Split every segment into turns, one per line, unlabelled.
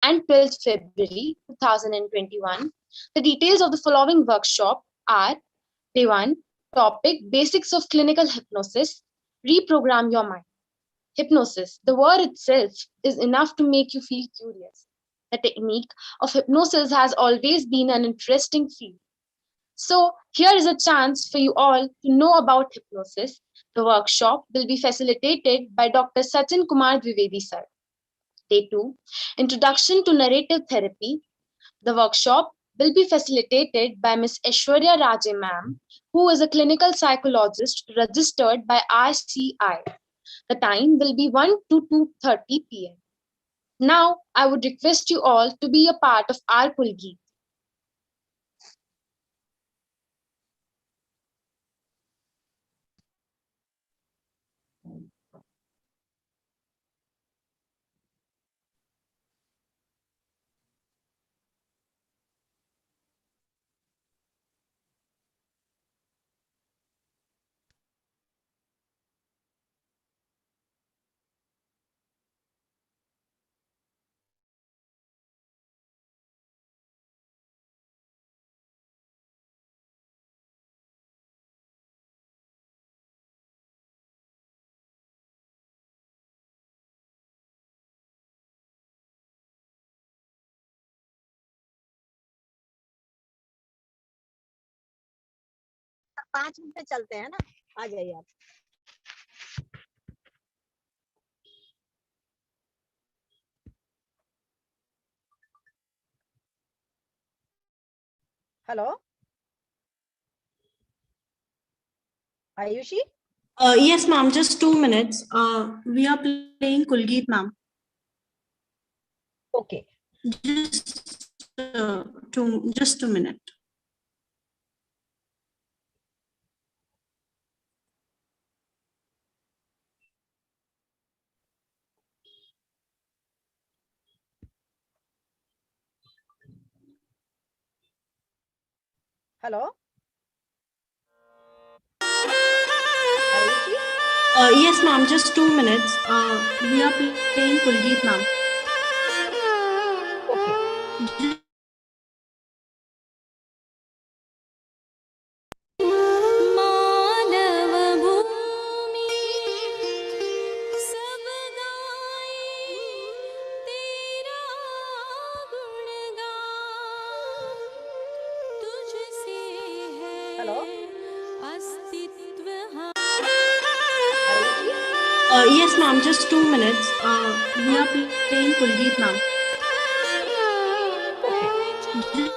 and 12th February 2021. The details of the following workshop are: Day 1, topic Basics of Clinical Hypnosis, Reprogram Your Mind. Hypnosis, the word itself is enough to make you feel curious. The technique of hypnosis has always been an interesting field. So, here is a chance for you all to know about hypnosis. The workshop will be facilitated by Dr. Sachin Kumar Dwivedi sir. Day 2, Introduction to Narrative Therapy. The workshop will be facilitated by Ms. Aishwarya Raje ma'am, who is a clinical psychologist registered by ICI. The time will be 1 to 2:30 p.m. Now, I would request you all to be a part of our Kulgeet.
पाँच minute चलते हैं ना, आ जाइए आप। Hello Ayushi?
Yes, ma'am, just 2 minutes. We are playing Kulgeet, ma'am.
Okay.
Just a minute.
Hello?
Yes, ma'am, just 2 minutes. We are playing Kulgeet, ma'am.
Okay.
Yes, ma'am, just 2 minutes. We are playing Kulgeet, ma'am.
Okay.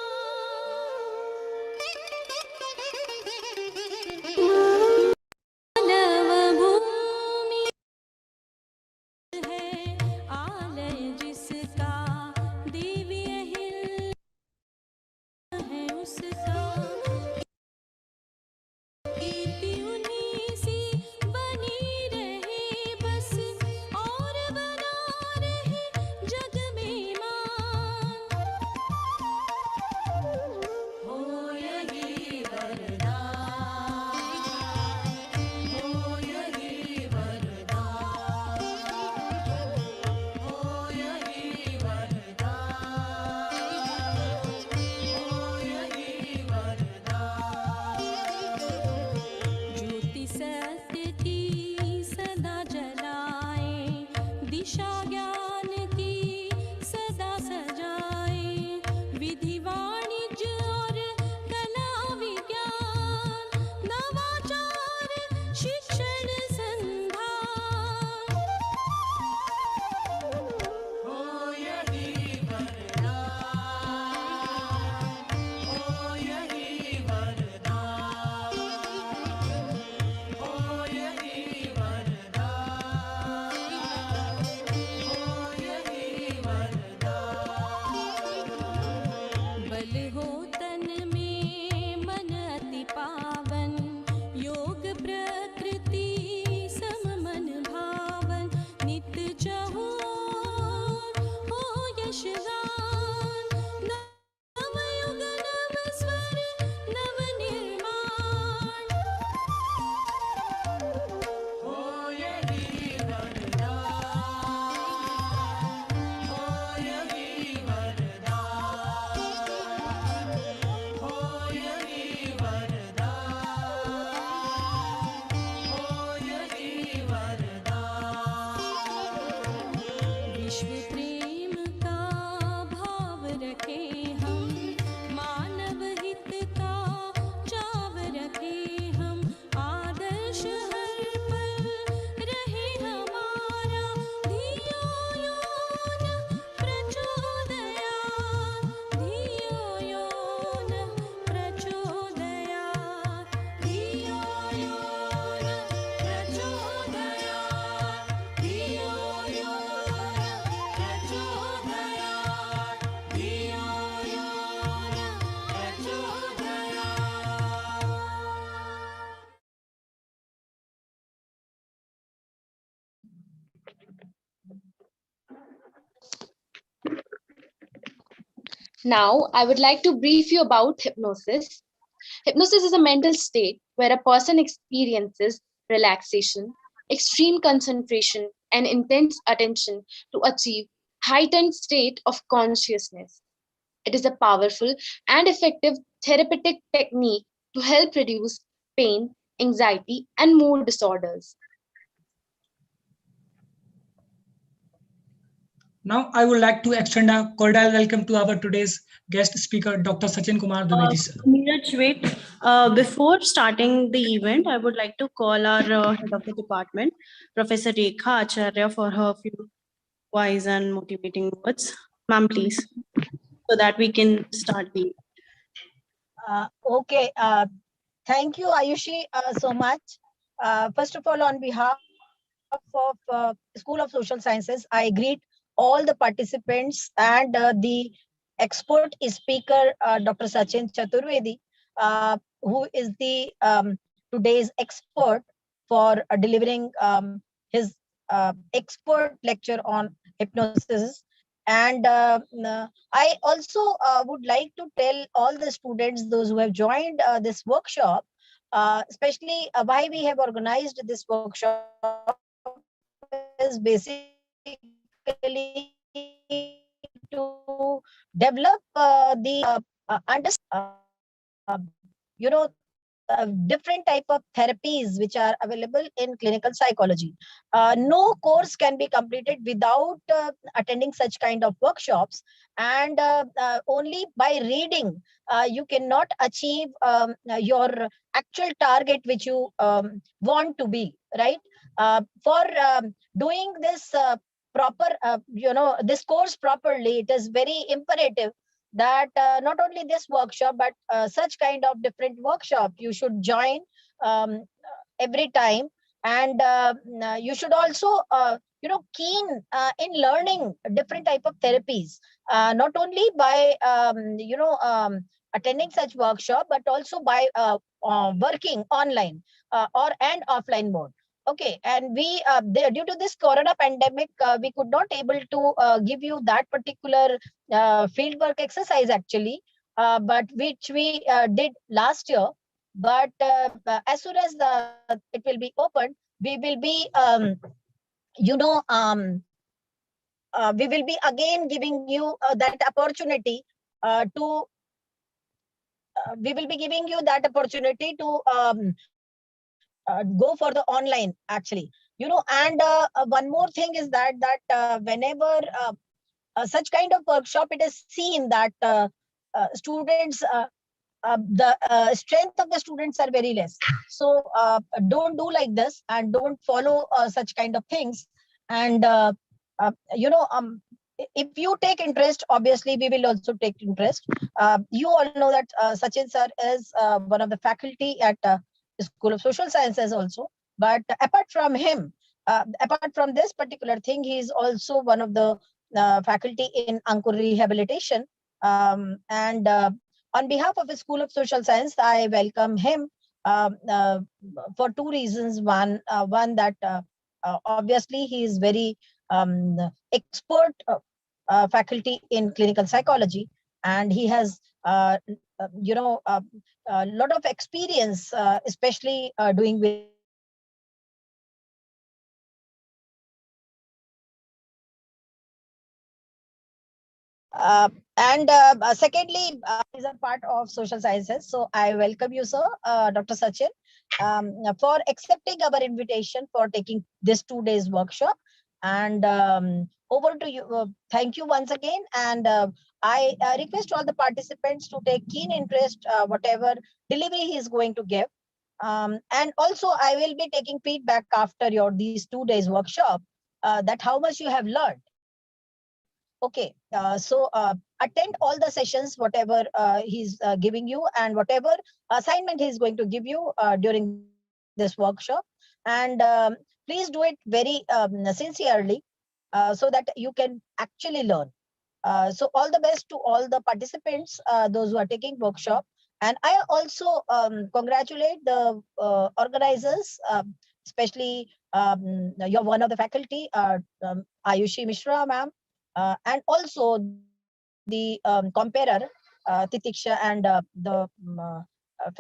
Now, I would like to brief you about hypnosis. Hypnosis is a mental state where a person experiences relaxation, extreme concentration, and intense attention to achieve heightened state of consciousness. It is a powerful and effective therapeutic technique to help reduce pain, anxiety, and mood disorders.
Now, I would like to extend a cordial welcome to our today's guest speaker, Dr. Sachin Kumar Dwivedi, sir.
Neeraj, wait. Before starting the event, I would like to call our head of the department, Professor Rekha Acharya, for her few wise and motivating words. Ma'am, please, so that we can start the.
Okay. Thank you, Ayushi, so much. First of all, on behalf of School of Social Sciences, I greet all the participants and the expert speaker, Dr. Sachin Chaturvedi, who is the today's expert for delivering his expert lecture on hypnosis. And I also would like to tell all the students, those who have joined this workshop, especially why we have organized this workshop is basically to develop the different type of therapies which are available in clinical psychology. No course can be completed without attending such kind of workshops, and only by reading you cannot achieve your actual target which you want to be, right? For doing this proper, this course properly, it is very imperative that not only this workshop, but such kind of different workshop you should join every time. And you should also keen in learning different type of therapies, not only by attending such workshop, but also by working online or and offline mode. Okay, and we due to this corona pandemic, we could not able to give you that particular field work exercise actually, but which we did last year. But as soon as it will be open, we will be you know we will be again giving you that opportunity to we will be giving you that opportunity to go for the online actually, and one more thing is that whenever such kind of workshop, it is seen that students the strength of the students are very less. So don't do like this and don't follow such kind of things. And if you take interest, obviously we will also take interest. You all know that Sachin sir is one of the faculty at School of Social Sciences also. But apart from him, apart from this particular thing, he is also one of the faculty in Ankur Rehabilitation. And on behalf of the School of Social Science, I welcome him for two reasons. One that obviously he is very expert faculty in clinical psychology, and he has a lot of experience, especially doing with and secondly, is a part of social sciences. So I welcome you, sir, Dr. Sachin, for accepting our invitation for taking this 2 days workshop. And over to you. Thank you once again. And I request all the participants to take keen interest, whatever delivery he is going to give. And also, I will be taking feedback after your these 2 days workshop, that how much you have learned. Okay, so attend all the sessions, whatever he's giving you, and whatever assignment he's going to give you during this workshop. And please do it very sincerely, so that you can actually learn. So all the best to all the participants, those who are taking workshop. And I also congratulate the organizers, especially you're one of the faculty, Ayushi Mishra, ma'am, and also the comparer, Titiksha and the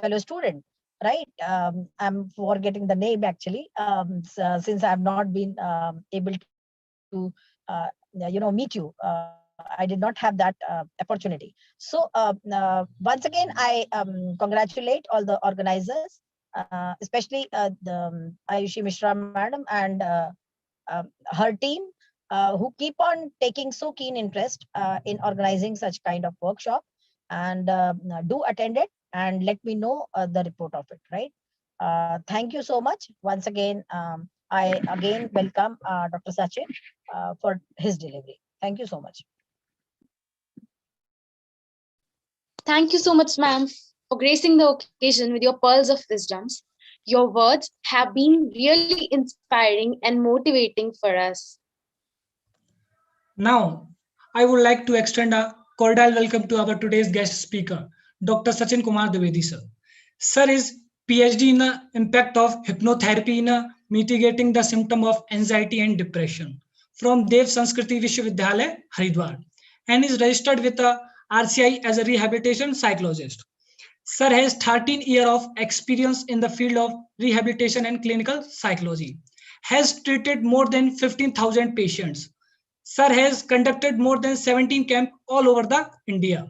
fellow student, right? I'm forgetting the name actually, since I've not been able to, meet you. I did not have that opportunity. So once again, I congratulate all the organizers, especially the Ayushi Mishra madam and her team, who keep on taking so keen interest in organizing such kind of workshop, and do attend it and let me know the report of it, right? Thank you so much once again. I again welcome Dr. Sachin for his delivery. Thank you so much.
Thank you so much, ma'am, for gracing the occasion with your pearls of wisdoms. Your words have been really inspiring and motivating for us.
Now, I would like to extend a cordial welcome to our today's guest speaker, Dr. Sachin Kumar Dwivedi, sir. Sir is PhD in the impact of hypnotherapy in mitigating the symptom of anxiety and depression from Dev Sanskriti Vishwavidyalaya, Haridwar, and is registered with the RCI as a rehabilitation psychologist. Sir has 13 years of experience in the field of rehabilitation and clinical psychology, has treated more than 15,000 patients. Sir has conducted more than 17 camps all over the India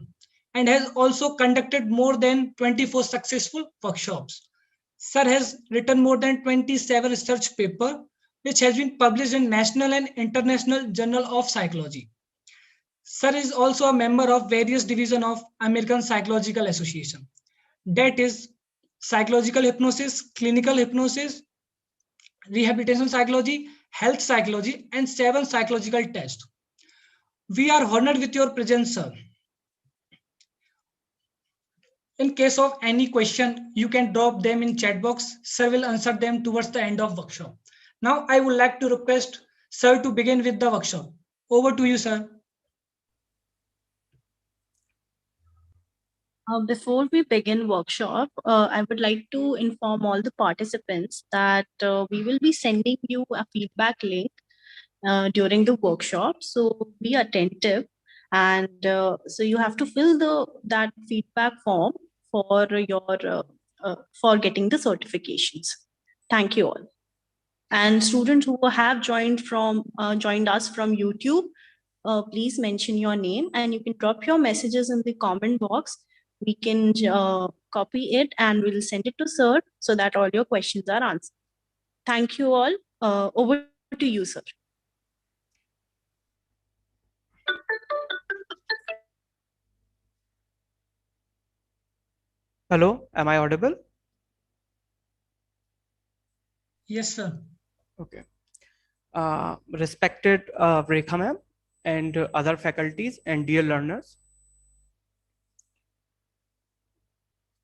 and has also conducted more than 24 successful workshops. Sir has written more than 27 research papers, which has been published in national and international journal of psychology. Sir is also a member of various divisions of American Psychological Association. That is psychological hypnosis, clinical hypnosis, rehabilitation psychology, health psychology, and 7 psychological tests. We are honored with your presence, sir. In case of any question, you can drop them in chat box. Sir will answer them towards the end of workshop. Now I would like to request sir to begin with the workshop. Over to you, sir.
Before we begin workshop, I would like to inform all the participants that we will be sending you a feedback link during the workshop. So be attentive, and so you have to fill that feedback form for for getting the certifications. Thank you all. And students who have joined us from YouTube, please mention your name and you can drop your messages in the comment box. We can copy it and we'll send it to sir so that all your questions are answered. Thank you all. Over to you, sir.
Hello, am I audible?
Yes, sir.
Okay. Respected Rekha ma'am and other faculties and dear learners.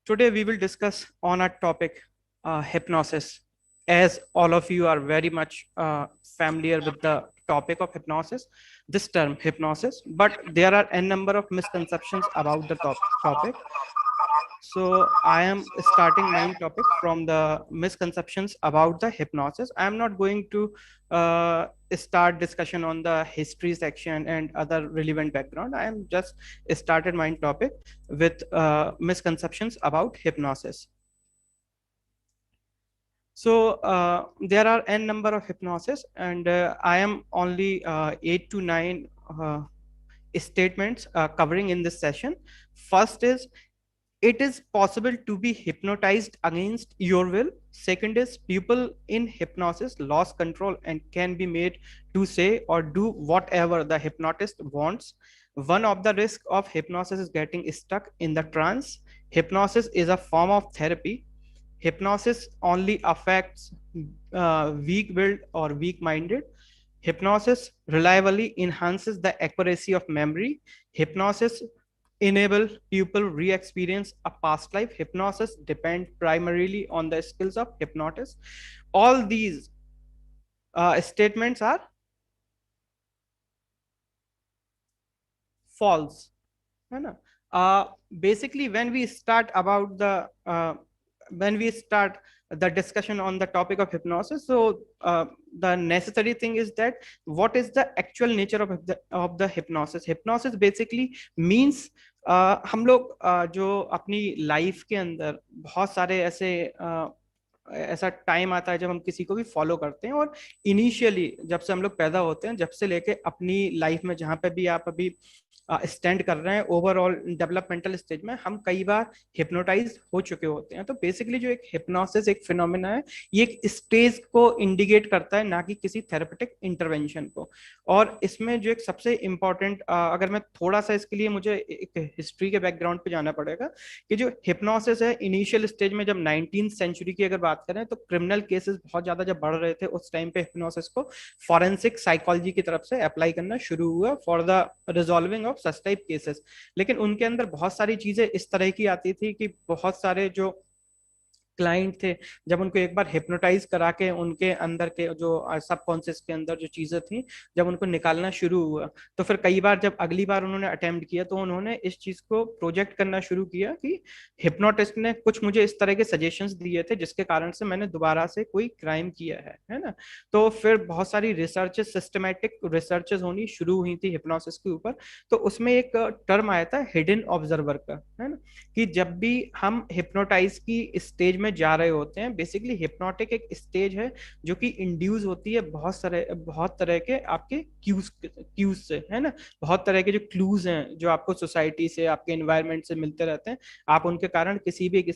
Today we will discuss on our topic hypnosis. As all of you are very much familiar with the topic of hypnosis, this term hypnosis, but there are a number of misconceptions about the topic. So I am starting my topic from the misconceptions about the hypnosis. I am not going to start discussion on the history section and other relevant background. I am just started my topic with misconceptions about hypnosis. So there are n number of hypnosis, and I am only 8 to 9 statements covering in this session. First is, it is possible to be hypnotized against your will. Second is, people in hypnosis lost control and can be made to say or do whatever the hypnotist wants. One of the risks of hypnosis is getting stuck in the trance. Hypnosis is a form of therapy. Hypnosis only affects weak-willed or weak-minded. Hypnosis reliably enhances the accuracy of memory. Hypnosis enable people re-experience a past life. Hypnosis depend primarily on the skills of hypnotist. All these statements are false. Basically, when we start about the when we start the discussion on the topic of hypnosis, so the necessary thing is that what is the actual nature of the hypnosis. Hypnosis basically means हम लोग जो अपनी life के अंदर बहुत सारे ऐसा time आता है जब हम किसी को भी फॉलो करते हैं, और इनिशियली जब से हम लोग पैदा होते हैं, जब से लेके अपनी लाइफ में जहाँ पे भी आप अभी स्टैंड कर रहे हैं ओवरऑल डेवलपमेंटल स्टेज में, हम कई बार हिप्नोटाइज हो चुके होते हैं। तो बेसिकली जो एक हिप्नोसिस एक फिनोमेना है, ये एक स्टेज को इंडिकेट करता है, ना कि किसी थेरेपेटिक इंटरवेंशन को। और इसमें जो एक सबसे इम्पोर्टेंट, अगर मैं थोड़ा सा इसके लिए मुझे एक हिस्ट्री के बैकग्राउंड पे जाना पड़ेगा, कि जो हिप्नोसिस है इनिशियल स्टेज में, जब 19th सेंचुरी की अगर बात करें तो क्रिमिनल केसेस बहुत ज्यादा जब बढ़ रहे थे, उस टाइम पे हिप्नोसिस को फॉरेंसिक साइकोलॉजी की तरफ से अप्लाई करना शुरू हुआ for the resolving of such type cases. लेकिन उनके अंदर बहुत सारी चीजें इस तरह की आती थी कि बहुत सारे जो क्लाइंट थे, जब उनको एक बार हिप्नोटाइज करा के उनके अंदर के जो सबकॉन्शियस के अंदर जो चीजें थी, जब उनको निकालना शुरू हुआ, तो फिर कई बार जब अगली बार उन्होंने अटेम्प्ट किया तो उन्होंने इस चीज को प्रोजेक्ट करना शुरू किया कि हिप्नोटिस्ट ने कुछ मुझे इस तरह के सजेशंस दिए थे जिसके कारण से मैंने दोबारा से कोई क्राइम किया है ना। तो फिर बहुत सारी रिसर्चेस, सिस्टमेटिक रिसर्चेस होनी शुरू हुई थी हिप्नोसिस के ऊपर। तो उसमें एक टर्म आया था हिडन ऑब्जर्वर का, है ना, कि जब भी हम हिप्नोटाइज की स्टेज में जा रहे होते हैं, बेसिकली हिप्नोटिक एक स्टेज है जो कि इंड्यूस होती है बहुत तरह के आपके क्यूज से, है ना। बहुत तरह के जो क्लूज हैं जो आपको सोसाइटी से, आपके एनवायरनमेंट से मिलते रहते हैं, आप उनके कारण किसी भी एक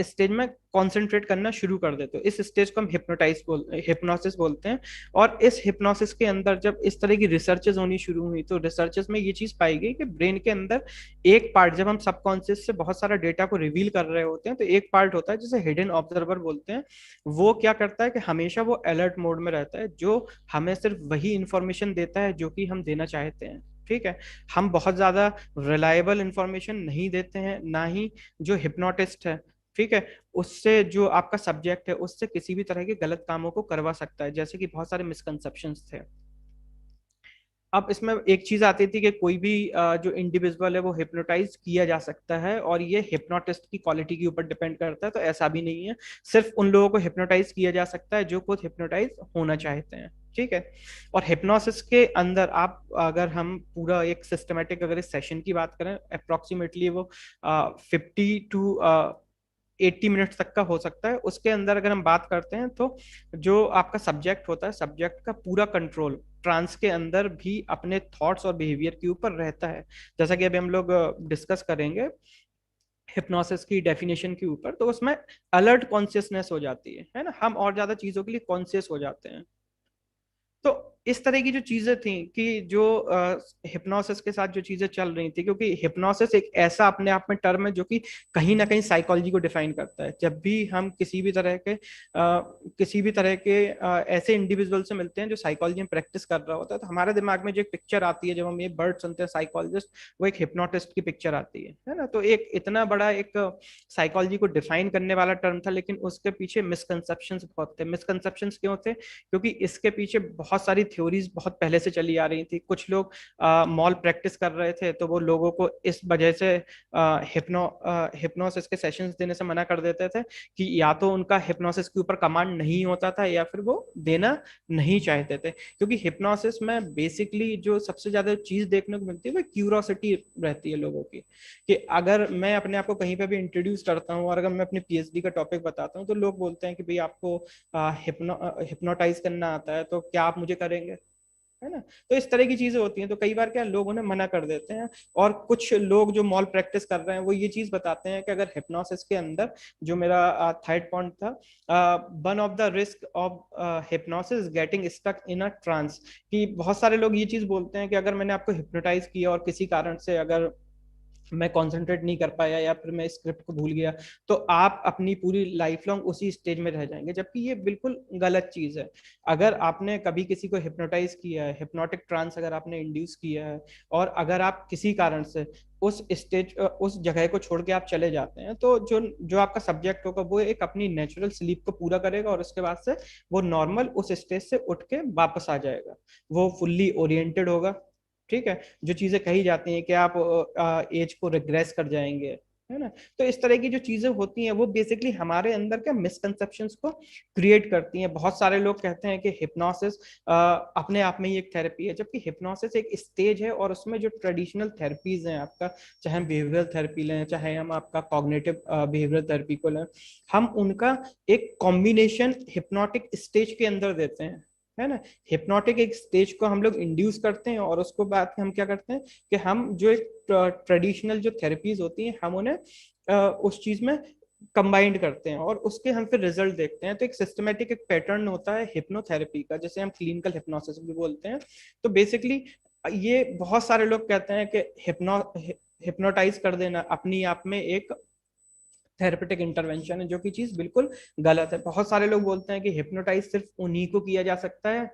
स्टेज में कॉन्सेंट्रेट करना शुरू कर देते हो। इस स्टेज को हम हिप्नोसिस बोलते हैं। और इस हिप्नोसिस के अंदर जब इस तरह की रिसर्चेज होनी शुरू हुई, तो रिसर्चेज में ये चीज पाई गई कि ब्रेन के अंदर एक पार्ट, जब हम सबकॉन्शियस से बहुत सारा डेटा को रिवील कर रहे होते हैं, तो एक पार्ट होता है जिसे हिडन ऑब्जर्वर बोलते हैं। वो क्या करता है कि हमेशा वो अलर्ट मोड में रहता है, जो हमें सिर्फ वही इंफॉर्मेशन देता है जो कि हम देना चाहते हैं। ठीक है, हम बहुत ज्यादा रिलायबल इंफॉर्मेशन नहीं देते हैं, ना ही जो हिप्नोटिस्ट है, ठीक है, उससे जो आपका सब्जेक्ट है उससे किसी भी तरह के गलत कामों को करवा सकता है, जैसे कि बहुत सारे मिसकंसेप्शंस थे। अब इसमें एक चीज आती थी कि कोई भी जो इंडिविजुअल है वो हिप्नोटाइज किया जा सकता है, और ये हिप्नोटिस्ट की क्वालिटी के ऊपर डिपेंड करता है। तो ऐसा भी नहीं है, सिर्फ उन लोगों को हिप्नोटाइज किया जा सकता है जो खुद हिप्नोटाइज होना चाहते हैं। ठीक है, और हिप्नोसिस के अंदर आप, अगर हम पूरा एक सिस्टमेटिक अगर इस सेशन की बात करें, अप्रोक्सीमेटली वो 50 to 80 मिनट्स तक का हो सकता है। उसके अंदर अगर हम बात करते हैं तो जो आपका सब्जेक्ट होता है, सब्जेक्ट का पूरा कंट्रोल ट्रांस के अंदर भी अपने थॉट्स और बिहेवियर के ऊपर रहता है। जैसा कि अभी हम लोग डिस्कस करेंगे हिप्नोसिस की डेफिनेशन के ऊपर, तो उसमें अलर्ट कॉन्शियसनेस हो जाती है ना, हम और ज्यादा चीजों के लिए कॉन्शियस हो जाते हैं। तो इस तरह की जो चीजें थी कि जो हिप्नोसिस के साथ जो चीजें चल रही थी, क्योंकि हिप्नोसिस एक ऐसा अपने आप में टर्म है जो कि कहीं ना कहीं साइकोलॉजी को डिफाइन करता है। जब भी हम किसी भी तरह के ऐसे इंडिविजुअल से मिलते हैं जो साइकोलॉजी में प्रैक्टिस कर रहा होता है, तो हमारे दिमाग में जो एक पिक्चर आती है, जब हम ये वर्ड सुनते हैं साइकोलॉजिस्ट, वो एक हिप्नोटिस्ट की पिक्चर आती है ना। तो एक इतना बड़ा एक साइकोलॉजी को डिफाइन करने वाला टर्म था, लेकिन उसके पीछे मिसकंसेप्शंस बहुत थे। मिसकंसेप्शंस क्यों थे? क्योंकि इसके पीछे बहुत सारी थ्योरीज बहुत पहले से चली आ रही थी। कुछ लोग मॉल प्रैक्टिस कर रहे थे, तो वो लोगों को इस वजह से हिप्नोसिस के सेशंस देने से मना कर देते थे कि या तो उनका हिप्नोसिस के ऊपर कमांड नहीं होता था, या फिर वो देना नहीं चाहते थे। क्योंकि हिप्नोसिस में बेसिकली जो सबसे ज्यादा चीज देखने को मिलती है वो क्यूरोसिटी रहती है लोगों की, कि अगर मैं अपने आप को कहीं पे भी इंट्रोड्यूस करता हूँ और अगर मैं अपनी पीएचडी का टॉपिक बताता हूँ, तो लोग बोलते हैं कि भाई आपको हिप्नोटाइज करना आता है, तो क्या आप मुझे करेंगे, है ना। तो इस तरह की चीजें होती हैं। तो कई बार क्या लोग उन्हें मना कर देते हैं। और कुछ लोग जो मॉल प्रैक्टिस कर रहे हैं वो ये चीज बताते हैं कि अगर हिप्नोसिस के अंदर, जो मेरा थर्ड पॉइंट था, one of the risk of hypnosis getting stuck in a trance, कि बहुत सारे लोग ये चीज बोलते हैं कि अगर मैंने आपको हिप्नोटाइज किया और किसी कारण से अगर मैं कंसंट्रेट नहीं कर पाया या फिर मैं स्क्रिप्ट को भूल गया, तो आप अपनी पूरी लाइफ लॉन्ग उसी स्टेज में रह जाएंगे, जबकि ये बिल्कुल गलत चीज है। अगर आपने कभी किसी को हिप्नोटाइज किया है, हिप्नोटिक ट्रांस अगर आपने इंड्यूस किया है, और अगर आप किसी कारण से उस जगह को छोड़ के आप चले जाते हैं, तो जो आपका सब्जेक्ट होगा वो एक अपनी नेचुरल स्लीप को पूरा करेगा, और उसके बाद से वो नॉर्मल उस स्टेज से उठ के वापस आ जाएगा, वो फुल्ली ओरिएंटेड होगा। ठीक है, जो चीजें कही जाती हैं कि आप एज को रिग्रेस कर जाएंगे, है ना। तो इस तरह की जो चीजें होती हैं वो बेसिकली हमारे अंदर क्या मिसकंसेप्शंस को क्रिएट करती हैं। बहुत सारे लोग कहते हैं कि हिप्नोसिस अपने आप में ही एक थेरेपी है, जबकि हिप्नोसिस एक स्टेज है और उसमें जो ट्रेडिशनल थेरेपीज हैं आपका, चाहे हम बिहेवियरल थेरेपी लें, चाहे हम आपका कॉग्निटिव बिहेवियरल थेरेपी को लें, हम उनका एक कॉम्बिनेशन हिप्नोटिक स्टेज के अंदर देते हैं, है ना। हिप्नोटिक एक स्टेज को हम लोग इंड्यूस करते हैं और उसको बाद हम क्या करते हैं कि हम जो एक ट्रेडिशनल जो थेरेपीज होती हैं हम उन्हें उस चीज में कंबाइंड करते हैं और उसके हम फिर रिजल्ट देखते हैं। तो एक सिस्टमेटिक एक पैटर्न होता है हिप्नोथेरेपी का, जैसे हम क्लिनिकल हिप्नोसिस भी बोलते हैं। तो बेसिकली ये बहुत सारे लोग कहते हैं कि हिप्नोटाइज कर देना अपनी आप में एक थेरेपेटिक इंटरवेंशन है, जो कि चीज बिल्कुल गलत है। बहुत सारे लोग बोलते हैं कि हिप्नोटाइज सिर्फ उन्हीं को किया जा सकता है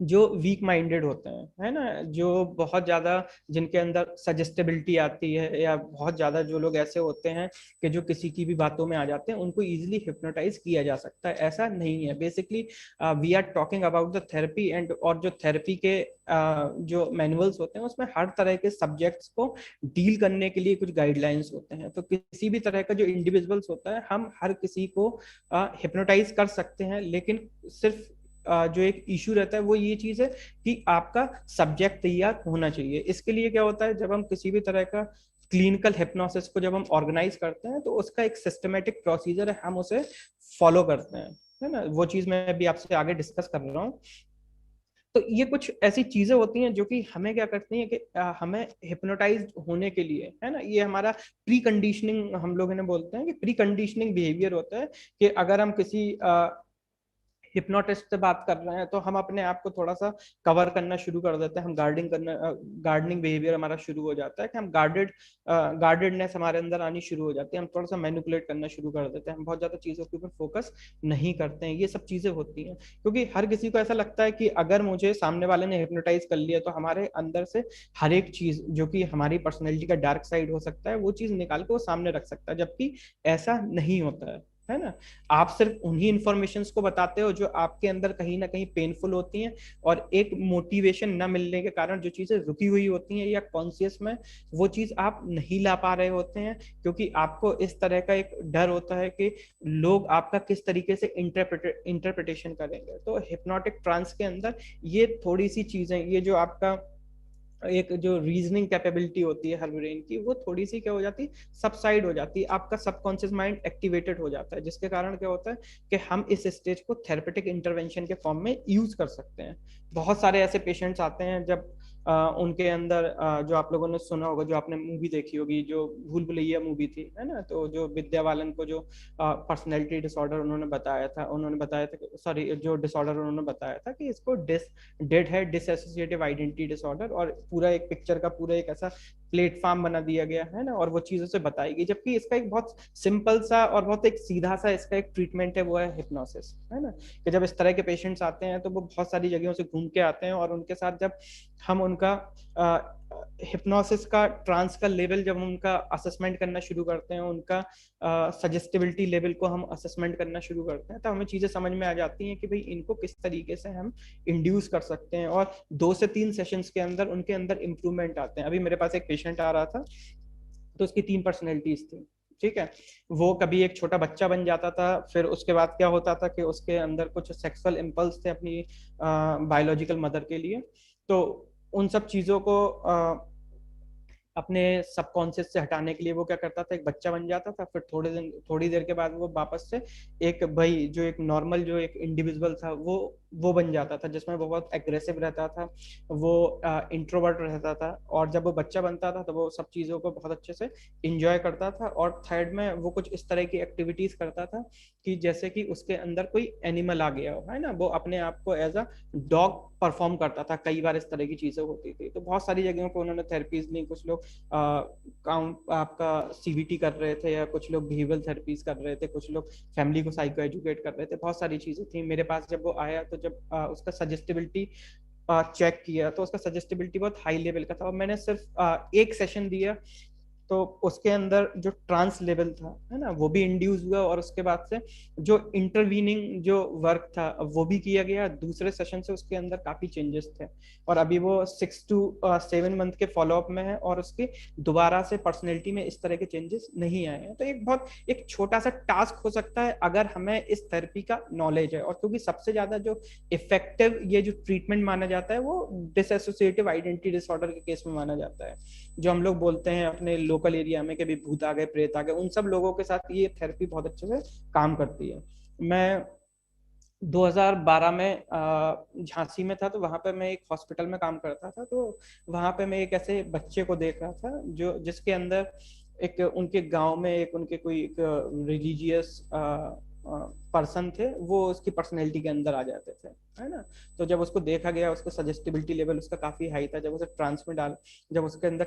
जो वीक माइंडेड होते हैं, है ना, जो बहुत ज्यादा जिनके अंदर सजेस्टेबिलिटी आती है, या बहुत ज्यादा जो लोग ऐसे होते हैं कि जो किसी की भी बातों में आ जाते हैं, उनको इजीली हिप्नोटाइज किया जा सकता है। ऐसा नहीं है। Basically we are talking about the therapy and, और जो थेरेपी के जो मैनुअल्स होते हैं उसमें हर तरह के सब्जेक्ट्स को डील करने के लिए कुछ गाइडलाइंस होते हैं। तो किसी भी तरह का जो इंडिविजुअल्स होता है, हम हर किसी को हिप्नोटाइज कर सकते हैं, लेकिन सिर्फ जो एक इशू रहता है वो ये चीज है कि आपका सब्जेक्ट तैयार होना चाहिए। इसके लिए क्या होता है, जब हम किसी भी तरह का क्लिनिकल हिप्नोसिस को जब हम ऑर्गेनाइज करते हैं तो उसका एक सिस्टमेटिक प्रोसीजर है, हम उसे फॉलो करते हैं, है ना। वो चीज मैं अभी आपसे आगे डिस्कस कर रहा हूँ। तो ये कुछ ऐसी चीजें होती हैं जो कि हमें क्या करती हैं कि हमें हिप्नोटाइज होने के लिए, है ना, ये हमारा प्री कंडीशनिंग हम लोग इन्हें बोलते हैं कि प्री कंडीशनिंग बिहेवियर होता है कि अगर हम किसी हिप्नोटिस्ट से बात कर रहे हैं तो हम अपने आप को थोड़ा सा कवर करना शुरू कर देते हैं, हम गार्डनिंग बिहेवियर हमारा शुरू हो जाता है कि हम गार्डेडनेस हमारे अंदर आनी शुरू हो जाती है, हम थोड़ा सा मैनिपुलेट करना शुरू कर देते हैं, हम बहुत ज्यादा चीजों के ऊपर फोकस नहीं करते हैं। ये सब चीजें होती हैं क्योंकि हर किसी को ऐसा लगता है कि अगर मुझे सामने वाले ने हिप्नोटाइज कर लिया तो हमारे अंदर से हर एक चीज जो कि हमारी पर्सनैलिटी का डार्क साइड हो सकता है वो चीज निकाल के वो सामने रख सकता है, जबकि ऐसा नहीं होता है ना। आप सिर्फ उन्हीं इंफॉर्मेशंस को बताते हो जो आपके अंदर कहीं ना कहीं पेनफुल होती हैं, और एक मोटिवेशन न मिलने के कारण जो चीजें रुकी हुई होती हैं या कॉन्शियस में वो चीज आप नहीं ला पा रहे होते हैं, क्योंकि आपको इस तरह का एक डर होता है कि लोग आपका किस तरीके से इंटरप्रिटेशन करेंगे। तो हिप्नोटिक ट्रांस के अंदर ये थोड़ी सी चीजें, ये जो आपका एक जो रीजनिंग कैपेबिलिटी होती है हर ब्रेन की, वो थोड़ी सी क्या हो जाती है, सबसाइड हो जाती है, आपका सबकॉन्शियस माइंड एक्टिवेटेड हो जाता है, जिसके कारण क्या होता है कि हम इस स्टेज को थेरेपेटिक इंटरवेंशन के फॉर्म में यूज कर सकते हैं। बहुत सारे ऐसे पेशेंट्स आते हैं जब उनके अंदर जो आप लोगों ने सुना होगा, जो आपने मूवी देखी होगी, जो भूल भुलैया मूवी थी, है ना, तो जो विद्या बालन को जो पर्सनैलिटी डिसऑर्डर उन्होंने बताया था, सॉरी, जो डिसऑर्डर उन्होंने बताया था कि इसको डेड है डिसएसोसिएटिव आइडेंटिटी डिसऑर्डर, और पूरा एक पिक्चर का पूरा एक ऐसा प्लेटफॉर्म बना दिया गया है ना, और वो चीजों से बताई गई, जबकि इसका एक बहुत सिंपल सा और बहुत एक सीधा सा इसका एक ट्रीटमेंट है, वो है हिप्नोसिस, है ना। कि जब इस तरह के पेशेंट्स आते हैं तो वो बहुत सारी जगहों से घूम के आते हैं, और उनके साथ जब हम उनका हिप्नोसिस का ट्रांस का लेवल जब हम उनका असेसमेंट करना शुरू करते हैं, उनका सजेस्टिबिलिटी लेवल को हम असेसमेंट करना शुरू करते हैं, तो हमें चीजें समझ में आ जाती हैं कि भाई इनको किस तरीके से हम इंड्यूस कर सकते हैं, और 2 से 3 सेशंस के अंदर उनके अंदर इंप्रूवमेंट आते हैं। अभी मेरे पास एक पेशेंट आ रहा था, तो उसकी 3 पर्सनैलिटीज थी, ठीक है। वो कभी एक छोटा बच्चा बन जाता था, फिर उसके बाद क्या होता था कि उसके अंदर कुछ सेक्सुअल इम्पल्स थे अपनी बायोलॉजिकल मदर के लिए, तो उन सब चीजों को अपने सबकॉन्शियस से हटाने के लिए वो क्या करता था, एक बच्चा बन जाता था, फिर थोड़ी देर के बाद वो वापस से एक भाई जो एक नॉर्मल जो एक इंडिविजुअल था वो बन जाता था, जिसमें वो बहुत एग्रेसिव रहता था, वो इंट्रोवर्ट रहता था, और जब वो बच्चा बनता था तो वो सब चीजों को बहुत अच्छे से इंजॉय करता था, और थर्ड में वो कुछ इस तरह की एक्टिविटीज करता था कि जैसे कि उसके अंदर कोई एनिमल आ गया हो, है ना, वो अपने आप को एज अ डॉग परफॉर्म करता था, कई बार इस तरह की चीजें होती थी। तो बहुत सारी जगहों पर उन्होंने थेरेपीज ली, कुछ लोग काउंट आपका सीबीटी कर रहे थे, या कुछ लोग बिहेवियरल थेरेपीज कर रहे थे, कुछ लोग फैमिली को साइको एजुकेट कर रहे थे, बहुत सारी चीजें थी। मेरे पास जब वो आया तो जब उसका सजेस्टिबिलिटी चेक किया तो उसका सजेस्टिबिलिटी बहुत हाई लेवल का था, और मैंने सिर्फ एक सेशन दिया तो उसके अंदर जो ट्रांस लेवल था, है ना, वो भी इंड्यूस हुआ, और उसके बाद से जो इंटरवीनिंग जो वर्क था वो भी किया गया दूसरे सेशन से, उसके अंदर काफी चेंजेस थे, और अभी वो 6 to 7 मंथ के फॉलोअप में है, और उसकी दोबारा से पर्सनैलिटी में इस तरह के चेंजेस नहीं आए हैं। तो एक छोटा सा टास्क हो सकता है अगर हमें इस थेरेपी का नॉलेज है, और क्योंकि सबसे ज्यादा जो इफेक्टिव ये जो ट्रीटमेंट माना जाता है वो डिसएसोसिएटिव आइडेंटिटी डिसऑर्डर के केस में माना जाता है, जो हम लोग बोलते हैं अपने लोकल एरिया में कि भी भूत आ गए, प्रेत आ गए, उन सब लोगों के साथ ये थेरेपी बहुत अच्छे से काम करती है। मैं 2012 में झांसी में था, तो वहां पे मैं एक हॉस्पिटल में काम करता था, तो वहां पे मैं एक ऐसे बच्चे को देख रहा था जो जिसके अंदर एक उनके गांव में एक उनके कोई एक रिलीजियस पर्सन थे, वो उसकी पर्सनैलिटी के अंदर आ जाते थे, है ना। तो जब उसको देखा गया, उसका सजेस्टिबिलिटी लेवल उसका काफी हाई था, जब उसे ट्रांस में डाल, जब उसके अंदर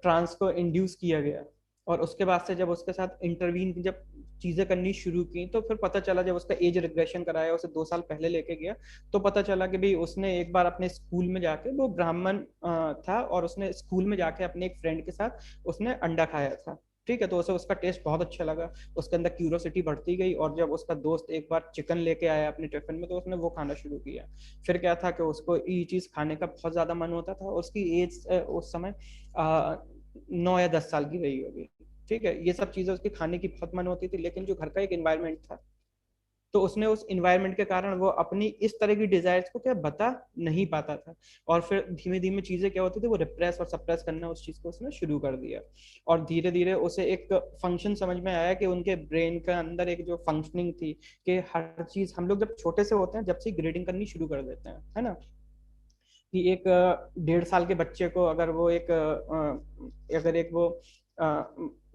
ट्रांस को इंड्यूस किया गया, और उसके बाद से जब उसके साथ इंटरवीन जब चीजें करनी शुरू की, तो फिर पता चला, जब उसका एज रिग्रेशन कराया, उसे 2 साल पहले लेके गया, तो पता चला कि भाई उसने एक बार अपने स्कूल में जाके, वो ब्राह्मण था, और उसने स्कूल में जाके अपने एक फ्रेंड के साथ उसने अंडा खाया था, ठीक है। तो उसे उसका टेस्ट बहुत अच्छा लगा, उसके अंदर क्यूरोसिटी बढ़ती गई, और जब उसका दोस्त एक बार चिकन लेके आया अपने टिफिन में, तो उसने वो खाना शुरू किया। फिर क्या था कि उसको ये चीज खाने का बहुत ज्यादा मन होता था, उसकी एज उस समय 9 या 10 साल की रही होगी, ठीक है। ये सब चीजें उसकी खाने की बहुत मन होती थी, लेकिन जो घर का एक एनवायरनमेंट था, तो उसने उस एनवायरनमेंट के कारण वो अपनी इस तरह की डिजायर्स को क्या बता नहीं पाता था, और फिर धीमे धीमे चीजें क्या होती थी, वो रिप्रेस और सप्रेस करना उस चीज को उसने शुरू कर दिया, और धीरे धीरे उसे एक फंक्शन समझ में आया कि उनके ब्रेन के अंदर एक जो फंक्शनिंग थी, कि हर चीज हम लोग जब छोटे से होते हैं, जब से ग्रेडिंग करनी शुरू कर देते हैं, है ना, कि एक 1.5 साल के बच्चे को अगर वो एक वो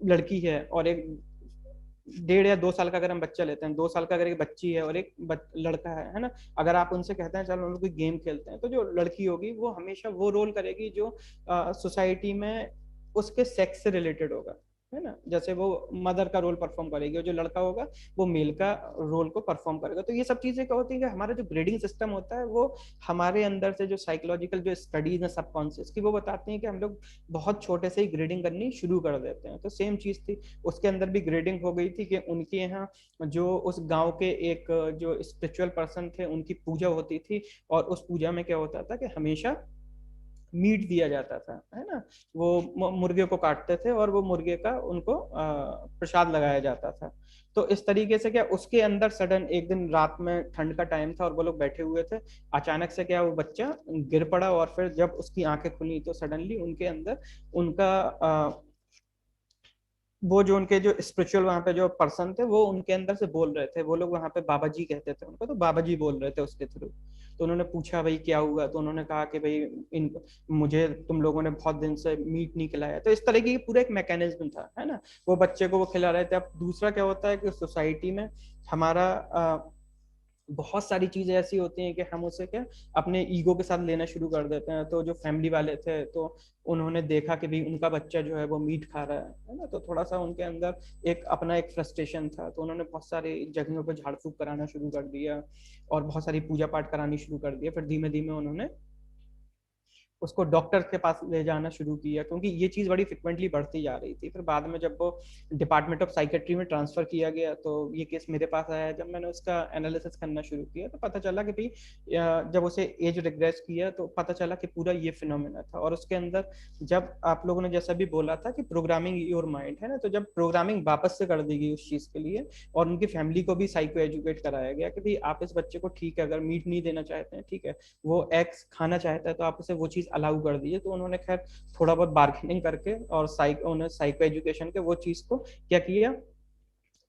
लड़की है, और एक 1.5 या 2 साल का अगर हम बच्चा लेते हैं, 2 साल का अगर एक बच्ची है और एक लड़का है ना, अगर आप उनसे कहते हैं चलो हम लोग कोई गेम खेलते हैं, तो जो लड़की होगी वो हमेशा वो रोल करेगी जो सोसाइटी में उसके सेक्स से रिलेटेड होगा, है ना, जैसे वो मदर का रोल परफॉर्म करेगी, और जो लड़का होगा वो मेल का रोल को परफॉर्म करेगा। तो ये सब चीजें क्या होती है कि हमारा जो ग्रेडिंग सिस्टम होता है, वो हमारे अंदर से जो साइकोलॉजिकल जो स्टडीज है सबकॉन्शियस की, वो बताती हैं कि हम लोग बहुत छोटे से ही ग्रेडिंग करनी शुरू कर देते हैं। तो सेम चीज थी, उसके अंदर भी ग्रेडिंग हो गई थी कि उनके यहाँ जो उस गांव के एक जो स्पिरिचुअल पर्सन थे, उनकी पूजा होती थी, और उस पूजा में क्या होता था कि हमेशा मीट दिया जाता था, है ना, वो मुर्गे को काटते थे, और वो मुर्गे का उनको प्रसाद लगाया जाता था। तो इस तरीके से क्या उसके अंदर सडन एक दिन रात में ठंड का टाइम था, और वो लोग बैठे हुए थे, अचानक से क्या वो बच्चा गिर पड़ा, और फिर जब उसकी आंखें खुली, तो सडनली उनके अंदर उनका वो जो उनके जो स्पिरिचुअल वहां पे जो पर्सन थे, वो उनके अंदर से बोल रहे थे, वो लोग वहां पे बाबा जी कहते थे उनको, तो बाबा जी बोल रहे थे उसके थ्रू। तो उन्होंने पूछा भाई क्या हुआ, तो उन्होंने कहा कि भाई इन मुझे तुम लोगों ने बहुत दिन से मीट नहीं खिलाया। तो इस तरह की पूरा एक मैकेनिज्म था, है ना, वो बच्चे को वो खिला रहे थे। अब दूसरा क्या होता है कि सोसाइटी में हमारा बहुत सारी चीजें ऐसी होती हैं कि हम उसे क्या अपने ईगो के साथ लेना शुरू कर देते हैं। तो जो फैमिली वाले थे, तो उन्होंने देखा कि भाई उनका बच्चा जो है वो मीट खा रहा है ना, तो थोड़ा सा उनके अंदर एक अपना एक फ्रस्ट्रेशन था, तो उन्होंने बहुत सारी जगहों पर झाड़ फूक कराना शुरू कर दिया, और बहुत सारी पूजा पाठ करानी शुरू कर दिया। फिर धीमे धीमे उन्होंने उसको डॉक्टर के पास ले जाना शुरू किया, क्योंकि ये चीज बड़ी फ्रिक्वेंटली बढ़ती जा रही थी। फिर बाद में जब वो डिपार्टमेंट ऑफ साइकेट्री में ट्रांसफर किया गया, तो ये केस मेरे पास आया। जब मैंने उसका एनालिसिस करना शुरू किया, तो पता चला कि भाई जब उसे एज रिग्रेस किया, तो पता चला कि पूरा ये फिनोमेना था। और उसके अंदर जब आप लोगों ने जैसा भी बोला था कि प्रोग्रामिंग योर माइंड, है ना, तो जब प्रोग्रामिंग वापस से कर दी गई उस चीज के लिए, और उनकी फैमिली को भी साइको एजुकेट कराया गया कि भाई आप इस बच्चे को ठीक है, अगर मीट नहीं देना चाहते हैं, ठीक है, वो एग्स खाना चाहता है, तो आप उसे वो चीज अलाउ कर दीजिए। तो उन्होंने खैर थोड़ा बहुत बार्गेनिंग करके और साइको एजुकेशन के वो चीज को क्या किया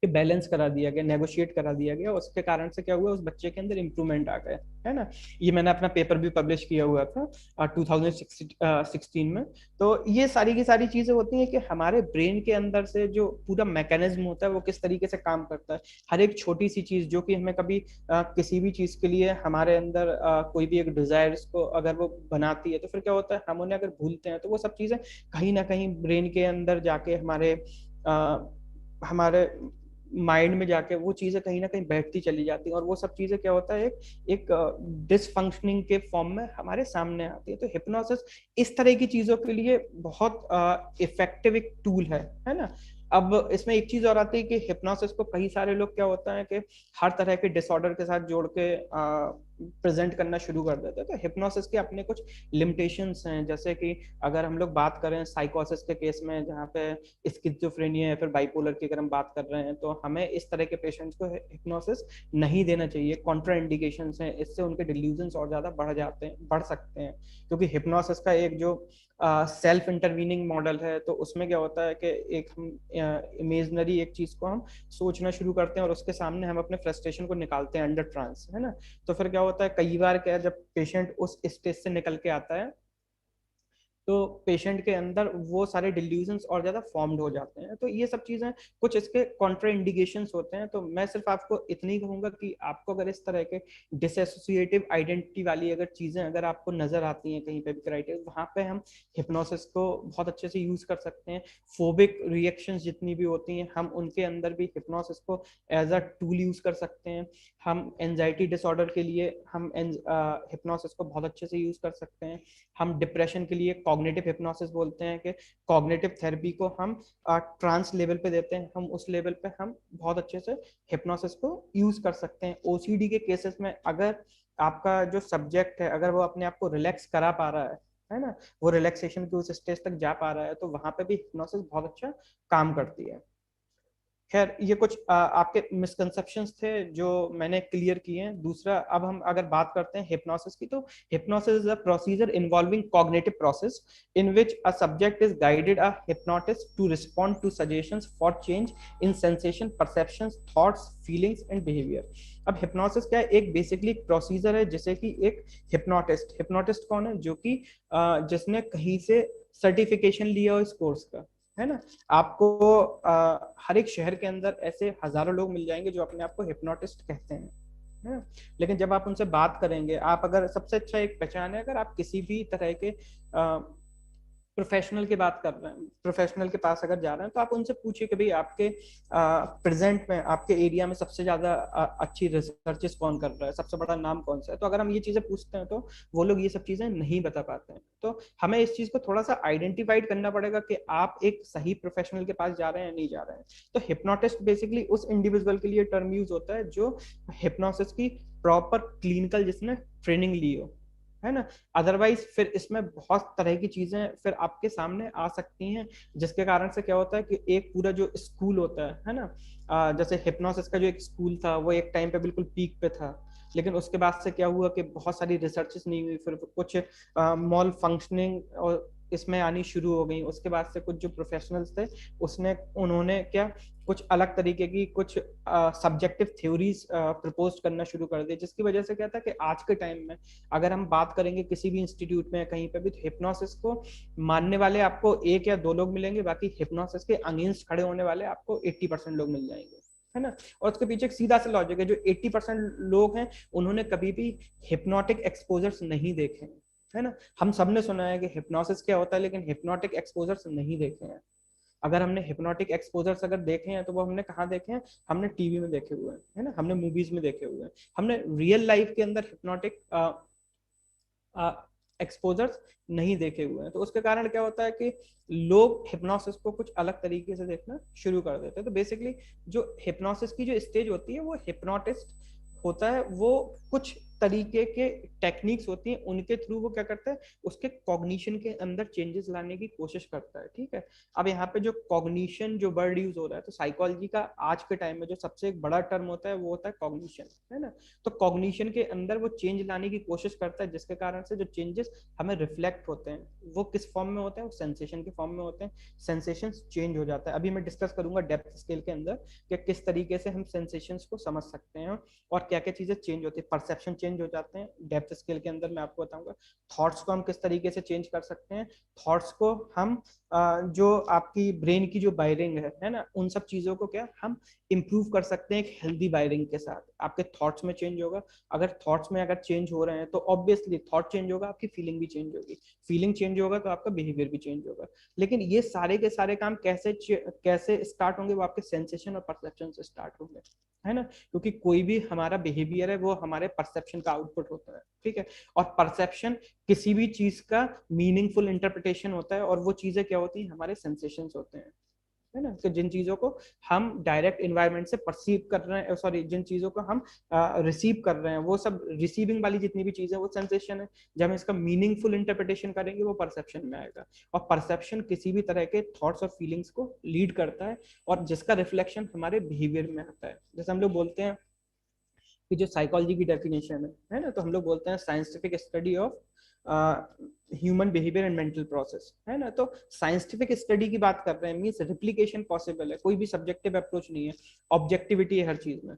कि बैलेंस करा दिया गया, नेगोशिएट करा दिया गया। उसके कारण से क्या हुआ, उस बच्चे के अंदर इंप्रूवमेंट आ गया, है ना। ये मैंने अपना पेपर भी पब्लिश किया हुआ था 2016 में। तो ये सारी की सारी चीजें होती हैं कि हमारे ब्रेन के अंदर से जो पूरा मैकेनिज्म होता है वो किस तरीके से काम करता है। हर एक छोटी सी चीज जो कि हमें कभी किसी भी चीज के लिए हमारे अंदर कोई भी एक डिजायर्स को अगर वो बनाती है, तो फिर क्या होता है, हम उन्हें अगर भूलते हैं, तो वो सब चीजें कहीं ना कहीं ब्रेन के अंदर जाके हमारे माइंड में जाके वो चीजें कहीं ना कहीं बैठती चली जाती हैं, और वो सब चीजें क्या होता है एक डिसफंक्शनिंग के फॉर्म में हमारे सामने आती है। तो हिप्नोसिस इस तरह की चीजों के लिए बहुत इफेक्टिव एक टूल है ना। अब इसमें एक चीज और आती है कि हिप्नोसिस को कई सारे लोग क्या होता है कि हर तरह के डिसऑर्डर के साथ जोड़ के प्रेजेंट करना शुरू कर देते हैं। तो हिप्नोसिस के अपने कुछ लिमिटेशंस हैं, जैसे कि अगर हम लोग बात करें साइकोसिस के केस में, जहाँ पे स्किज़ोफ्रेनिया या फिर बाइपोलर की अगर हम बात कर रहे हैं, तो हमें इस तरह के पेशेंट्स को हिप्नोसिस नहीं देना चाहिए। कॉन्ट्रा इंडिकेशंस हैं, इससे उनके डिल्यूजन्स और ज्यादा बढ़ सकते हैं, क्योंकि हिप्नोसिस का एक जो सेल्फ इंटरवीनिंग मॉडल है, तो उसमें क्या होता है कि एक हम इमेजनरी एक चीज को हम सोचना शुरू करते हैं और उसके सामने हम अपने फ्रस्ट्रेशन को निकालते हैं अंडर ट्रांस, है ना। तो फिर क्या होता है, कई बार क्या, जब पेशेंट उस स्टेज से निकल के आता है तो पेशेंट के अंदर वो सारे डिल्यूजन्स और ज्यादा फॉर्म्ड हो जाते हैं। तो ये सब चीजें कुछ इसके कॉन्ट्रा इंडिकेशंस होते हैं। तो मैं सिर्फ आपको इतनी कहूंगा कि आपको अगर इस तरह के डिसएसोसिएटिव आइडेंटिटी वाली अगर चीजें अगर आपको नजर आती हैं कहीं पे भी क्राइटेरिया, वहां पे हम हिप्नोसिस को बहुत अच्छे से यूज कर सकते हैं। फोबिक रिएक्शंस जितनी भी होती हैं, हम उनके अंदर भी हिप्नोसिस को एज अ टूल यूज कर सकते हैं। हम एंजाइटी डिसऑर्डर के लिए हम हिप्नोसिस को बहुत अच्छे से यूज कर सकते हैं। हम डिप्रेशन के लिए कॉग्निटिव हिप्नोसिस बोलते हैं कि कॉग्निटिव थेरेपी को हम ट्रांस लेवल पे देते हैं, हम उस लेवल पे हम बहुत अच्छे से हिप्नोसिस को यूज कर सकते हैं। ओसीडी के केसेस में अगर आपका जो सब्जेक्ट है अगर वो अपने आप को रिलैक्स करा पा रहा है ना, वो रिलैक्सेशन के उस स्टेज तक जा पा रहा है, तो वहां पे भी हिप्नोसिस बहुत अच्छा काम करती है। खैर, ये कुछ आपके मिसकंसेप्शंस थे जो मैंने क्लियर किए हैं। दूसरा, अब हम अगर बात करते हैं हिप्नोसिस की, तो hypnosis is a procedure involving cognitive process in which a subject is guided a hypnotist to respond to suggestions for change in sensation, perceptions, thoughts, feelings and behaviour. अब हिप्नोसिस क्या है, एक बेसिकली एक procedure है जिसे कि एक hypnotist कौन है, जो कि जिसने कहीं से सर्टिफिकेशन लिया हो इस कोर्स का, है ना। आपको हर एक शहर के अंदर ऐसे हजारों लोग मिल जाएंगे जो अपने आप को हिप्नोटिस्ट कहते हैं, है ना। लेकिन जब आप उनसे बात करेंगे, आप अगर सबसे अच्छा एक पहचान है, अगर आप किसी भी तरह के प्रोफेशनल की बात कर रहे हैं, प्रोफेशनल के पास अगर जा रहे हैं, तो आप उनसे पूछिए कि भाई आपके प्रेजेंट में आपके एरिया में सबसे ज्यादा अच्छी रिसर्चेस कौन कर रहा है, सबसे बड़ा नाम कौन सा है। तो अगर हम ये चीजें पूछते हैं तो वो लोग ये सब चीजें नहीं बता पाते हैं। तो हमें इस चीज को थोड़ा सा आइडेंटिफाइड करना पड़ेगा कि आप एक सही प्रोफेशनल के पास जा रहे हैं या नहीं जा रहे हैं। तो हिप्नोटिस्ट बेसिकली उस इंडिविजुअल के लिए टर्म यूज होता है जो हिप्नोसिस की प्रॉपर क्लिनिकल जिसने ट्रेनिंग ली हो, है ना। अदरवाइज फिर इसमें बहुत तरह की चीजें फिर आपके सामने आ सकती हैं, जिसके कारण से क्या होता है कि एक पूरा जो स्कूल होता है ना, जैसे हिप्नोसिस का जो एक स्कूल था वो एक टाइम पे बिल्कुल पीक पे था, लेकिन उसके बाद से क्या हुआ कि बहुत सारी रिसर्चेस नहीं हुई, फिर कुछ मॉल फंक्शनिंग और इसमें आनी शुरू हो गई। उसके बाद से कुछ जो प्रोफेशनल्स थे उन्होंने क्या कुछ अलग तरीके की कुछ सब्जेक्टिव थ्योरीज प्रपोज करना शुरू कर दी, जिसकी वजह से क्या था कि आज के टाइम में अगर हम बात करेंगे किसी भी इंस्टीट्यूट में कहीं पे भी, तो हिप्नोसिस को मानने वाले आपको 1 या 2 लोग मिलेंगे, बाकी हिप्नोसिस के अगेंस्ट खड़े होने वाले आपको 80% लोग मिल जाएंगे, है ना। और उसके पीछे एक सीधा सा लॉजिक है, जो 80% लोग हैं उन्होंने कभी भी हिप्नोटिक एक्सपोजर्स नहीं देखे, है ना। हम सबने सुना है कि हिप्नोसिस क्या होता है, लेकिन हिप्नोटिक एक्सपोजर्स नहीं देखे हैं। अगर हमने हिप्नोटिक एक्सपोजर्स अगर देखे हैं तो वो हमने कहाँ देखे हैं, हमने टीवी में देखे हुए हैं, है ना, हमने मूवीज में देखे हुए हैं, हमने रियल लाइफ के अंदर हिप्नोटिक एक्सपोजर्स नहीं देखे हुए हैं। तो उसके कारण क्या होता है कि लोग हिप्नोसिस को कुछ अलग तरीके से देखना शुरू कर देते हैं। तो बेसिकली जो हिप्नोसिस की जो स्टेज होती है, वो हिप्नोटिस्ट होता है, वो कुछ तरीके के टेक्निक्स होती हैं, उनके थ्रू वो क्या करता है, उसके कॉग्निशन के अंदर चेंजेस लाने की कोशिश करता है, ठीक है। अब यहाँ पे जो कॉग्निशन जो वर्ड यूज हो रहा है, तो साइकोलॉजी का आज के टाइम में जो सबसे एक बड़ा टर्म होता है वो होता है कॉग्निशन, है ना। तो कॉग्निशन के अंदर वो चेंज लाने की कोशिश करता है, जिसके कारण से जो चेंजेस हमें रिफ्लेक्ट होते हैं वो किस फॉर्म में होते हैं, वो सेंसेशन के फॉर्म में होते हैं। सेंसेशन चेंज हो जाता है। अभी मैं डिस्कस करूंगा डेप्थ स्केल के अंदर कि किस तरीके से हम सेंसेशंस को समझ सकते हैं और क्या क्या चीजें चेंज होती है, परसेप्शन चेंज हो जाते हैं। डेप्थ स्केल के अंदर मैं आपको बताऊंगा थॉट्स को हम किस तरीके से चेंज कर सकते हैं। थॉट्स को हम जो आपकी ब्रेन की जो वायरिंग है ना, उन सब चीजों को क्या हम इंप्रूव कर सकते हैं एक हेल्दी वायरिंग के साथ। आपके थॉट्स में चेंज होगा, अगर थॉट्स में अगर चेंज हो रहे हैं तो ऑब्वियसली थॉट चेंज होगा, आपकी फीलिंग भी चेंज होगी, फीलिंग चेंज होगा तो आपका बिहेवियर भी चेंज होगा। लेकिन ये सारे के सारे काम कैसे स्टार्ट होंगे, वो आपके सेंसेशन और परसेप्शन से स्टार्ट होंगे, है ना, क्योंकि कोई भी हमारा बिहेवियर है वो हमारे परसेप्शन का आउटपुट होता है, ठीक है। और परसेप्शन किसी भी चीज का मीनिंगफुल इंटरप्रिटेशन होता है, और वो चीजें क्या होती हैं, हमारे सेंसेशंस होते हैं, है ना। तो जिन चीजों को हम डायरेक्ट इन्वायरमेंट से परसीव कर रहे हैं, सॉरी, जिन चीजों को हम रिसीव कर रहे हैं, वो सब रिसीविंग वाली जितनी भी चीजें वो सेंसेशन है। जब हम इसका मीनिंगफुल इंटरप्रिटेशन करेंगे वो परसेप्शन में आएगा, और परसेप्शन किसी भी तरह के थॉट्स और फीलिंग्स को लीड करता है, और जिसका रिफ्लेक्शन हमारे बिहेवियर में आता है। जैसे हम लोग बोलते हैं कि जो साइकोलॉजी की डेफिनेशन है ना, तो हम लोग बोलते हैं scientific study of human behaviour and mental process, है ना। तो साइंटिफिक स्टडी की बात कर रहे हैं, मींस रिप्लिकेशन पॉसिबल है, कोई भी सब्जेक्टिव अप्रोच नहीं है, ऑब्जेक्टिविटी है हर चीज में।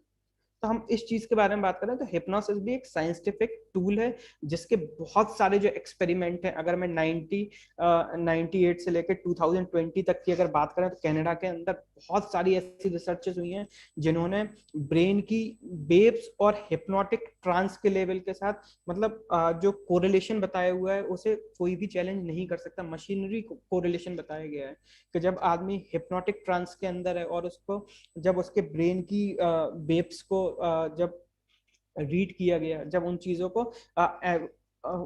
तो हम इस चीज के बारे में बात करें तो हिप्नोसिस भी एक साइंटिफिक टूल है, जिसके बहुत सारे जो एक्सपेरिमेंट हैं, अगर मैं 98 से लेकर 2020 तक की अगर बात करें तो कनाडा के अंदर बहुत सारी ऐसी रिसर्चेस हुई हैं जिन्होंने ब्रेन की वेव्स और हिप्नोटिक ट्रांस के लेवल के साथ, मतलब जो कोरिलेशन बताया हुआ है उसे कोई भी चैलेंज नहीं कर सकता। मशीनरी कोरिलेशन बताया गया है कि जब आदमी हिप्नोटिक ट्रांस के अंदर है और उसको जब उसके ब्रेन की वेव्स को जब रीड किया गया, जब उन चीजों को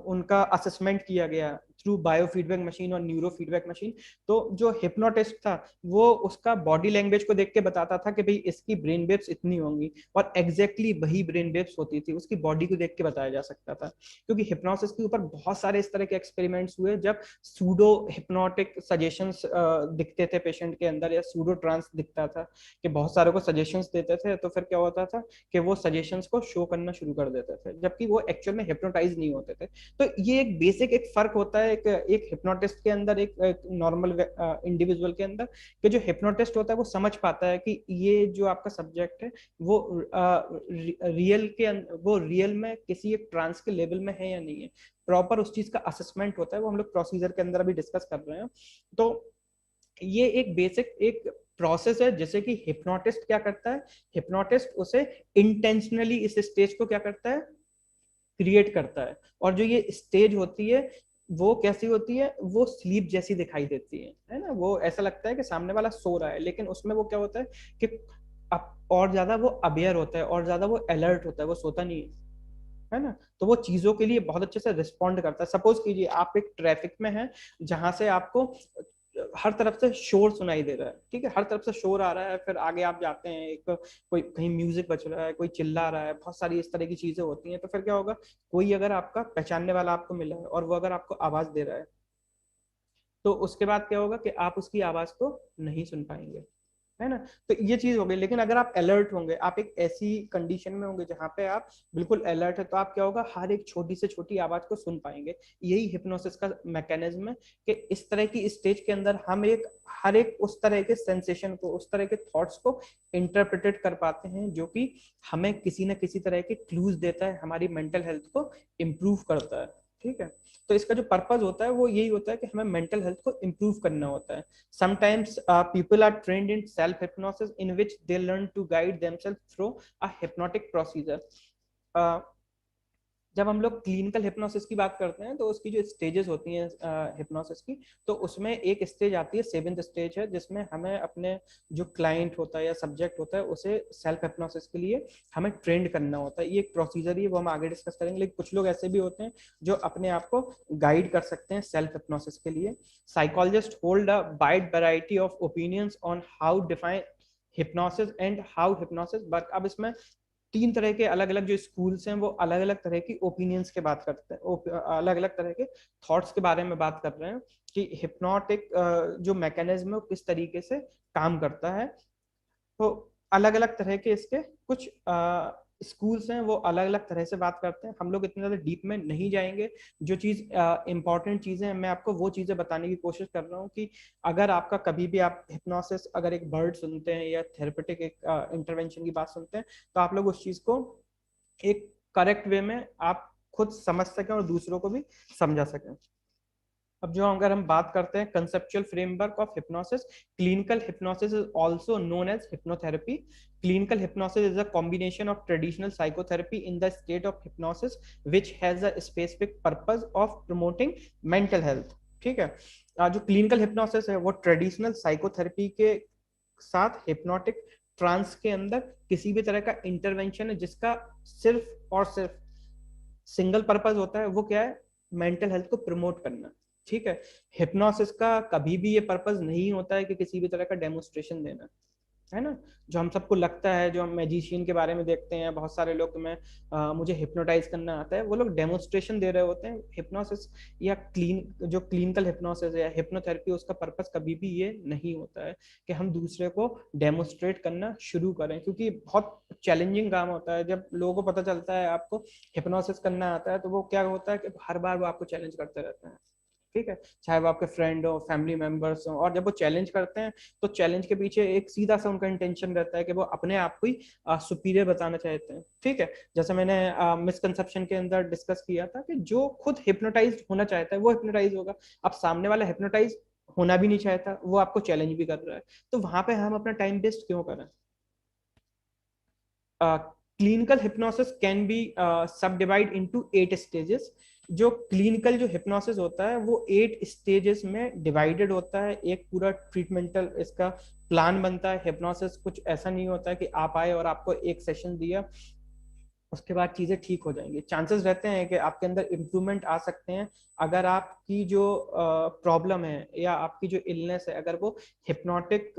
उनका असेसमेंट किया गया थ्रू बायो फीडबैक मशीन और न्यूरो फीडबैक मशीन, तो जो हिप्नोटिस्ट था वो उसका बॉडी लैंग्वेज को देख के बताता था कि भाई इसकी ब्रेन वेव्स इतनी होंगी, और एग्जैक्टली वही ब्रेन वेव्स होती थी, उसकी बॉडी को देख के बताया जा सकता था। क्योंकि हिप्नोसिस के ऊपर बहुत सारे इस तरह के एक्सपेरिमेंट्स हुए, जब सूडो हिप्नोटिक सजेशंस दिखते थे पेशेंट के अंदर, या सूडो ट्रांस दिखता था कि बहुत सारे को सजेशंस देते थे, तो फिर क्या होता था कि वो सजेशंस को शो करना शुरू कर देते थे, जबकि वो एक्चुअल में हिप्नोटाइज नहीं होते थे। तो ये एक बेसिक एक फर्क होता है एक हिप्नोटिस्ट के अंदर, एक नॉर्मल इंडिविजुअल के अंदर, कि जो हिप्नोटिस्ट होता है वो समझ पाता है कि ये जो आपका सब्जेक्ट है वो रियल में किसी एक ट्रांस के लेवल में है या नहीं है। प्रॉपर उस चीज का असेसमेंट होता है, वो हम लोग प्रोसीजर के अंदर अभी डिस्कस कर रहे हैं। तो ये एक बेसिक एक प्रोसेस है, जैसे कि हिप्नोटिस्ट क्या करता है, हिप्नोटिस्ट उसे इंटेंशनली इस स्टेज को क्या करता है, क्रिएट करता है। और जो ये स्टेज होती है वो कैसी होती है, वो स्लीप जैसी दिखाई देती है ना। वो ऐसा लगता है कि सामने वाला सो रहा है, लेकिन उसमें वो क्या होता है कि अब और ज्यादा वो अवेयर होता है, और ज्यादा वो अलर्ट होता है, वो सोता नहीं है ना। तो वो चीजों के लिए बहुत अच्छे से रिस्पॉन्ड करता है। सपोज कीजिए आप एक ट्रैफिक में हैं जहां से आपको हर तरफ से शोर सुनाई दे रहा है, ठीक है, हर तरफ से शोर आ रहा है, फिर आगे आप जाते हैं, एक कोई कहीं म्यूजिक बज रहा है, कोई चिल्ला रहा है, बहुत सारी इस तरह की चीजें होती हैं। तो फिर क्या होगा, कोई अगर आपका पहचानने वाला आपको मिला है और वो अगर आपको आवाज दे रहा है, तो उसके बाद क्या होगा कि आप उसकी आवाज को नहीं सुन पाएंगे, है ना। तो ये चीज हो गई। लेकिन अगर आप अलर्ट होंगे, आप एक ऐसी कंडीशन में होंगे जहां पे आप बिल्कुल अलर्ट है, तो आप क्या होगा, हर एक छोटी से छोटी आवाज को सुन पाएंगे। यही हिप्नोसिस का मैकेनिज्म है कि इस तरह की स्टेज के अंदर हम हर एक उस तरह के सेंसेशन को, उस तरह के थॉट्स को इंटरप्रिटेट कर पाते हैं, जो कि हमें किसी न किसी तरह के क्लूज देता है, हमारी मेंटल हेल्थ को इम्प्रूव करता है, ठीक है। तो इसका जो पर्पज होता है वो यही होता है कि हमें मेंटल हेल्थ को इम्प्रूव करना होता है। Sometimes people are trained in self-hypnosis in which they learn to guide themselves through a hypnotic procedure. जब हम लोग क्लिनिकल हिप्नोसिस की बात करते हैं तो उसकी जो स्टेजेस होती हैं हिप्नोसिस की, तो उसमें एक स्टेज आती है, 7th स्टेज है, जिसमें हमें अपने जो क्लाइंट होता है या सब्जेक्ट होता है उसे सेल्फ हिप्नोसिस के लिए हमें ट्रेंड करना होता है। ये एक प्रोसीजर ही है, वो हम आगे डिस्कस करेंगे। लेकिन कुछ लोग ऐसे भी होते हैं जो अपने आप को गाइड कर सकते हैं सेल्फ हिप्नोसिस के लिए। Psychologist hold a wide variety of opinions on how define hypnosis and how hypnosis work. अब इसमें 3 तरह के अलग अलग जो स्कूल्स हैं वो अलग अलग तरह की ओपिनियंस के बात करते हैं, अलग अलग तरह के थॉट्स के बारे में बात कर रहे हैं कि हिप्नोटिक जो मैकेनिज्म है वो किस तरीके से काम करता है। तो अलग अलग तरह के इसके कुछ स्कूल्स हैं, वो अलग अलग तरह से बात करते हैं। हम लोग इतने ज्यादा डीप में नहीं जाएंगे। जो चीज इंपॉर्टेंट चीजें हैं मैं आपको वो चीजें बताने की कोशिश कर रहा हूँ कि अगर आपका कभी भी आप हिप्नोसिस अगर एक वर्ड सुनते हैं या थेरेपेटिक एक इंटरवेंशन की बात सुनते हैं, तो आप लोग उस चीज को एक करेक्ट वे में आप खुद समझ सकें और दूसरों को भी समझा सकें। अब जो अगर हम बात करते हैं conceptual framework of hypnosis, clinical hypnosis is also known as hypnotherapy. Clinical hypnosis is a combination of traditional psychotherapy in the state of hypnosis which has a specific purpose of promoting mental health. ठीक है, जो clinical hypnosis है वो traditional psychotherapy के साथ hypnotic trans के अंदर किसी भी तरह का इंटरवेंशन है जिसका सिर्फ और सिर्फ सिंगल पर्पस होता है, वो क्या है, मेंटल हेल्थ को प्रमोट करना। ठीक है, हिप्नोसिस का कभी भी ये पर्पस नहीं होता है कि किसी भी तरह का डेमोन्स्ट्रेशन देना, है ना। जो हम सबको लगता है, जो हम मैजिशियन के बारे में देखते हैं, बहुत सारे लोग मुझे हिप्नोटाइज करना आता है, वो लोग डेमोन्स्ट्रेशन दे रहे होते हैं। हिप्नोसिस या जो क्लिनिकल हिप्नोसिस या हिप्नोथेरेपी, उसका पर्पस कभी भी ये नहीं होता है कि हम दूसरे को डेमोन्स्ट्रेट करना शुरू करें, क्योंकि बहुत चैलेंजिंग काम होता है। जब लोगों को पता चलता है आपको हिप्नोसिस करना आता है, तो वो क्या होता है कि हर बार वो आपको चैलेंज करते रहते हैं। ठीक है, चाहे वो आपके फ्रेंड हो, फैमिली मेंबर्स हो, और जब वो चैलेंज करते हैं तो चैलेंज के पीछे एक सीधा सा उनका इंटेंशन रहता है कि वो अपने आप को ही सुपीरियर बताना चाहते हैं। ठीक है, जैसे मैंने मिसकंसेप्शन के अंदर डिस्कस किया था कि जो खुद हिप्नोटाइज होना चाहता है वो हिप्नोटाइज होगा। अब सामने वाला हिप्नोटाइज होना भी नहीं चाहता, वो आपको चैलेंज भी कर रहा है, तो वहां पे हम अपना टाइम वेस्ट क्यों करें। क्लिनिकल हिप्नोसिस कैन बी सब डिवाइड इनटू 8 स्टेजेस। जो क्लिनिकल जो हिप्नोसिस होता है वो 8 स्टेजेस में डिवाइडेड होता है। एक पूरा ट्रीटमेंटल इसका प्लान बनता है। हिप्नोसिस कुछ ऐसा नहीं होता है कि आप आए और आपको एक सेशन दिया उसके बाद चीजें ठीक हो जाएंगी। चांसेस रहते हैं कि आपके अंदर इम्प्रूवमेंट आ सकते हैं अगर आपकी जो प्रॉब्लम है या आपकी जो इलनेस है, अगर वो हिप्नोटिक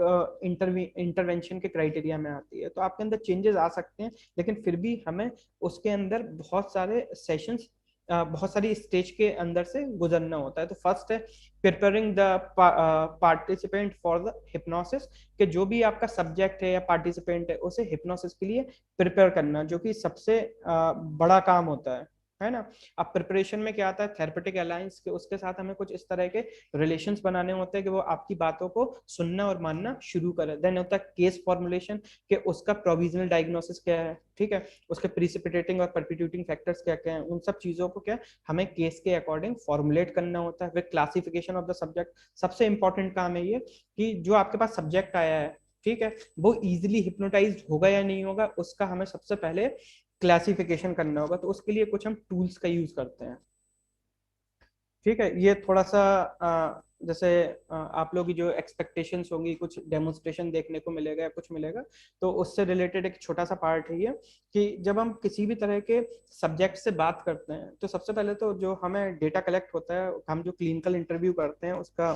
इंटरवेंशन के क्राइटेरिया में आती है, तो आपके अंदर चेंजेस आ सकते हैं। लेकिन फिर भी हमें उसके अंदर बहुत सारे सेशंस, बहुत सारी स्टेज के अंदर से गुजरना होता है। तो फर्स्ट है preparing the participant for the hypnosis, कि जो भी आपका सब्जेक्ट है या पार्टिसिपेंट है उसे हिप्नोसिस के लिए प्रिपेयर करना, जो कि सबसे बड़ा काम होता है ना। अब प्रिपरेशन में क्या आता है, थेरेपेटिक अलायंस के उसके साथ हमें कुछ इस तरह के रिलेशंस बनाने होते हैं कि वो आपकी बातों को सुनना और मानना शुरू करे। देन होता है केस फॉर्मुलेशन, कि उसका प्रोविजनल डायग्नोसिस क्या है, ठीक है, उसके प्रिसिपिटेटिंग और परपिट्यूटिंग फैक्टर्स क्या क्या हैं, उन सब चीजों को क्या हमें केस के अकॉर्डिंग फॉर्मुलेट करना होता है। फिर क्लासिफिकेशन ऑफ द सब्जेक्ट, सबसे इंपॉर्टेंट काम है ये कि जो आपके पास सब्जेक्ट आया है, ठीक है, वो इजिली हिप्नोटाइज होगा या नहीं होगा, उसका हमें सबसे पहले क्लासिफिकेशन करना होगा। तो उसके लिए कुछ हम टूल्स का यूज करते हैं। ठीक है, ये थोड़ा सा जैसे आप लोग की जो एक्सपेक्टेशंस होंगी, कुछ डेमोन्स्ट्रेशन देखने को मिलेगा या कुछ मिलेगा, तो उससे रिलेटेड एक छोटा सा पार्ट है ये कि जब हम किसी भी तरह के सब्जेक्ट से बात करते हैं, तो सबसे पहले तो जो हमें डेटा कलेक्ट होता है, हम जो क्लिनिकल इंटरव्यू करते हैं उसका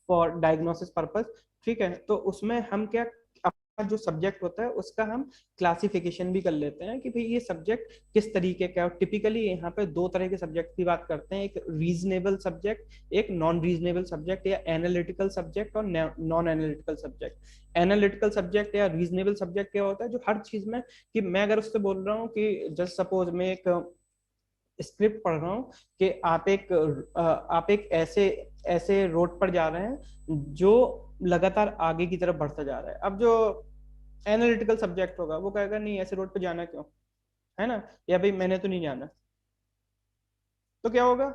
फॉर डायग्नोसिस पर्पस, ठीक है, तो उसमें हम क्या अपना जो सब्जेक्ट होता है उसका हम क्लासिफिकेशन भी कर लेते हैं कि भाई ये सब्जेक्ट किस तरीके का है। टिपिकली यहाँ पे दो तरह के सब्जेक्ट की बात करते हैं, एक रीजनेबल सब्जेक्ट, एक नॉन रीजनेबल सब्जेक्ट, या एनालिटिकल सब्जेक्ट और non analytical subject. Analytical subject या रीजनेबल सब्जेक्ट क्या होता है, जो हर चीज में, कि मैं अगर उससे बोल रहा हूँ कि जस्ट सपोज मैं एक स्क्रिप्ट पढ़ रहा हूँ कि आप एक ऐसे ऐसे रोड पर जा रहे हैं जो लगातार आगे की तरफ बढ़ता जा रहा है। अब जो एनालिटिकल सब्जेक्ट होगा वो कहेगा नहीं ऐसे रोड पे जाना क्यों, है ना, या भाई मैंने तो नहीं जाना। तो क्या होगा,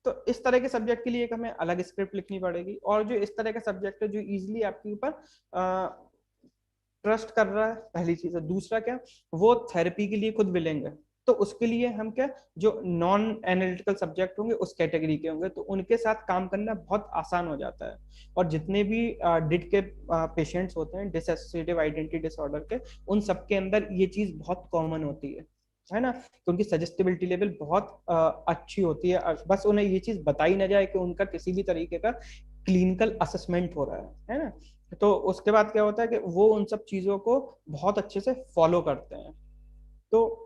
तो इस तरह के सब्जेक्ट के लिए एक हमें अलग स्क्रिप्ट लिखनी पड़ेगी। और जो इस तरह का सब्जेक्ट है जो इजिली आपके ऊपर ट्रस्ट कर रहा है, पहली चीज है। दूसरा क्या, वो थेरेपी के लिए खुद विलिंग है, तो उसके लिए हम क्या, जो नॉन एनालिटिकल सब्जेक्ट होंगे उस कैटेगरी के होंगे, तो उनके साथ काम करना बहुत आसान हो जाता है। और जितने भी डिड के पेशेंट्स होते हैं, डिसोसिएटिव आइडेंटिटी डिसऑर्डर के, उन सबके अंदर ये चीज बहुत कॉमन होती है ना, तो उनकी सजेस्टिबिलिटी लेवल बहुत अच्छी होती है। बस उन्हें ये चीज बताई ना जाए कि उनका किसी भी तरीके का क्लिनिकल असेसमेंट हो रहा है ना। तो उसके बाद क्या होता है कि वो उन सब चीजों को बहुत अच्छे से फॉलो करते हैं। तो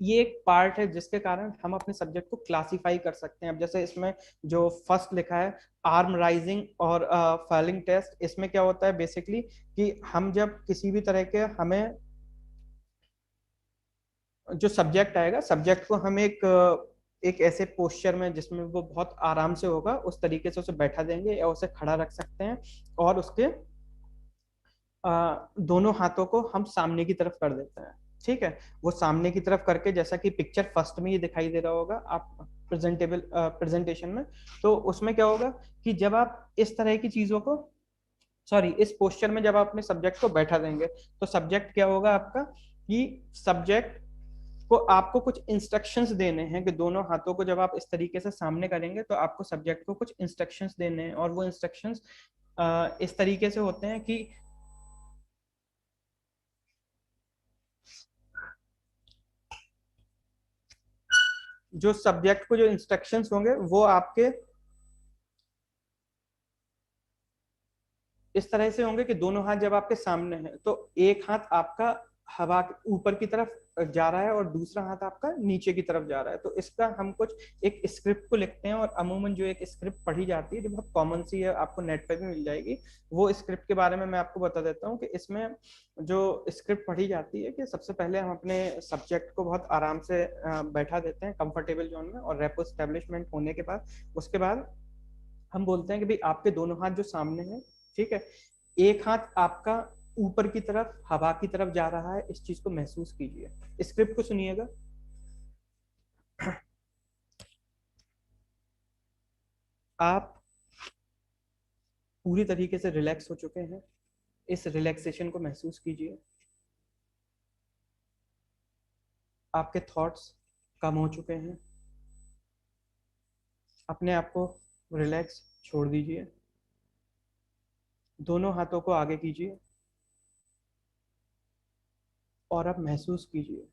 ये एक पार्ट है जिसके कारण हम अपने सब्जेक्ट को क्लासिफाई कर सकते हैं। अब जैसे इसमें जो फर्स्ट लिखा है आर्म राइजिंग और फॉलिंग टेस्ट, इसमें क्या होता है बेसिकली कि हम जब किसी भी तरह के, हमें जो सब्जेक्ट आएगा, सब्जेक्ट को हम एक ऐसे पोस्चर में जिसमें वो बहुत आराम से होगा उस तरीके से उसे बैठा देंगे या उसे खड़ा रख सकते हैं, और उसके दोनों हाथों को हम सामने की तरफ कर देते हैं। ठीक है, वो सामने की तरफ करके, जैसा कि पिक्चर फर्स्ट में ये दिखाई दे रहा होगा आप प्रेजेंटेशन में। तो उसमें क्या होगा कि जब आप इस तरह की चीजों को, सॉरी, इस पोस्चर में जब आप अपने सब्जेक्ट को बैठा देंगे, तो सब्जेक्ट क्या होगा आपका कि सब्जेक्ट को आपको कुछ इंस्ट्रक्शंस देने हैं, कि दोनों हाथों को जब आप इस तरीके से सामने करेंगे तो आपको सब्जेक्ट को कुछ इंस्ट्रक्शंस देने हैं। और वो इंस्ट्रक्शंस इस तरीके से होते हैं कि जो सब्जेक्ट को जो इंस्ट्रक्शंस होंगे वो आपके इस तरह से होंगे कि दोनों हाथ जब आपके सामने हैं तो एक हाथ आपका हवा के ऊपर की तरफ जा रहा है और दूसरा हाथ आपका नीचे की तरफ जा रहा है। तो इसका हम कुछ एक स्क्रिप्ट को लिखते हैं, और अमूमन जो एक स्क्रिप्ट पढ़ी जाती है जो बहुत कॉमन सी है, आपको नेट पे भी मिल जाएगी, वो स्क्रिप्ट के बारे में मैं आपको बता देता हूँ कि इसमें जो स्क्रिप्ट पढ़ी जाती है कि सबसे पहले हम अपने सब्जेक्ट को बहुत आराम से बैठा देते हैं कंफर्टेबल जोन में, और रेपो एस्टेब्लिशमेंट होने के बाद उसके बाद हम बोलते हैं कि भाई आपके दोनों हाथ जो सामने हैं, ठीक है, एक हाथ आपका ऊपर की तरफ हवा की तरफ जा रहा है, इस चीज को महसूस कीजिए। स्क्रिप्ट को सुनिएगा। आप पूरी तरीके से रिलैक्स हो चुके हैं, इस रिलैक्सेशन को महसूस कीजिए। आपके थॉट्स कम हो चुके हैं, अपने आप को रिलैक्स छोड़ दीजिए। दोनों हाथों को आगे कीजिए और अब महसूस कीजिए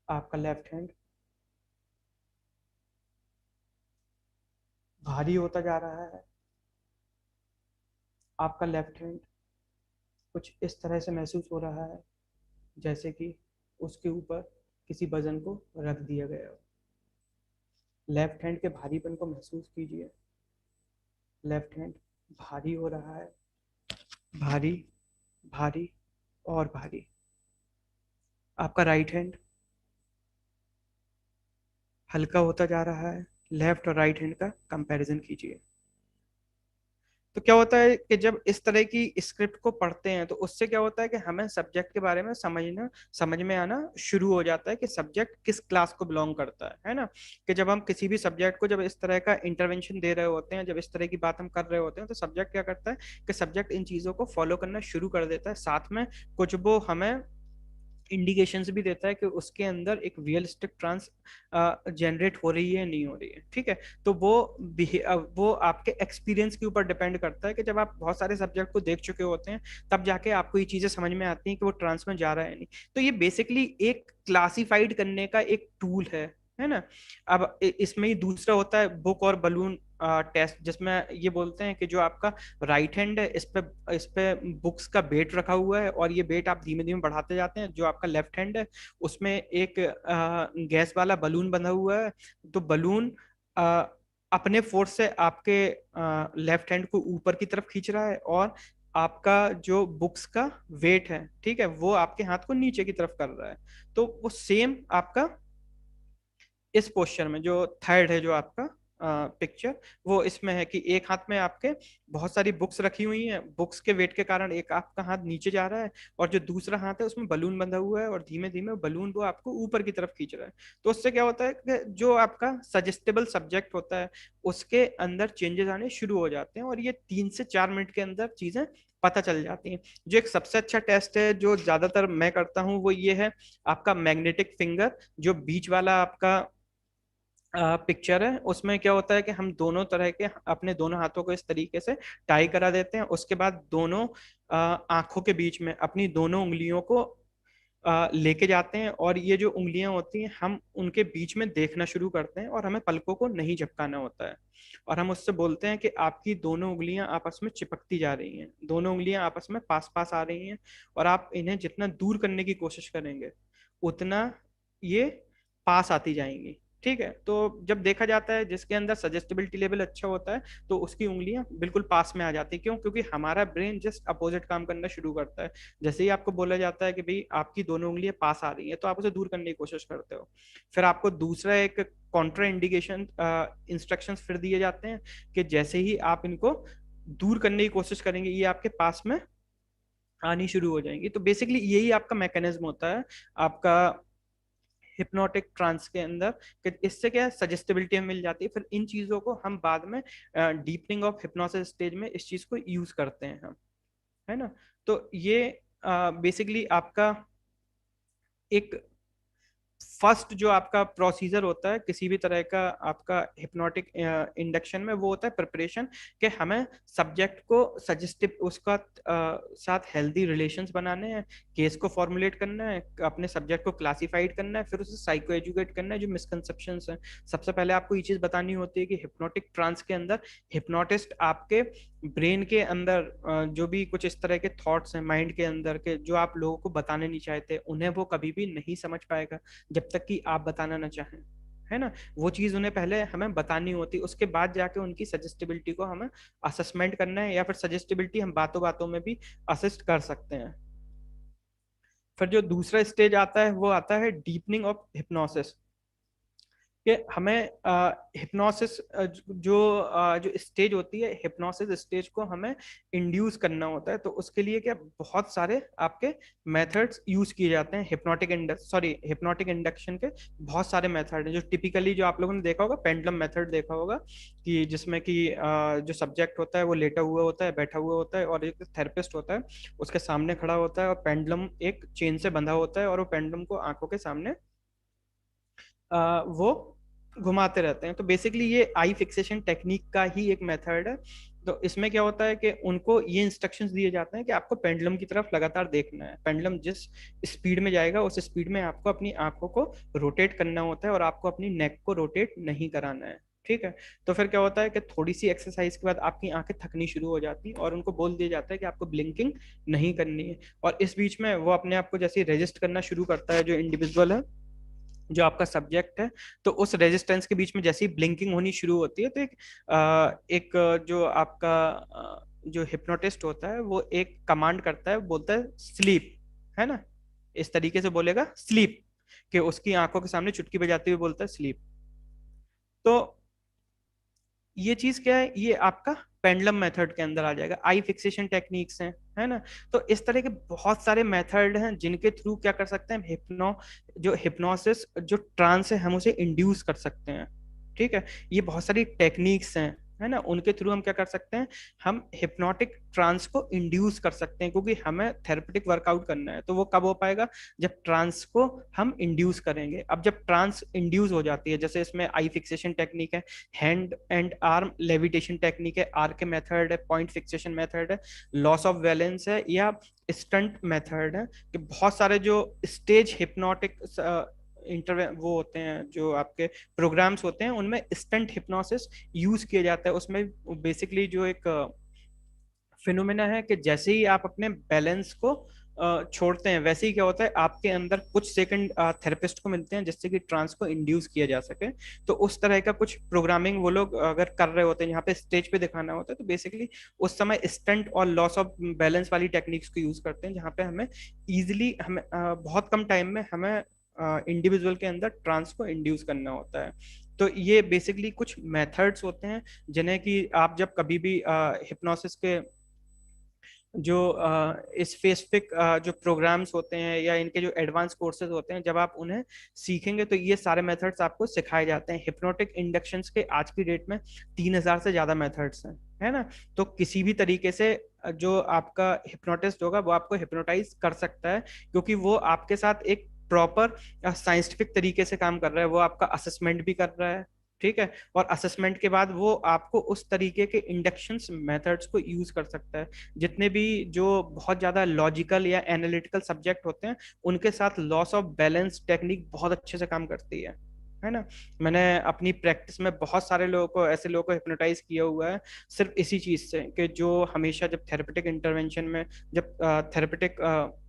आपका लेफ्ट हैंड भारी होता जा रहा है। आपका लेफ्ट हैंड कुछ इस तरह से महसूस हो रहा है जैसे कि उसके ऊपर किसी वजन को रख दिया गया हो। लेफ्ट हैंड के भारीपन को महसूस कीजिए। लेफ्ट हैंड भारी हो रहा है, भारी, भारी और भारी। आपका राइट हैंड हल्का होता जा रहा है। लेफ्ट और राइट हैंड का कंपैरिजन कीजिए। तो क्या होता है कि जब इस तरह की स्क्रिप्ट को पढ़ते हैं तो उससे क्या होता है कि हमें सब्जेक्ट के बारे में समझ में आना शुरू हो जाता है कि सब्जेक्ट किस क्लास को बिलोंग करता है ना। कि जब हम किसी भी सब्जेक्ट को जब इस तरह का इंटरवेंशन दे रहे होते हैं, जब इस तरह की बात हम कर रहे होते हैं, तो सब्जेक्ट क्या करता है कि सब्जेक्ट इन चीजों को फॉलो करना शुरू कर देता है। साथ में कुछ वो हमें इंडिकेशंस भी देता है कि उसके अंदर एक रियलिस्टिक ट्रांस जनरेट हो रही है नहीं हो रही है। ठीक है, तो वो आपके एक्सपीरियंस के ऊपर डिपेंड करता है कि जब आप बहुत सारे सब्जेक्ट को देख चुके होते हैं तब जाके आपको ये चीजें समझ में आती हैं कि वो ट्रांस में जा रहा है नहीं। तो ये बेसिकली एक क्लासिफाइड करने का एक टूल है ना। अब इसमें ही दूसरा होता है बुक और बलून टेस्ट, जिसमें ये बोलते हैं कि जो आपका राइट हैंड है इस पे बुक्स का वेट रखा हुआ है, और ये वेट आप धीमे धीमे बढ़ाते जाते हैं। जो आपका लेफ्ट हैंड है उसमें एक गैस वाला बलून बंधा हुआ है, तो बलून अपने फोर्स से आपके लेफ्ट हैंड को ऊपर की तरफ खींच रहा है, और आपका जो बुक्स का वेट है, ठीक है, वो आपके हाथ को नीचे की तरफ कर रहा है। तो वो सेम आपका इस पोस्चर में जो थर्ड है, जो आपका पिक्चर, वो इसमें है कि एक हाथ में आपके बहुत सारी बुक्स रखी हुई हैं, बुक्स के वेट के कारण एक आपका हाथ नीचे जा रहा है, और जो दूसरा हाथ है उसमें बलून बंधा हुआ है, और धीमे धीमे बलून वो आपको ऊपर की तरफ खींच रहा है। तो उससे क्या होता है कि जो आपका सजेस्टेबल सब्जेक्ट होता है उसके अंदर चेंजेस आने शुरू हो जाते हैं, और ये 3 से 4 मिनट के अंदर चीजें पता चल जाती हैं। जो एक सबसे अच्छा टेस्ट है जो ज्यादातर मैं करता हूँ वो ये है आपका मैग्नेटिक फिंगर। जो बीच वाला आपका पिक्चर है उसमें क्या होता है कि हम दोनों तरह के अपने दोनों हाथों को इस तरीके से टाई करा देते हैं। उसके बाद दोनों आंखों के बीच में अपनी दोनों उंगलियों को लेके जाते हैं, और ये जो उंगलियां होती हैं हम उनके बीच में देखना शुरू करते हैं, और हमें पलकों को नहीं झपकाना होता है। और हम उससे बोलते हैं कि आपकी दोनों उंगलियां आपस में चिपकती जा रही हैं, दोनों उंगलियां आपस में पास पास आ रही हैं, और आप इन्हें जितना दूर करने की कोशिश करेंगे उतना ये पास आती जाएंगी। ठीक है, तो जब देखा जाता है जिसके अंदर सजेस्टिबिलिटी लेवल अच्छा होता है तो उसकी उंगलियां बिल्कुल पास में आ जाती है। क्यों? क्योंकि हमारा ब्रेन जस्ट अपोजिट काम करना शुरू करता है। जैसे ही आपको बोला जाता है कि भाई आपकी दोनों उंगलियां पास आ रही है तो आप उसे दूर करने की कोशिश करते हो। फिर आपको दूसरा एक कॉन्ट्रा इंडिकेशन इंस्ट्रक्शंस फिर दिए जाते हैं कि जैसे ही आप इनको दूर करने की कोशिश करेंगे ये आपके पास में आनी शुरू हो जाएंगी। तो बेसिकली यही आपका मैकेनिज्म होता है आपका हिप्नोटिक ट्रांस के अंदर, कि इससे क्या है सजेस्टिबिलिटी मिल जाती है। फिर इन चीजों को हम बाद में डीपनिंग ऑफ हिप्नोसिस स्टेज में इस चीज को यूज करते हैं हम, है ना। तो ये बेसिकली आपका एक फर्स्ट जो आपका प्रोसीजर होता है किसी भी तरह का आपका हिप्नोटिक इंडक्शन में, वो होता है प्रिपरेशन, कि हमें सब्जेक्ट को सजेस्टिव उसका साथ हेल्दी रिलेशंस बनाने हैं, केस को फॉर्मुलेट करना है, अपने सब्जेक्ट को क्लासिफाइड करना है, फिर उसे साइको एजुकेट करना है जो मिसकंसेप्शंस हैं। सबसे पहले आपको ये चीज बतानी होती है कि हिप्नोटिक ट्रांस के अंदर हिप्नोटिस्ट आपके ब्रेन के अंदर जो भी कुछ इस तरह के थॉट्स हैं माइंड के अंदर के, जो आप लोगों को बताने नहीं चाहते, उन्हें वो कभी भी नहीं समझ पाएगा जब तक कि आप बताना ना चाहें, है ना। वो चीज उन्हें पहले हमें बतानी होती, उसके बाद जाके उनकी सजेस्टिबिलिटी को हमें असेसमेंट करना है, या फिर सजेस्टिबिलिटी हम बातों बातों में भी असिस्ट कर सकते हैं। फिर जो दूसरा स्टेज आता है वो आता है डीपनिंग ऑफ हिप्नोसिस, कि हमें हिप्नोसिस जो जो स्टेज होती है, हिप्नोसिस स्टेज को हमें इंड्यूस करना होता है। तो उसके लिए क्या बहुत सारे आपके मेथड्स यूज किए जाते हैं। हिप्नोटिक इंडक्शन के बहुत सारे मेथड हैं, जो टिपिकली जो आप लोगों ने देखा होगा पेंडुलम मेथड देखा होगा, कि जिसमें कि जो सब्जेक्ट होता है वो लेटा हुआ होता है, बैठा हुआ होता है, और एक थेरेपिस्ट होता है उसके सामने खड़ा होता है, और पेंडुलम एक चेन से बंधा होता है, और वो पेंडुलम को आंखों के सामने वो घुमाते रहते हैं। तो बेसिकली ये आई फिक्सेशन टेक्निक का ही एक मेथड है। तो इसमें क्या होता है कि उनको ये इंस्ट्रक्शंस दिए जाते हैं कि आपको पेंडुलम की तरफ लगातार देखना है, पेंडुलम जिस स्पीड में जाएगा उस स्पीड में आपको अपनी आंखों को रोटेट करना होता है, और आपको अपनी नेक को रोटेट नहीं कराना है, ठीक है। तो फिर क्या होता है कि थोड़ी सी एक्सरसाइज के बाद आपकी आंखें थकनी शुरू हो जाती हैं, और उनको बोल दिया जाता है कि आपको ब्लिंकिंग नहीं करनी है। और इस बीच में वो अपने आप को जैसे रेजिस्ट करना शुरू करता है, जो इंडिविजुअल है, जो आपका सब्जेक्ट है, तो उस रेजिस्टेंस के बीच में जैसे ही ब्लिंकिंग होनी शुरू होती है, तो एक जो आपका जो हिप्नोटिस्ट होता है वो एक कमांड करता है, बोलता है स्लीप, है ना, इस तरीके से बोलेगा स्लीप, कि उसकी आंखों के सामने चुटकी बजाते हुए बोलता है स्लीप। तो ये चीज क्या है, ये आपका पेंडुलम मेथड के अंदर आ जाएगा। आई फिक्सेशन टेक्निक्स हैं, है ना। तो इस तरह के बहुत सारे मेथड हैं जिनके थ्रू क्या कर सकते हैं, जो हिप्नोसिस जो ट्रांस है हम उसे इंड्यूस कर सकते हैं, ठीक है। ये बहुत सारी टेक्निक्स हैं, है ना, उनके थ्रू हम क्या कर सकते हैं, हम हिप्नोटिक ट्रांस को इंड्यूस कर सकते हैं, क्योंकि हमें थेरेपेटिक वर्कआउट करना है। तो वो कब हो पाएगा, जब ट्रांस को हम इंड्यूस करेंगे। अब जब ट्रांस इंड्यूस हो जाती है, जैसे इसमें आई फिक्सेशन टेक्निक है, hand and arm levitation technique है, आर के मेथड है, पॉइंट फिक्सेशन मेथड है, लॉस ऑफ बैलेंस है, या स्टंट मेथड है, कि बहुत सारे जो स्टेज हिप्नोटिक वो होते हैं, जो आपके प्रोग्राम्स होते हैं, उनमें स्टंट हिप्नोसिस यूज किया जाता है। उसमें बेसिकली जो एक फिनोमेना है कि जैसे ही आप अपने बैलेंस को छोड़ते हैं, वैसे ही क्या होता है, आपके अंदर कुछ सेकंड थेरेपिस्ट को मिलते हैं जिससे कि ट्रांस को इंड्यूस किया जा सके। तो उस तरह का कुछ प्रोग्रामिंग वो लोग अगर कर रहे होते हैं, यहाँ पे स्टेज पे दिखाना होता है, तो बेसिकली उस समय स्टंट और लॉस ऑफ बैलेंस वाली टेक्निक्स को यूज करते हैं, जहाँ पे हमें इजिली हमें बहुत कम टाइम में हमें इंडिविजुअल के अंदर ट्रांस को इंड्यूस करना होता है। तो ये बेसिकली कुछ मेथड्स होते हैं जिन्हें कि आप जब कभी भी हिप्नोसिस के जो स्पेसिफिक जो प्रोग्राम्स होते हैं या इनके जो एडवांस कोर्सेज होते हैं, जब आप उन्हें सीखेंगे तो ये सारे मेथड्स आपको सिखाए जाते हैं। हिप्नोटिक इंडक्शंस के आज की डेट में 3000 से ज्यादा मेथड्स हैं, है ना। तो किसी भी तरीके से जो आपका हिप्नोटिस्ट होगा वो आपको हिप्नोटाइज कर सकता है, क्योंकि वो आपके साथ एक प्रॉपर साइंटिफिक तरीके से काम कर रहा है, वो आपका असेसमेंट भी कर रहा है, ठीक है। और असेसमेंट के बाद वो आपको उस तरीके के इंडक्शंस मेथड्स को यूज कर सकता है। जितने भी जो बहुत ज्यादा लॉजिकल या एनालिटिकल सब्जेक्ट होते हैं, उनके साथ लॉस ऑफ बैलेंस टेक्निक बहुत अच्छे से काम करती है ना। मैंने अपनी प्रैक्टिस में बहुत सारे लोगों को, ऐसे लोगों को हिप्नोटाइज किया हुआ है सिर्फ इसी चीज से, कि जो हमेशा जब थेरेपेटिक इंटरवेंशन में, जब थेरेपेटिक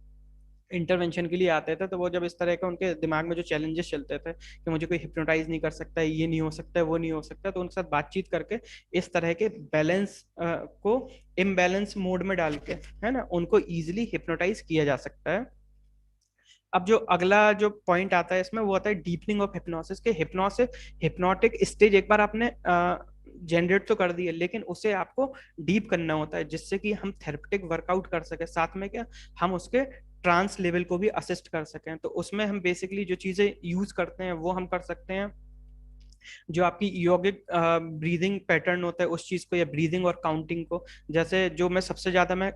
इंटरवेंशन के लिए आते थे, तो वो जब इस तरह का उनके दिमाग में जो चैलेंजेस चलते थे कि मुझे कोई हिप्नोटाइज नहीं कर सकता है, ये नहीं हो सकता है, वो नहीं हो सकता, तो उनके साथ बातचीत करके इस तरह के बैलेंस को इम्बैलेंस मोड में डाल के, है ना, उनको इजिली हिप्नोटाइज किया जा सकता है। अब जो अगला जो पॉइंट आता है इसमें, वो आता है डीपनिंग ऑफ हिप्नोसिस के हिप्नोटिक स्टेज एक बार आपने जनरेट तो कर दी है, लेकिन उसे आपको डीप करना होता है जिससे कि हम थेरेपेटिक वर्कआउट कर सके, साथ में क्या हम उसके ट्रांस लेवल को भी असिस्ट कर सकें। तो उसमें हम बेसिकली जो चीजें यूज करते हैं वो हम कर सकते हैं, जो आपकी योगिक ब्रीदिंग पैटर्न होता है उस चीज को, या ब्रीदिंग और काउंटिंग को। जैसे जो मैं सबसे ज्यादा मैं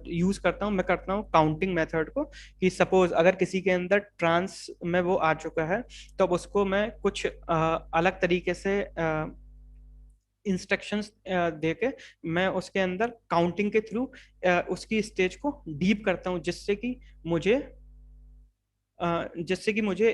यूज करता हूँ, मैं करता हूँ काउंटिंग मेथड को, कि सपोज अगर किसी के अंदर ट्रांस में वो आ चुका है, तो अब उसको मैं कुछ अलग तरीके से इंस्ट्रक्शंस देके मैं उसके अंदर काउंटिंग के थ्रू उसकी स्टेज को डीप करता हूँ, जिससे कि मुझे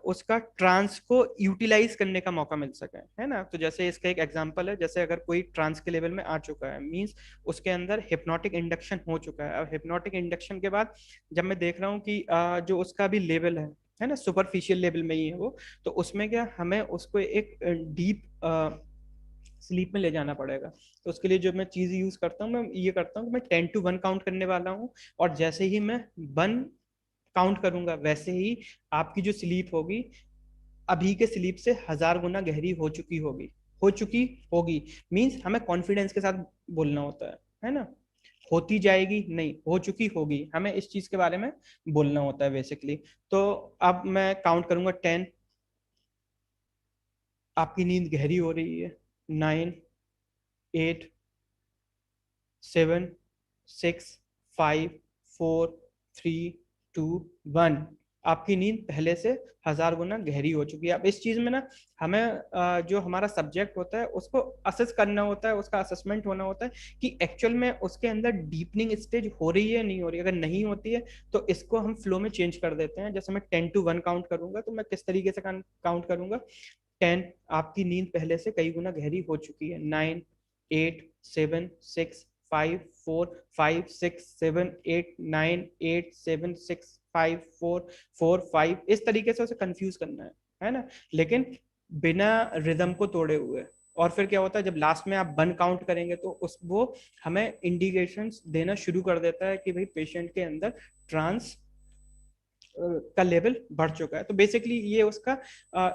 उसका ट्रांस को यूटिलाइज करने का मौका मिल सके, है ना। तो जैसे इसका एक एग्जांपल है, जैसे अगर कोई ट्रांस के लेवल में आ चुका है, मींस उसके अंदर हिप्नोटिक इंडक्शन हो चुका है। अब हिप्नोटिक इंडक्शन के बाद जब मैं देख रहा हूँ कि जो उसका भी लेवल है ना, सुपरफिशियल लेवल में ही है वो, तो उसमें क्या हमें उसको एक डीप स्लीप में ले जाना पड़ेगा। तो उसके लिए जो मैं चीज यूज करता हूँ, मैं ये करता हूँ कि मैं 10 to 1 काउंट करने वाला हूँ, और जैसे ही मैं 1 काउंट करूंगा वैसे ही आपकी जो स्लीप होगी अभी के स्लीप से 1000 गुना गहरी हो चुकी होगी। मींस हमें कॉन्फिडेंस के साथ बोलना होता है ना। होती जाएगी नहीं, हो चुकी होगी, हमें इस चीज के बारे में बोलना होता है बेसिकली। तो अब मैं काउंट करूंगा 10, आपकी नींद गहरी हो रही है, 9, 8, 7, 6, 5, 4, 3, 2, 1, आपकी नींद पहले से 1000 गुना गहरी हो चुकी है। अब इस चीज में ना हमें जो हमारा सब्जेक्ट होता है उसको असेस करना होता है, उसका असेसमेंट होना होता है कि एक्चुअल में उसके अंदर डीपनिंग स्टेज हो रही है नहीं हो रही है। अगर नहीं होती है तो इसको हम फ्लो में चेंज कर देते हैं। जैसे मैं 10 to 1 काउंट करूंगा, तो मैं किस तरीके से काउंट करूंगा, 10, आपकी नींद पहले से कई गुना गहरी हो चुकी है, 9, 8, 7, 6, 5, 4, 5, 6, 7, 8, 9, 8, 7, 6, 5, 4, 4, 5, इस तरीके से उसे कंफ्यूज करना है ना, लेकिन बिना रिदम को तोड़े हुए। और फिर क्या होता है, जब लास्ट में आप 1 काउंट करेंगे तो वो हमें इंडिकेशंस देना शुरू कर देता है कि भाई पेशेंट के अंदर ट्रांस का लेवल बढ़ चुका है। तो बेसिकली ये उसका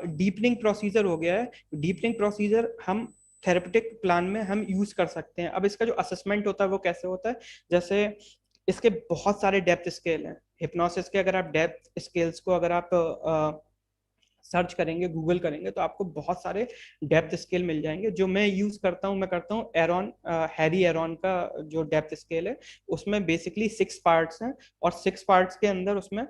डीपनिंग प्रोसीजर हो गया है। डीपनिंग प्रोसीजर हम थेरेपेटिक प्लान में हम यूज कर सकते हैं। अब इसका जो असेसमेंट होता है वो कैसे होता है, जैसे इसके बहुत सारे डेप्थ स्केल हैं हिप्नोसिस के। अगर आप डेप्थ स्केल्स को अगर आप सर्च करेंगे, गूगल करेंगे, तो आपको बहुत सारे डेप्थ स्केल मिल जाएंगे। जो मैं यूज करता हूँ, मैं करता हूँ एरॉन, हैरी एरॉन का जो डेप्थ स्केल है, उसमें बेसिकली 6 पार्ट्स हैं, और 6 पार्ट्स के अंदर उसमें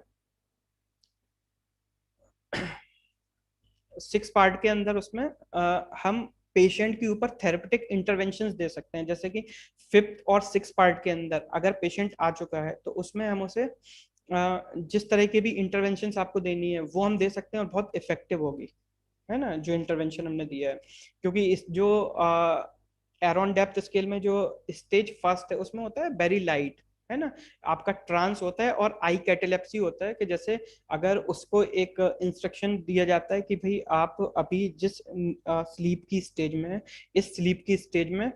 6 पार्ट के अंदर उसमें हम पेशेंट के ऊपर थेरेपेटिक इंटरवेंशंस दे सकते हैं। जैसे कि 5th और 6th पार्ट के अंदर अगर पेशेंट आ चुका है तो उसमें हम उसे जिस तरह की भी इंटरवेंशंस आपको देनी है वो हम दे सकते हैं, और बहुत इफेक्टिव होगी, है ना, जो इंटरवेंशन हमने दिया है। क्योंकि इस जो एरॉन डेप्थ स्केल में जो स्टेज फर्स्ट है उसमें होता है वेरी लाइट, है ना, आपका ट्रांस होता है और आई कैटेलेप्सी होता है। कि जैसे अगर उसको एक इंस्ट्रक्शन दिया जाता है कि भाई आप अभी जिस स्लीप की स्टेज में है, इस स्लीप की स्टेज में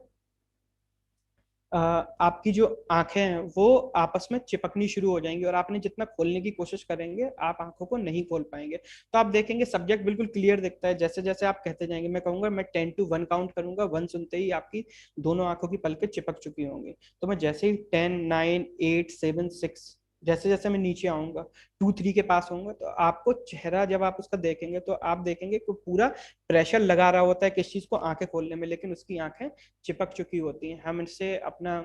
आपकी जो आंखें हैं वो आपस में चिपकनी शुरू हो जाएंगी, और आपने जितना खोलने की कोशिश करेंगे आप आंखों को नहीं खोल पाएंगे। तो आप देखेंगे सब्जेक्ट बिल्कुल क्लियर दिखता है। जैसे जैसे आप कहते जाएंगे, मैं कहूंगा मैं 10 to 1 काउंट करूंगा, 1 सुनते ही आपकी दोनों आंखों की पलकें चिपक चुकी होंगी। तो मैं जैसे ही 10, 9, 8, 7, 6, जैसे जैसे मैं नीचे आऊंगा 2, 3 के पास होऊंगा, तो आपको चेहरा जब आप उसका देखेंगे तो आप देखेंगे कि पूरा प्रेशर लगा रहा होता है किस चीज को, आंखें खोलने में, लेकिन उसकी आंखें चिपक चुकी होती हैं। हम इससे अपना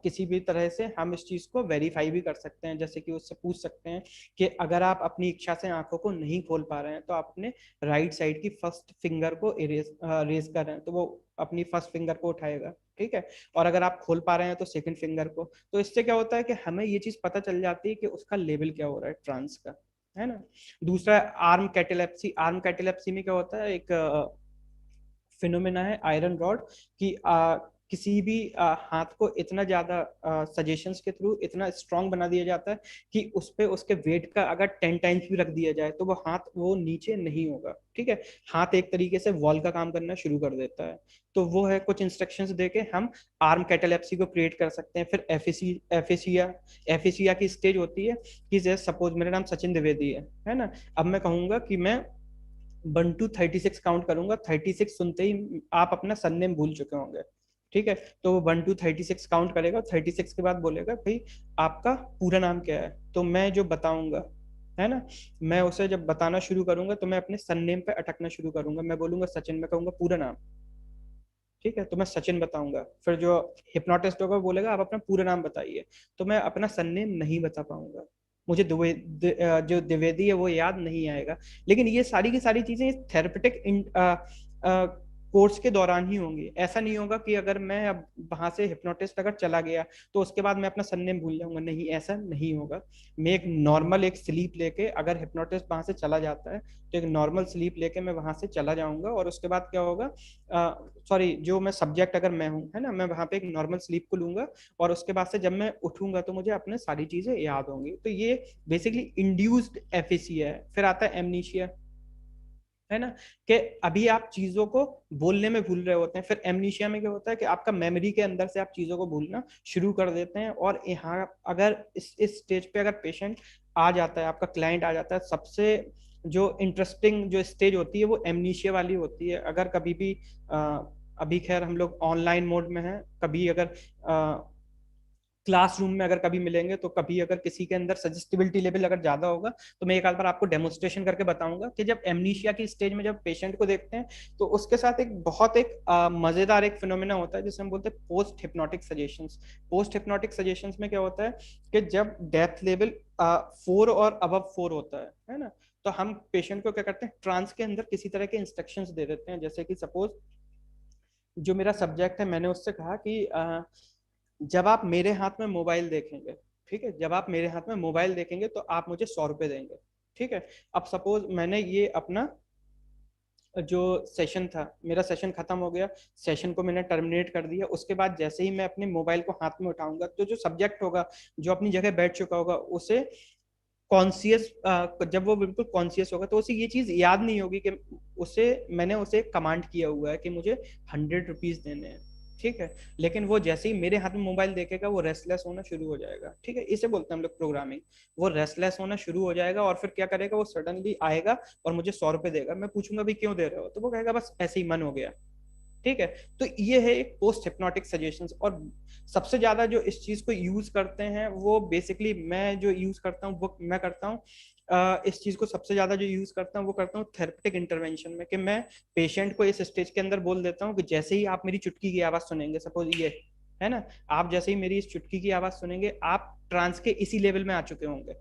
किसी भी तरह से हम इस चीज को वेरीफाई भी कर सकते हैं। जैसे कि उससे पूछ सकते हैं कि अगर आप अपनी इच्छा से आंखों को नहीं खोल पा रहे हैं तो आप अपने राइट साइड की फर्स्ट फिंगर को रेज कर रहे हैं तो वो अपनी फर्स्ट फिंगर को उठाएगा, ठीक है। और अगर आप खोल पा रहे हैं तो सेकंड फिंगर को। तो इससे क्या होता है कि हमें ये चीज पता चल जाती है कि उसका लेवल क्या हो रहा है ट्रांस का, है ना। दूसरा आर्म कैटेलेप्सी। आर्म कैटेलेप्सी में क्या होता है, एक फिनोमेना है आयरन रॉड की, किसी भी हाथ को इतना ज्यादा सजेशंस के थ्रू इतना स्ट्रांग बना दिया जाता है कि उस पे उसके वेट का अगर 10 टाइम्स भी रख दिया जाए तो वो हाथ वो नीचे नहीं होगा, ठीक है। हाथ एक तरीके से वॉल का काम करना शुरू कर देता है। तो वो है कुछ इंस्ट्रक्शंस देके हम आर्म कैटेलेप्सी को क्रिएट कर सकते हैं। फिर एफिसिया की स्टेज होती है कि जैसे सपोज मेरा नाम सचिन द्विवेदी है ना। अब मैं कहूंगा कि मैं 1 to 36 काउंट करूंगा, 36 सुनते ही आप अपना सरनेम भूल चुके होंगे, ठीक है। तो वो 1 to 36 काउंट करेगा, 36 के बाद बोलेगा भाई आपका पूरा नाम क्या है। तो मैं जो बताऊंगा, है ना, मैं उसे जब बताना शुरू करूंगा तो मैं अपने सरनेम पे अटकना शुरू करूंगा। मैं बोलूंगा सचिन, मैं कहूंगा पूरा नाम, ठीक है, तो मैं सचिन बताऊंगा। फिर जो हिप्नोटिस्ट होगा वो बोलेगा आप अपना पूरा नाम बताइए, तो मैं अपना सरनेम नहीं बता पाऊंगा, मुझे जो द्विवेदी है वो याद नहीं आएगा। लेकिन ये सारी की सारी चीजें थेरेपेटिक कोर्स के दौरान ही होंगी। ऐसा नहीं होगा कि अगर मैं अब वहां से हिप्नोटिस्ट अगर चला गया तो उसके बाद मैं अपना सरनेम भूल जाऊंगा, नहीं, ऐसा नहीं होगा। मैं एक नॉर्मल एक स्लीप लेके, अगर हिप्नोटिस्ट वहां से चला जाता है तो एक नॉर्मल स्लीप लेके मैं वहां से चला जाऊंगा, और उसके बाद क्या होगा, सॉरी, जो मैं सब्जेक्ट अगर मैं हूँ, है ना, मैं वहां पे एक नॉर्मल स्लीप को लूंगा, और उसके बाद से जब मैं उठूंगा तो मुझे अपने सारी चीजें याद होंगी। तो ये बेसिकली इंड्यूस्ड एफएसी है। फिर आता है एमनीशिया, है ना, कि अभी आप चीजों को बोलने में भूल रहे होते हैं। फिर एमनीशिया में क्या होता है कि आपका मेमोरी के अंदर से आप चीजों को भूलना शुरू कर देते हैं। और यहाँ अगर इस स्टेज पे अगर पेशेंट आ जाता है, आपका क्लाइंट आ जाता है, सबसे जो इंटरेस्टिंग जो स्टेज होती है वो एमनीशिया वाली होती है। अगर कभी भी अभी खैर हम लोग ऑनलाइन मोड में हैं, कभी अगर क्लासरूम में अगर कभी मिलेंगे तो कभी अगर किसी के अंदर सजेस्टिबिलिटी लेवल अगर ज्यादा होगा तो मैं एक आध बार आपको डेमोन्स्ट्रेशन करके बताऊंगा कि जब एमनीशिया की स्टेज में जब पेशेंट को देखते हैं तो उसके साथ एक बहुत एक मजेदार एक फिनोमेना होता है जिसे हम बोलते हैं post hypnotic suggestions. Post hypnotic suggestions में क्या होता है कि जब डेप्थ लेवल 4 और अबव 4 होता है ना, तो हम पेशेंट को क्या करते हैं, ट्रांस के अंदर किसी तरह के इंस्ट्रक्शंस दे देते हैं। जैसे कि सपोज जो मेरा सब्जेक्ट है, मैंने उससे कहा कि जब आप मेरे हाथ में मोबाइल देखेंगे, ठीक है, जब आप मेरे हाथ में मोबाइल देखेंगे तो आप मुझे 100 रुपए देंगे, ठीक है। अब सपोज मैंने ये अपना जो सेशन था, मेरा सेशन खत्म हो गया, सेशन को मैंने टर्मिनेट कर दिया। उसके बाद जैसे ही मैं अपने मोबाइल को हाथ में उठाऊंगा तो जो सब्जेक्ट होगा, जो अपनी जगह बैठ चुका होगा, उसे कॉन्शियस, जब वो बिल्कुल कॉन्शियस होगा तो उसे ये चीज याद नहीं होगी कि मैंने उसे कमांड किया हुआ है कि मुझे 100 रुपीज देने हैं, ठीक है। लेकिन वो जैसे ही मेरे हाथ में मोबाइल देखेगा वो रेस्टलेस होना शुरू हो जाएगा, ठीक है। इसे बोलते हैं हम लोग प्रोग्रामिंग। वो रेस्टलेस होना शुरू हो जाएगा और फिर क्या करेगा, वो सडनली आएगा और मुझे 100 रुपए देगा। मैं पूछूंगा भी क्यों दे रहे हो, तो वो कहेगा बस ऐसे ही मन हो गया, ठीक है। तो ये है एक पोस्ट हिप्नोटिक सजेशंस। और सबसे ज्यादा जो इस चीज को यूज करते हैं वो बेसिकली मैं जो यूज करता हूँ वो मैं करता हूँ, इस चीज को सबसे ज्यादा जो यूज करता हूँ वो करता हूँ थेरेपेटिक इंटरवेंशन में। कि मैं पेशेंट को इस स्टेज के अंदर बोल देता हूँ कि जैसे ही आप मेरी चुटकी की आवाज सुनेंगे, सपोज ये है ना, आप जैसे ही मेरी इस चुटकी की आवाज सुनेंगे आप ट्रांस के इसी लेवल में आ चुके होंगे,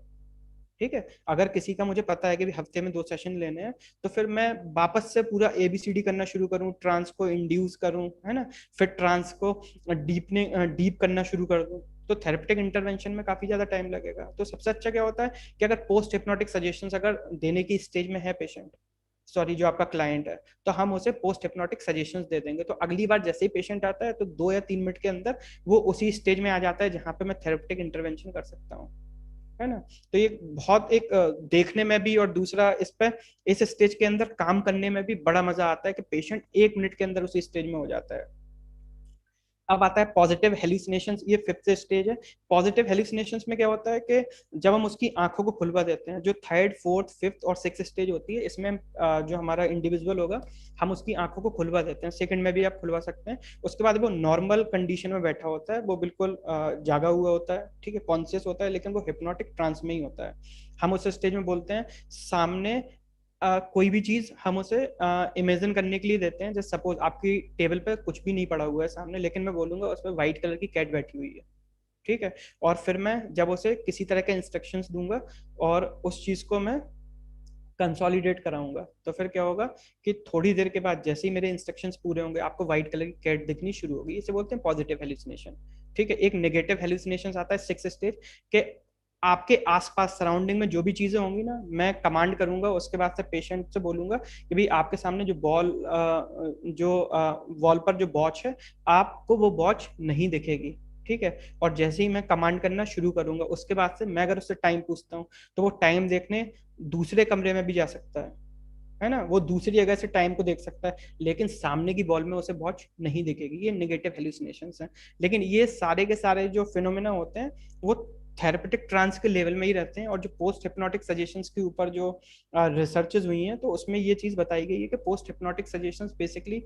ठीक है। अगर किसी का मुझे पता है कि हफ्ते में 2 सेशन लेने हैं तो फिर मैं वापस से पूरा एबीसीडी करना शुरू करूं, ट्रांस को इंड्यूस करूं, है ना, फिर ट्रांस को डीप करना शुरू कर दूं। तो थेरेपेटिक इंटरवेंशन में काफी ज्यादा टाइम लगेगा। तो सबसे अच्छा क्या होता है कि अगर पोस्ट हिप्नोटिक सजेशंस अगर देने की स्टेज में है पेशेंट, सॉरी जो आपका क्लाइंट है, तो हम उसे पोस्ट हिप्नोटिक सजेशंस दे देंगे। तो अगली बार जैसे ही पेशेंट आता है तो 2 या 3 मिनट के अंदर वो उसी स्टेज में आ जाता है जहां पे मैं थेरेपेटिक इंटरवेंशन कर सकता हूँ, है ना। तो ये बहुत एक देखने में भी, और दूसरा इस पे इस स्टेज के अंदर काम करने में भी बड़ा मजा आता है कि पेशेंट 1 मिनट के अंदर उसी स्टेज में हो जाता है। अब आता है पॉजिटिव हेल्यूसिनेशंस, ये 5th स्टेज है। पॉजिटिव हेल्यूसिनेशंस में क्या होता है कि जब हम उसकी आंखों को खुलवा देते हैं, जो 3rd, 4th, 5th और 6th स्टेज होती है, इसमें जो हमारा इंडिविजुअल होगा हम उसकी आंखों को खुलवा देते हैं। सेकंड में भी आप खुलवा सकते हैं। उसके बाद वो नॉर्मल कंडीशन में बैठा होता है, वो बिल्कुल जागा हुआ होता है, ठीक है, कॉन्शियस होता है, लेकिन वो हिप्नोटिक ट्रांस में ही होता है। हम उस स्टेज में बोलते हैं सामने कोई भी चीज हम उसे इमेजिन करने के लिए देते हैं। जैसे सपोज आपकी टेबल पे कुछ भी नहीं पड़ा हुआ है सामने, लेकिन मैं बोलूंगा उस पर व्हाइट कलर की कैट बैठी हुई है, ठीक है। और फिर मैं जब उसे किसी तरह के इंस्ट्रक्शंस दूंगा और उस चीज को मैं कंसोलिडेट कराऊंगा, तो फिर क्या होगा कि थोड़ी देर के बाद जैसे ही मेरे इंस्ट्रक्शंस पूरे होंगे आपको व्हाइट कलर की कैट दिखनी शुरू होगी। इसे बोलते हैं पॉजिटिव हेल्यूसिनेशन, ठीक है। एक नेगेटिव हेल्यूसिनेशन आता है 6th स्टेज के आपके आसपास सराउंडिंग में जो भी चीजें होंगी ना, मैं कमांड करूंगा, उसके बाद से पेशेंट से बोलूंगा कि भाई आपके सामने जो वॉल पर जो वॉच है, आपको वो वॉच नहीं दिखेगी, ठीक है। और जैसे ही मैं कमांड करना शुरू करूंगा उसके बाद से मैं अगर उससे टाइम पूछता हूँ तो वो टाइम देखने दूसरे कमरे में भी जा सकता है ना, वो दूसरी जगह से टाइम को देख सकता है, लेकिन सामने की बॉल में उसे वॉच नहीं दिखेगी। ये नेगेटिव हेल्यूसिनेशंस हैं। लेकिन ये सारे के सारे जो फिनोमेना होते हैं वो थेरेपेटिक ट्रांस के लेवल में ही रहते हैं। और जो पोस्ट हिप्नोटिक सजेशंस के ऊपर जो रिसर्चेस हुई हैं, तो उसमें ये चीज बताई गई है कि पोस्ट हिप्नोटिक सजेशंस बेसिकली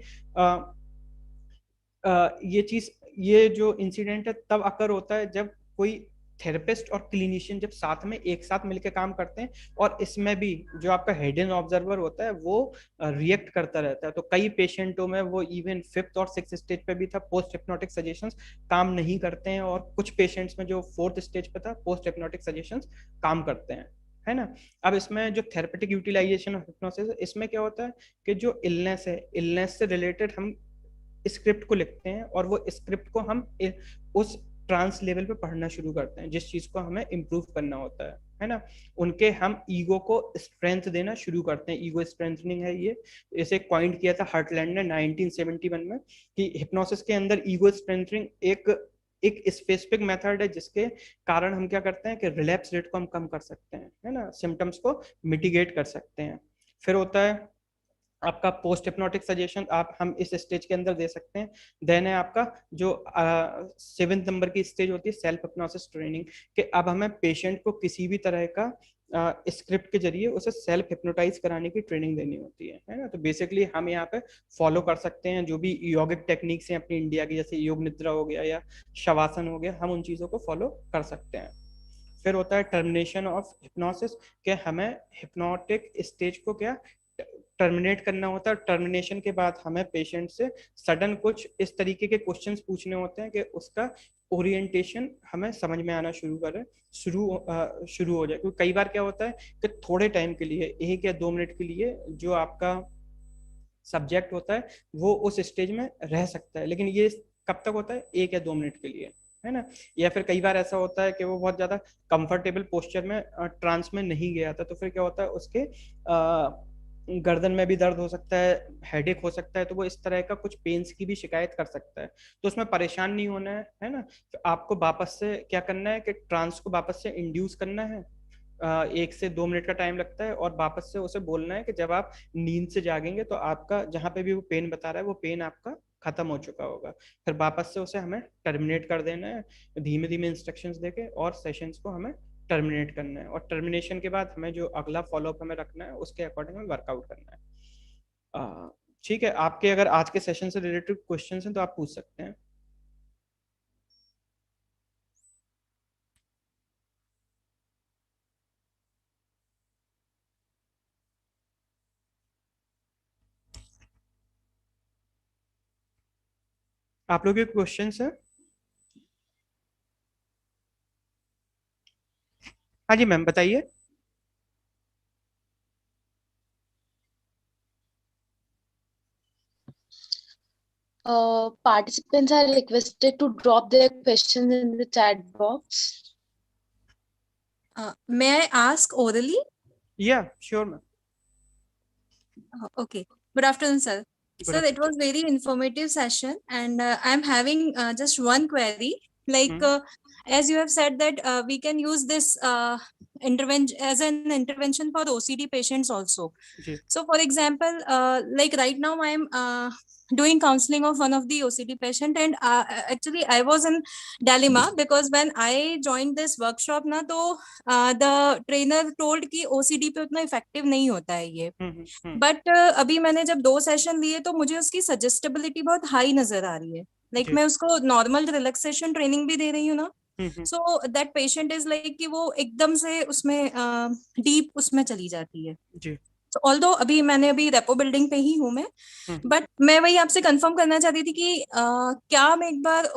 ये जो इंसिडेंट है तब अकर होता है जब कोई थेरेपिस्ट और क्लिनिशियन जब साथ में एक साथ मिलकर काम करते हैं, और इसमें भी जो आपका हिडन ऑब्जर्वर होता है वो रिएक्ट करता रहता है। तो कई पेशेंटों में वो इवन 5th और 6th स्टेज पे भी था, पोस्ट हिप्नोटिक सजेशंस काम नहीं करते हैं, और कुछ पेशेंट्स में जो 4th स्टेज पे था पोस्ट हिप्नोटिक सजेशंस काम करते हैं, है ना। अब इसमें जो थेरेपेटिक यूटिलाइजेशन ऑफ हिप्नोसिस, इसमें क्या होता है कि जो इलनेस है, इलनेस से रिलेटेड हम स्क्रिप्ट को लिखते हैं, और वो स्क्रिप्ट को हम उस ट्रांस लेवल पे पढ़ना शुरू करते हैं जिस चीज को हमें इम्प्रूव करना होता है ना। उनके हम ईगो को स्ट्रेंथ देना शुरू करते हैं, ईगो स्ट्रेंथनिंग है ये। इसे कॉइंड किया था हर्टलैंड ने 1971 में, कि हिप्नोसिस के अंदर ईगो स्ट्रेंथनिंग एक स्पेसिफिक मेथड है जिसके कारण हम क्या करते हैं कि रिलैप्स रेट को हम कम कर सकते हैं, है ना, सिम्टम्स को मिटिगेट कर सकते हैं। फिर होता है आपका पोस्ट हिप्नोटिक सजेशन, आप हम इस स्टेज के अंदर दे सकते हैं। देन है आपका जो 7th नंबर की स्टेज होती है सेल्फ हिप्नोसिस ट्रेनिंग, कि अब हमें पेशेंट को किसी भी तरह का स्क्रिप्ट के जरिए उसे सेल्फ हिप्नोटाइज कराने की ट्रेनिंग देनी होती है ना। तो बेसिकली हम यहाँ पे फॉलो कर सकते हैं जो भी योगिक टेक्निक्स हैं अपनी इंडिया की, जैसे योग निद्रा हो गया या शवासन हो गया, हम उन चीज़ों को फॉलो कर सकते हैं। फिर होता है टर्मिनेशन ऑफ हिप्नोसिस, कि हमें हिप्नोटिक स्टेज को क्या टर्मिनेट करना होता है। टर्मिनेशन के बाद हमें पेशेंट से सडन कुछ इस तरीके के क्वेश्चंस पूछने होते हैं कि उसका ओरिएंटेशन हमें समझ में आना शुरू हो जाए। क्योंकि कई बार क्या होता है कि थोड़े टाइम के लिए, 1 या 2 मिनट के लिए जो आपका सब्जेक्ट होता है वो उस स्टेज में रह सकता है, लेकिन ये कब तक होता है, 1 या 2 मिनट के लिए, है ना। या फिर कई बार ऐसा होता है कि वो बहुत ज्यादा कंफर्टेबल पोस्चर में ट्रांस में नहीं गया था, तो फिर क्या होता है उसके गर्दन में भी दर्द हो सकता है, हेडेक हो सकता है, तो वो इस तरह का कुछ पेन्स की भी शिकायत कर सकता है। तो उसमें परेशान नहीं होना है ना। तो आपको वापस से क्या करना है कि ट्रांस को वापस से इंड्यूस करना है। 1 से 2 मिनट का टाइम लगता है, और वापस से उसे बोलना है कि जब आप नींद से जागेंगे तो आपका जहां पे भी वो पेन बता रहा है वो पेन आपका खत्म हो चुका होगा। फिर वापस से उसे हमें टर्मिनेट कर देना है धीमे धीमे इंस्ट्रक्शंस देके, और सेशंस को हमें टर्मिनेट करना है। और टर्मिनेशन के बाद हमें जो अगला फॉलोअप हमें रखना है उसके अकॉर्डिंग हमें वर्कआउट करना है। ठीक है, आपके अगर आज के सेशन से रिलेटेड क्वेश्चन हैं तो आप पूछ सकते हैं। आप लोगों के क्वेश्चन है? हाँ जी मैम, बताइए।
Participants are requested to drop their questions in the chat box.
May I ask orally?
Yeah, sure ma'am.
Okay. Good afternoon, sir. Sir, it was very informative session, and I'm having just one query. Like, as you have said that we can use this intervention as an intervention for OCD patients also.
जी.
So, for example, like right now I'm doing counseling of one of the OCD patient, and actually I was in dilemma because when I joined this workshop na, तो the trainer told कि OCD पे उतना effective नहीं होता है ये, but अभी मैंने जब 2 सेशन लिए तो मुझे उसकी सजेस्टेबिलिटी बहुत हाई नजर आ रही है। लाइक मैं उसको नॉर्मल रिलैक्सेशन ट्रेनिंग भी दे रही हूँ ना, so that patient is like कि वो एकदम से उसमें डीप उसमें चली जाती है जी। ऑल्दो अभी मैंने रेपो बिल्डिंग पे ही हूँ मैं, बट मैं वही आपसे कंफर्म करना चाहती थी कि क्या मैं एक बार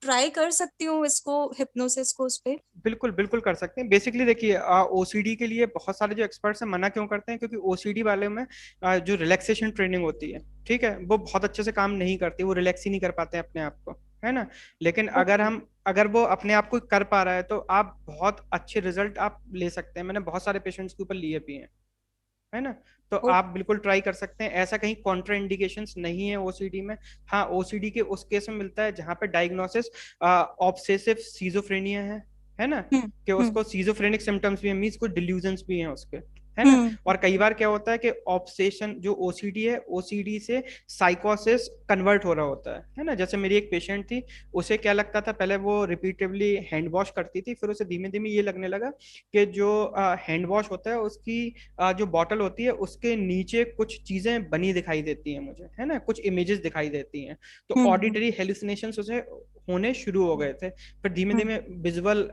ट्राई कर सकती हूँ इसको, हिप्नोसिस को उस पे?
बिल्कुल बिल्कुल कर सकते हैं। बेसिकली देखिए ओसीडी के लिए बहुत सारे जो एक्सपर्ट्स हैं मना क्यों करते हैं, क्योंकि ओसीडी वाले में जो रिलैक्सेशन ट्रेनिंग होती है, ठीक है, वो बहुत अच्छे से काम नहीं करती, वो रिलैक्स ही नहीं कर पाते हैं अपने आप को, है ना। लेकिन अगर वो अपने आप को कर पा रहा है तो आप बहुत अच्छे रिजल्ट आप ले सकते हैं। मैंने बहुत सारे पेशेंट्स के ऊपर लिए भी हैं, है ना। तो आप बिल्कुल ट्राई कर सकते हैं, ऐसा कहीं कॉन्ट्रा इंडिकेशंस नहीं है ओसीडी में। हाँ, ओसीडी के उस केस में मिलता है जहां पे डायग्नोसिस ऑब्सेसिव सीजोफ्रेनिया है ना, कि उसको सीजोफ्रेनिक सिम्टम्स भी है, मींस कुछ डिल्यूजन्स भी हैं उसके, है ना। और कई बार क्या होता है कि ऑब्सेशन जो ओसीडी है, ओसीडी से साइकोसिस कन्वर्ट हो रहा होता है ना। जैसे मेरी एक पेशेंट थी, उसे क्या लगता था, पहले वो रिपीटेडली हैंड वॉश करती थी, फिर उसे धीमे धीमे ये लगने लगा कि जो हैंड वॉश होता है उसकी जो बॉटल होती है उसके नीचे कुछ चीजें बनी दिखाई देती हैं मुझे, है ना, कुछ इमेजेस दिखाई देती हैं। तो ऑडिटरी हेलुसिनेशंस उसे होने शुरू हो गए थे। फिर धीमे धीमे विजुअल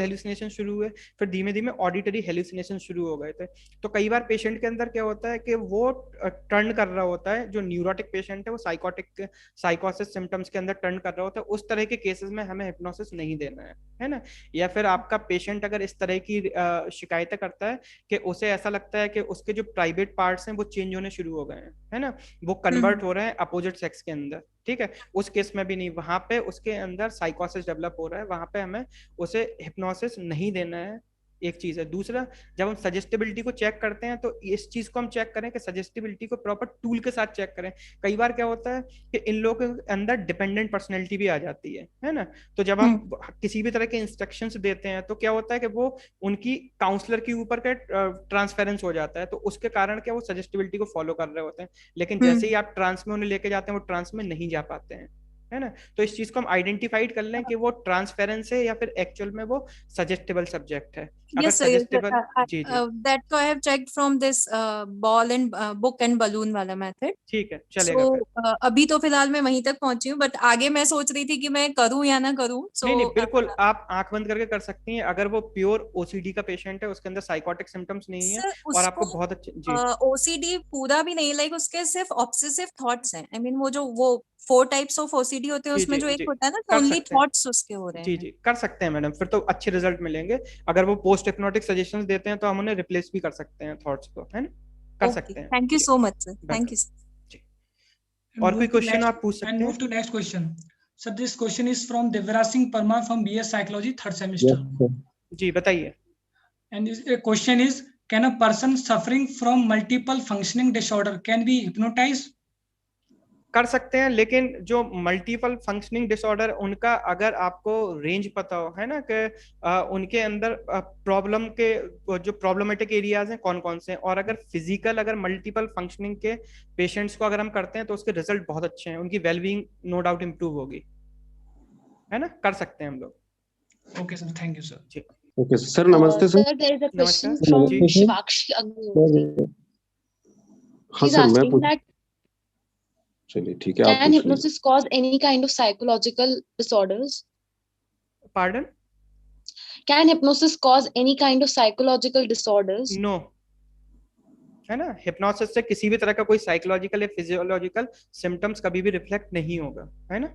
हेलुसिनेशन शुरू हुए, फिर धीमे धीमे ऑडिटरी हेलुसिनेशन शुरू हो गए थे। तो कई बार पेशेंट के अंदर क्या होता है कि वो टर्न कर रहा होता है, जो न्यूरोटिक पेशेंट है वो साइकोसिस सिम्टम्स के अंदर टर्न कर रहा होता है। उस तरह के केसेस में हमें हिप्नोसिस नहीं देना है ना। या फिर आपका पेशेंट अगर इस तरह की शिकायतें करता है कि उसे ऐसा लगता है कि उसके जो प्राइवेट पार्ट्स हैं वो चेंज होने शुरू हो गए हैं, है ना, वो कन्वर्ट हो रहे हैं अपोजिट सेक्स के अंदर, ठीक है, उस केस में भी नहीं, वहां पे उसके अंदर साइकोसिस डेवलप हो रहा है, वहां पे हमें उसे हिप्नोसिस नहीं देना है। एक चीज है। दूसरा, जब हम सजेस्टेबिलिटी को चेक करते हैं तो इस चीज को हम चेक करें कि सजेस्टेबिलिटी को प्रॉपर टूल के साथ चेक करें। कई बार क्या होता है कि इन लोगों के अंदर डिपेंडेंट पर्सनैलिटी भी आ जाती है ना। तो जब हम किसी भी तरह के इंस्ट्रक्शंस देते हैं तो क्या होता है कि वो उनकी काउंसलर के ऊपर का ट्रांसफेरेंस हो जाता है, तो उसके कारण क्या वो सजेस्टेबिलिटी को फॉलो कर रहे होते हैं, लेकिन जैसे ही आप ट्रांस में उन्हें लेके जाते हैं वो ट्रांस में नहीं जा पाते हैं, है ना। तो इस चीज को हम आइडेंटिफाइड कर लें कि वो ट्रांसफेरेंस है या फिर एक्चुअल में वो सजेस्टेबल सब्जेक्ट है। अगर
Yes, sir.
सजेस्टेबल, जी जी
That I have checked from this ball and book and balloon वाला method.
ठीक है, चलेगा
So
फिर।
अभी तो फिलहाल मैं वहीं तक पहुंची हूँ, बट आगे मैं सोच रही थी कि मैं करूँ या ना करूँ।
नहीं नहीं,
So
बिल्कुल आप आंख बंद करके कर सकती हैं अगर वो प्योर ओसीडी का पेशेंट है, उसके अंदर साइकोटिक सिम्टम्स नहीं है
सर
और
उसको
आपको बहुत अच्छे, जी
ओसीडी पूरा भी नहीं, लाइक उसके सिर्फ ऑब्सेसिव थॉट्स हैं। आई मीन वो जो वो 4 टाइप्स ऑफ ओसीडी होते हैं
जी
उसमें
जी
जो एक
जी,
होता है ना कि
कर
ओनली
सकते हैं,
थॉट्स उसके हो रहे
जी
हैं।
जी कर सकते हैं मैडम, फिर तो अच्छे रिजल्ट मिलेंगे। अगर वो पोस्ट हिप्नोटिक सजेशंस देते हैं तो हम उन्हें रिप्लेस भी कर सकते हैं थॉट्स को, है ना, कर
ओके,
सकते हैं।
थैंक यू
जी,
so much sir, thank
welcome
you.
जी। और कोई क्वेश्चन आप पूछ
and
सकते
move
हैं।
to next question. So this question is from Devraj Singh Parmar from BS Psychology, third semester.
जी बताइए।
And this question is, can a person suffering from multiple functioning disorder can be hypnotized?
कर सकते हैं, लेकिन जो multiple functioning disorder, उनका अगर आपको range पता हो, है ना, कि उनके अंदर प्रॉब्लम के जो प्रॉब्लमेटिक एरियाज हैं कौन कौन से हैं, और अगर फिजिकल अगर मल्टीपल फंक्शनिंग के पेशेंट्स को अगर हम करते हैं तो उसके रिजल्ट बहुत अच्छे हैं, उनकी वेलबींग नो डाउट इंप्रूव होगी, है ना, कर सकते हैं हम लोग।
Okay, sir. Thank you, sir.
जी
ओके सर, नमस्ते सर।
Sir, there is a question
नमस्कार
from
जी।
Shivakshi Agnihotri.
हाँ
She's
सर, मैं
asking
पूछ,
that
चलिए ठीक है, आप
can
पूछ लीजिए।
hypnosis cause any kind of psychological disorders?
Pardon?
Can hypnosis cause any kind of psychological disorders?
No, है ना, हिप्नोसिस से किसी भी तरह का कोई साइकोलॉजिकल या फिजियोलॉजिकल सिम्टम्स कभी भी रिफ्लेक्ट नहीं होगा, है ना।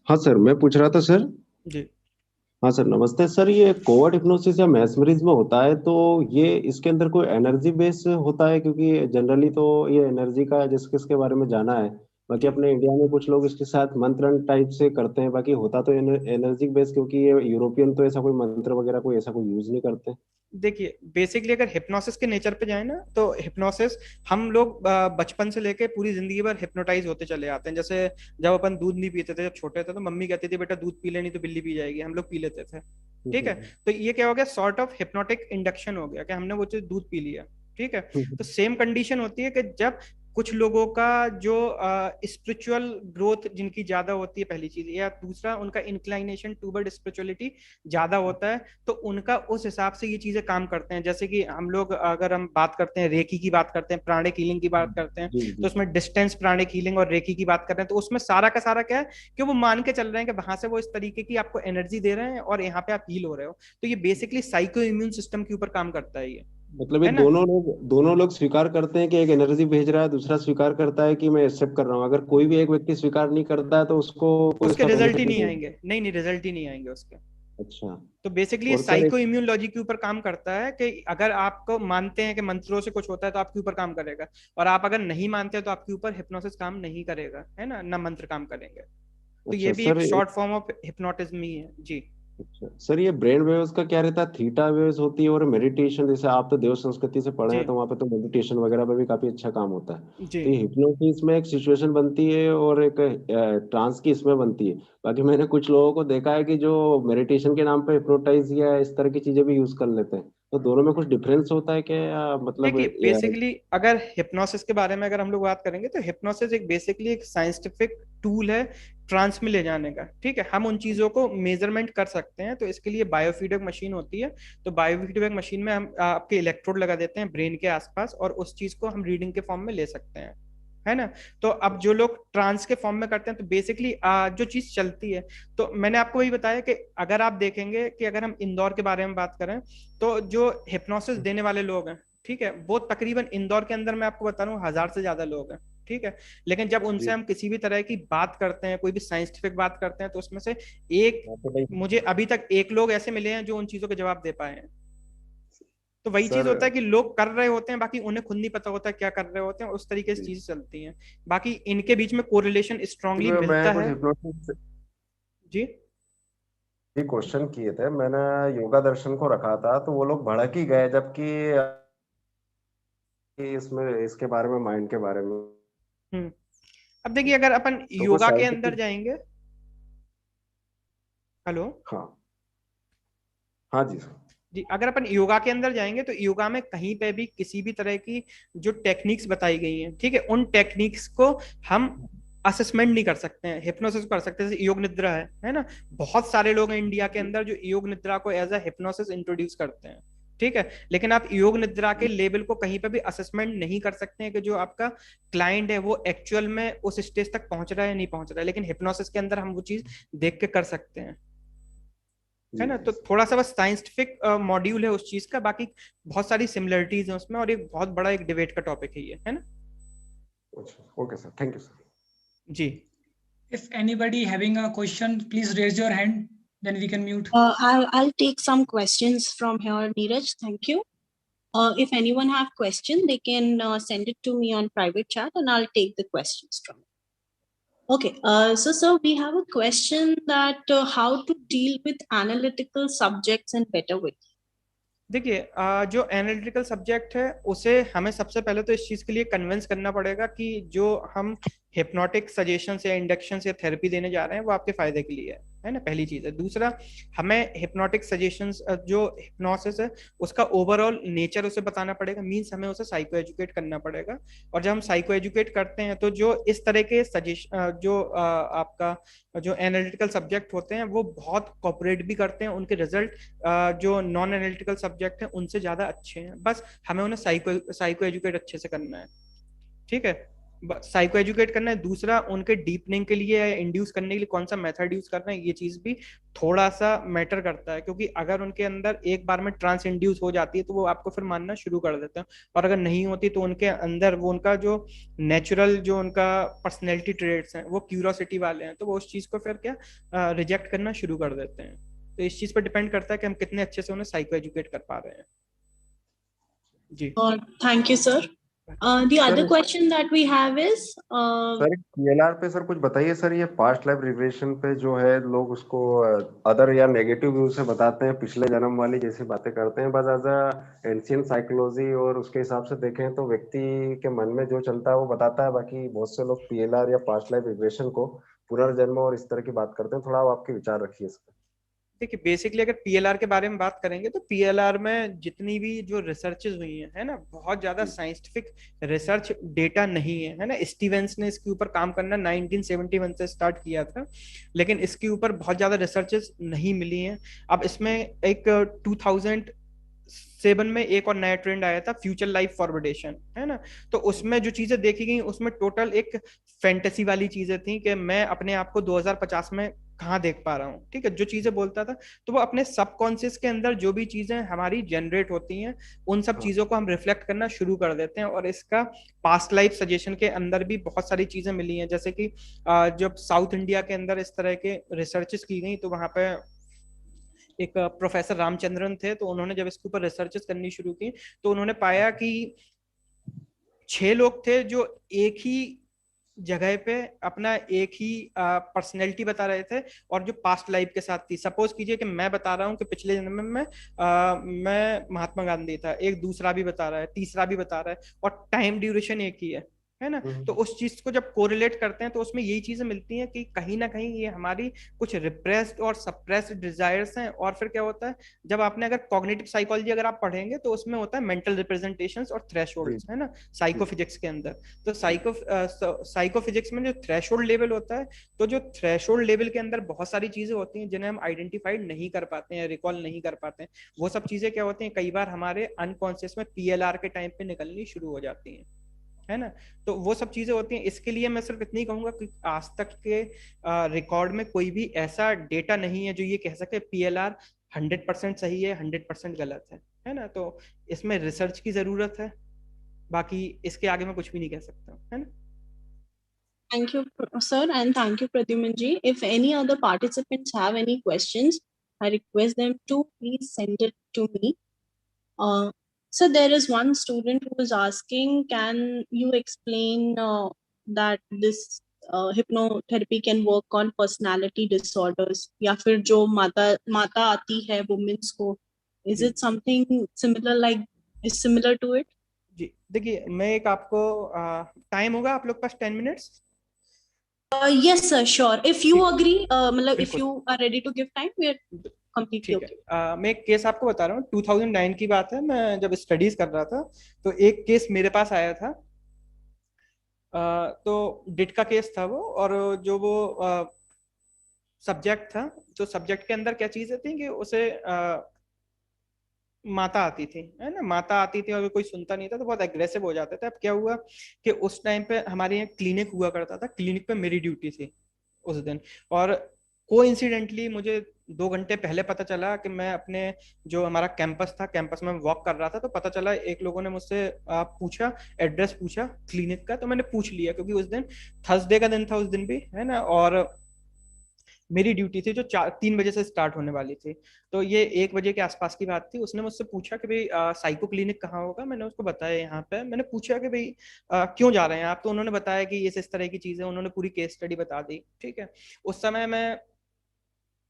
हाँ सर, मैं पूछ रहा था सर।
जी
हाँ सर, नमस्ते सर। ये कोवर्ट हिप्नोसिस या मैस्मरिज्म होता है, तो ये इसके अंदर कोई एनर्जी बेस होता है? क्योंकि जनरली तो ये एनर्जी का जिसके बारे में जाना है, बाकी अपने इंडिया में कुछ लोग इसके साथ मंत्र टाइप से करते हैं, बाकी होता तो एनर्जी बेस, क्योंकि ये यूरोपियन तो ऐसा कोई मंत्र वगैरह कोई ऐसा कोई यूज नहीं करते।
देखिए, बेसिकली अगर हिप्नोसिस के नेचर पे जाए ना, तो हिप्नोसिस हम लोग बचपन से लेके पूरी जिंदगी भर हिप्नोटाइज होते चले आते हैं। जैसे जब अपन दूध नहीं पीते थे, जब छोटे थे, तो मम्मी कहती थी बेटा दूध पी ले नहीं तो बिल्ली पी जाएगी, हम लोग पी लेते थे, ठीक है। तो ये क्या हो गया, सॉर्ट ऑफ हिप्नोटिक इंडक्शन हो गया कि हमने वो चीज दूध पी लिया, ठीक है। तो सेम कंडीशन होती है कि जब कुछ लोगों का जो स्पिरिचुअल ग्रोथ जिनकी ज्यादा होती है, पहली चीज, या दूसरा उनका इंक्लाइनेशन टूवर्ड स्पिरिचुअलिटी ज्यादा होता है, तो उनका उस हिसाब से ये चीजें काम करते हैं। जैसे कि हम लोग अगर हम बात करते हैं रेकी की बात करते हैं, प्राणिक हीलिंग की बात करते हैं, तो उसमें डिस्टेंस प्राणिक हीलिंग और रेकी की बात कर रहे हैं, तो उसमें सारा का सारा क्या है कि वो मान के चल रहे हैं कि वहां से वो इस तरीके की आपको एनर्जी दे रहे हैं और यहाँ पे आप हील हो रहे हो। तो ये बेसिकली साइको इम्यून सिस्टम के ऊपर काम करता है ये,
मतलब ये दोनों लोग स्वीकार करते हैं कि एक एनर्जी भेज रहा है, दूसरा स्वीकार करता है कि मैं एक्सेप्ट कर रहा हूँ। अगर कोई भी एक व्यक्ति स्वीकार नहीं करता है तो उसको
उसके रिजल्ट ही नहीं आएंगे। नहीं नहीं, रिजल्ट ही नहीं आएंगे उसके।
अच्छा,
तो बेसिकली साइको इम्यूनोलॉजी के ऊपर काम करता है कि अगर आपको मानते हैं कि मंत्रों से कुछ होता है तो आपके ऊपर काम करेगा, और आप अगर नहीं मानते तो आपके ऊपर हिप्नोसिस काम नहीं करेगा, है ना, मंत्र काम करेंगे। तो ये भी एक शॉर्ट फॉर्म ऑफ हिप्नोटिज्म ही है। जी
अच्छा सर, ये ब्रेन वेव्स का क्या रहता है? थीटा वेव्स होती है और मेडिटेशन, जैसे आप तो देव संस्कृति से पढ़े
जी
हैं तो वहाँ पे तो मेडिटेशन वगैरह पे भी काफी अच्छा काम होता है।
जी।
तो ये हिप्नोसिस में एक सिचुएशन बनती है और एक ट्रांस की इसमें बनती है। बाकी मैंने कुछ लोगों को देखा है कि जो मेडिटेशन के नाम पे हिप्नोटाइज या इस तरह की चीजें भी यूज कर लेते हैं। तो दोनों में कुछ डिफरेंस होता है क्या, या मतलब
देखिए बेसिकली अगर हिप्नोसिस के बारे में अगर हम लोग बात करेंगे तो हिप्नोसिस एक बेसिकली एक साइंटिफिक टूल है ट्रांस में ले जाने का। ठीक है, हम उन चीजों को मेजरमेंट कर सकते हैं, तो इसके लिए बायोफीडबैक मशीन होती है। तो बायोफीडबैक मशीन में हम आपके इलेक्ट्रोड लगा देते हैं ब्रेन के आसपास, और उस चीज को हम रीडिंग के फॉर्म में ले सकते हैं, है ना। तो अब जो लोग ट्रांस के फॉर्म में करते हैं तो बेसिकली जो चीज चलती है, तो मैंने आपको वही बताया कि अगर आप देखेंगे कि अगर हम इंदौर के बारे में बात करें तो जो हिप्नोसिस देने वाले लोग हैं, ठीक है, वो तकरीबन इंदौर के अंदर मैं आपको बता रहा हूँ 1000 से ज्यादा लोग हैं। ठीक है, लेकिन जब उनसे हम किसी भी तरह की बात करते हैं, कोई भी साइंटिफिक बात करते हैं, तो उसमें से एक मुझे अभी तक एक लोग ऐसे मिले हैं जो उन चीजों के जवाब दे पाए हैं। तो वही चीज
सर
होता है कि लोग कर रहे होते हैं, बाकी उन्हें खुद नहीं पता होता क्या कर रहे होते हैं, उस तरीके से चीजें चलती हैं। बाकी इनके बीच में कोरिलेशन स्ट्रांगली
मैं
मिलता
कुछ
है।
हिप्नोसिस
जी
भी क्वेश्चन किए थे, मैंने योगा दर्शन को रखा था, तो वो लोग भड़क ही गए, जबकि इसमें इसके बारे में, माइंड के बारे में
हम्म। अब देखिए अगर अपन
तो कुछ
योगा के अंदर
साइंटिफिक।
जाएंगे। हेलो।
हाँ हाँ जी सर।
जी, अगर अपन योगा के अंदर जाएंगे तो योगा में कहीं पे भी किसी भी तरह की जो टेक्निक्स बताई गई हैं, ठीक है, उन टेक्निक्स को हम असेसमेंट नहीं कर सकते हैं, हिप्नोसिस कर सकते हैं। जैसे योग निद्रा है ना, बहुत सारे लोग हैं इंडिया के अंदर जो योग निद्रा को एज अ हिप्नोसिस इंट्रोड्यूस करते हैं। ठीक है, लेकिन आप योग निद्रा के लेवल को कहीं पे भी असेसमेंट नहीं कर सकते हैं कि जो आपका क्लाइंट है वो एक्चुअल में उस स्टेज तक पहुंच रहा है या नहीं पहुंच रहा है, लेकिन हिप्नोसिस के अंदर हम वो चीज देख के कर सकते हैं, है
जी
ना।
जी
तो थोड़ा सा बस साइंटिफिक मॉड्यूल है उस चीज का, बाकी बहुत सारी सिमिलरिटीज है उसमें, और एक बहुत बड़ा एक डिबेट का टॉपिक है ये, है ना।
अच्छा, okay sir, thank you sir.
जी।
If anybody having a question, please raise your hand, then we can mute.
I'll take some questions from here, Neeraj. Thank you. If anyone have question, they can send it to me on private chat, and I'll take the questions from it. Okay. So, sir, we have a question that how to deal with analytical subjects in better way.
देखिए जो analytical subject है उसे हमें सबसे पहले तो इस चीज के लिए कन्विंस करना पड़ेगा कि जो हम हिप्नोटिक सजेशन या इंडक्शन या थेरेपी देने जा रहे हैं वो आपके फायदे के लिए है ना, पहली चीज है। दूसरा, हमें हिप्नोटिक सजेशंस जो हिप्नोसिस है उसका ओवरऑल नेचर उसे बताना पड़ेगा, मींस हमें उसे साइको एजुकेट करना पड़ेगा। और जब हम साइको एजुकेट करते हैं तो जो इस तरह के सजेशन जो आपका जो एनालिटिकल सब्जेक्ट होते हैं वो बहुत कॉपरेट भी करते हैं, उनके रिजल्ट जो नॉन एनालिटिकल सब्जेक्ट हैं उनसे ज्यादा अच्छे हैं। बस हमें उन्हें साइको एजुकेट अच्छे से करना है। ठीक है, साइको एजुकेट करना है। दूसरा, उनके डीपनिंग के लिए या इंड्यूस करने के लिए कौन सा मेथड यूज करना है, ये चीज भी थोड़ा सा मैटर करता है, क्योंकि अगर उनके अंदर एक बार में ट्रांस इंड्यूस हो जाती है तो वो आपको फिर मानना शुरू कर देते हैं, और अगर नहीं होती तो उनके अंदर वो उनका जो नेचुरल जो उनका पर्सनैलिटी ट्रेट्स हैं वो क्यूरोसिटी वाले हैं, तो वो उस चीज को फिर क्या रिजेक्ट करना शुरू कर देते हैं। तो इस चीज पर डिपेंड करता है कि हम कितने अच्छे से उन्हें साइको एजुकेट कर पा रहे हैं। जी।
Thank you, sir. The other
sir
question that we have is
sir PLR पे सर कुछ बताइए सर, ये पास्ट लाइफ रिग्रेशन पे जो है लोग उसको अदर या नेगेटिव व्यू से बताते हैं, पिछले जन्म वाली जैसी बातें करते हैं, बस एज अ एंशियंट साइकोलॉजी, और उसके हिसाब से देखें तो व्यक्ति के मन में जो चलता है वो बताता है। बाकी बहुत से लोग पीएलआर या पास्ट लाइफ रिग्रेशन को पुनर्जन्म और इस तरह की बात करते हैं। थोड़ा आप आपके विचार रखिए इस पर।
देखिए बेसिकली अगर पीएलआर के बारे में बात करेंगे तो पीएलआर में जितनी भी जो रिसर्चेज हुई हैं, है ना, बहुत ज्यादा साइंटिफिक रिसर्च डेटा नहीं है ना। स्टीवेंस ने इसके ऊपर काम करना 1971 से स्टार्ट किया था, लेकिन इसके ऊपर बहुत ज्यादा रिसर्चेज नहीं मिली हैं। अब इसमें एक 2007 में एक और नया ट्रेंड आया था, फ्यूचर लाइफ फॉरवर्डेशन, है ना। तो उसमें जो चीजें देखी गई उसमें टोटल एक फैंटेसी वाली चीजें थी कि मैं अपने आप को 2050 में कहाँ देख पा रहा हूँ। ठीक है, जो चीजें बोलता था तो वो अपने सबकॉन्शियस के अंदर जो भी चीजें हमारी जनरेट होती हैं उन सब चीजों को हम रिफ्लेक्ट करना शुरू कर देते हैं। और इसका पास्ट लाइफ सजेशन के अंदर भी बहुत सारी चीजें मिली हैं, जैसे कि जब साउथ इंडिया के अंदर इस तरह के रिसर्चेस की गई तो वहां पे एक प्रोफेसर रामचंद्रन थे, तो उन्होंने जब इसके ऊपर रिसर्चेस करनी शुरू की तो उन्होंने पाया कि 6 लोग थे जो एक ही जगह पे अपना एक ही पर्सनैलिटी बता रहे थे और जो पास्ट लाइफ के साथ थी। सपोज कीजिए कि मैं बता रहा हूँ कि पिछले जन्म में मैं महात्मा गांधी था, एक दूसरा भी बता रहा है, तीसरा भी बता रहा है, और टाइम ड्यूरेशन एक ही है ना। तो उस चीज को जब कोरिलेट करते हैं तो उसमें यही चीजें मिलती हैं कि कहीं ना कहीं ये हमारी कुछ रिप्रेस्ड और सप्रेस्ड डिजायर्स हैं। और फिर क्या होता है, जब आपने अगर कॉग्निटिव साइकोलॉजी अगर आप पढ़ेंगे तो उसमें होता है मेंटल रिप्रेजेंटेशंस और थ्रेशोल्ड्स, है ना, साइकोफिजिक्स के अंदर। तो साइकोफिजिक्स में जो थ्रेशोल्ड लेवल होता है, तो जो थ्रेशोल्ड लेवल के अंदर बहुत सारी चीजें होती हैं जिन्हें हम आइडेंटिफाइड नहीं कर पाते हैं, रिकॉल नहीं कर पाते हैं। वो सब चीजें क्या होती हैं, कई बार हमारे अनकॉन्शियस में पीएलआर के टाइम पे निकलनी शुरू हो जाती हैं, है ना। तो वो सब चीजें होती हैं। इसके लिए मैं सिर्फ इतनी कहूंगा कि आज तक के रिकॉर्ड में कोई भी ऐसा डेटा नहीं है जो ये कह सके पीएलआर 100% सही है, 100% गलत है ना। तो इसमें रिसर्च की जरूरत है, बाकी इसके आगे मैं कुछ भी नहीं कह सकता, है ना।
Thank you, sir, and thank you, Pradyuman ji. If any other participants have any questions, I request them to please send it to me. So there is one student who is asking, can you explain that this hypnotherapy can work on personality disorders? या फिर जो माता आती है women's को, is it something similar, like is similar to it?
जी देखिए, मैं एक आपको टाइम होगा आप लोग पास 10 minutes?
Yes sir, sure. If you agree, मतलब if
बिल्कुल।
you are ready to give time, we are completely
ठीक
okay.
है। मैं एक केस आपको बता रहा हूँ। 2009 की बात है, मैं जब स्टडीज कर रहा था तो एक केस मेरे पास आया था। तो डिट का केस था वो, और जो वो सब्जेक्ट था, तो सब्जेक्ट के अंदर क्या चीजें थी कि उसे माता आती थी, है ना, माता आती थी और कोई सुनता नहीं था तो बहुत एग्रेसिव हो जाते थे। अब क्या हुआ कि उस टाइम पे हमारे यहाँ क्लिनिक हुआ करता था, क्लिनिक पे मेरी ड्यूटी थी उस दिन, और कोइंसिडेंटली मुझे 2 घंटे पहले पता चला कि मैं अपने जो हमारा कैंपस था, कैंपस में वॉक कर रहा था, तो पता चला एक लोगों ने मुझसे पूछा, एड्रेस पूछा क्लिनिक का, तो मैंने पूछ लिया क्योंकि उस दिन थर्सडे का दिन था, उस दिन भी, है ना, और मेरी ड्यूटी थी जो 3 बजे से स्टार्ट होने वाली थी। तो ये 1 बजे के आसपास की बात थी। उसने मुझसे पूछा कि भाई साइको क्लिनिक कहाँ होगा। मैंने उसको बताया यहाँ पे। मैंने पूछा कि भाई क्यों जा रहे हैं आप, तो उन्होंने बताया कि ये इस तरह की चीजें, उन्होंने पूरी केस स्टडी बता दी। ठीक है, उस समय मैं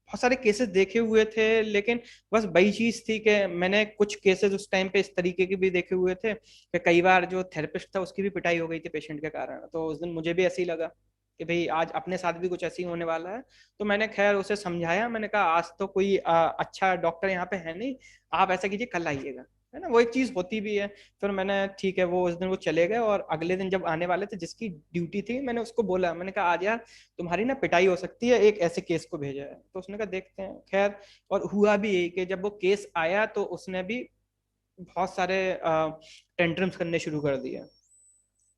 बहुत सारे केसेस देखे हुए थे, लेकिन बस वही चीज थी कि मैंने कुछ केसेस उस टाइम पे इस तरीके के भी देखे हुए थे कि कई बार जो थेरेपिस्ट था उसकी भी पिटाई हो गई थी पेशेंट के कारण। तो उस दिन मुझे भी ऐसे ही लगा कि भाई आज अपने साथ भी कुछ ऐसे ही होने वाला है। तो मैंने खैर उसे समझाया, मैंने कहा आज तो कोई अच्छा डॉक्टर यहाँ पे है नहीं, आप ऐसा कीजिए कल आइएगा, है ना, वो एक चीज होती भी है। फिर मैंने ठीक है, वो उस दिन वो चले गए, और अगले दिन जब आने वाले थे जिसकी ड्यूटी थी, मैंने उसको बोला, मैंने कहा आज यार तुम्हारी ना पिटाई हो सकती है, एक ऐसे केस को भेजा है। तो उसने कहा देखते हैं। खैर, और हुआ भी यही कि जब वो केस आया तो उसने भी बहुत सारे टेंट्रम्स करने शुरू कर दिए।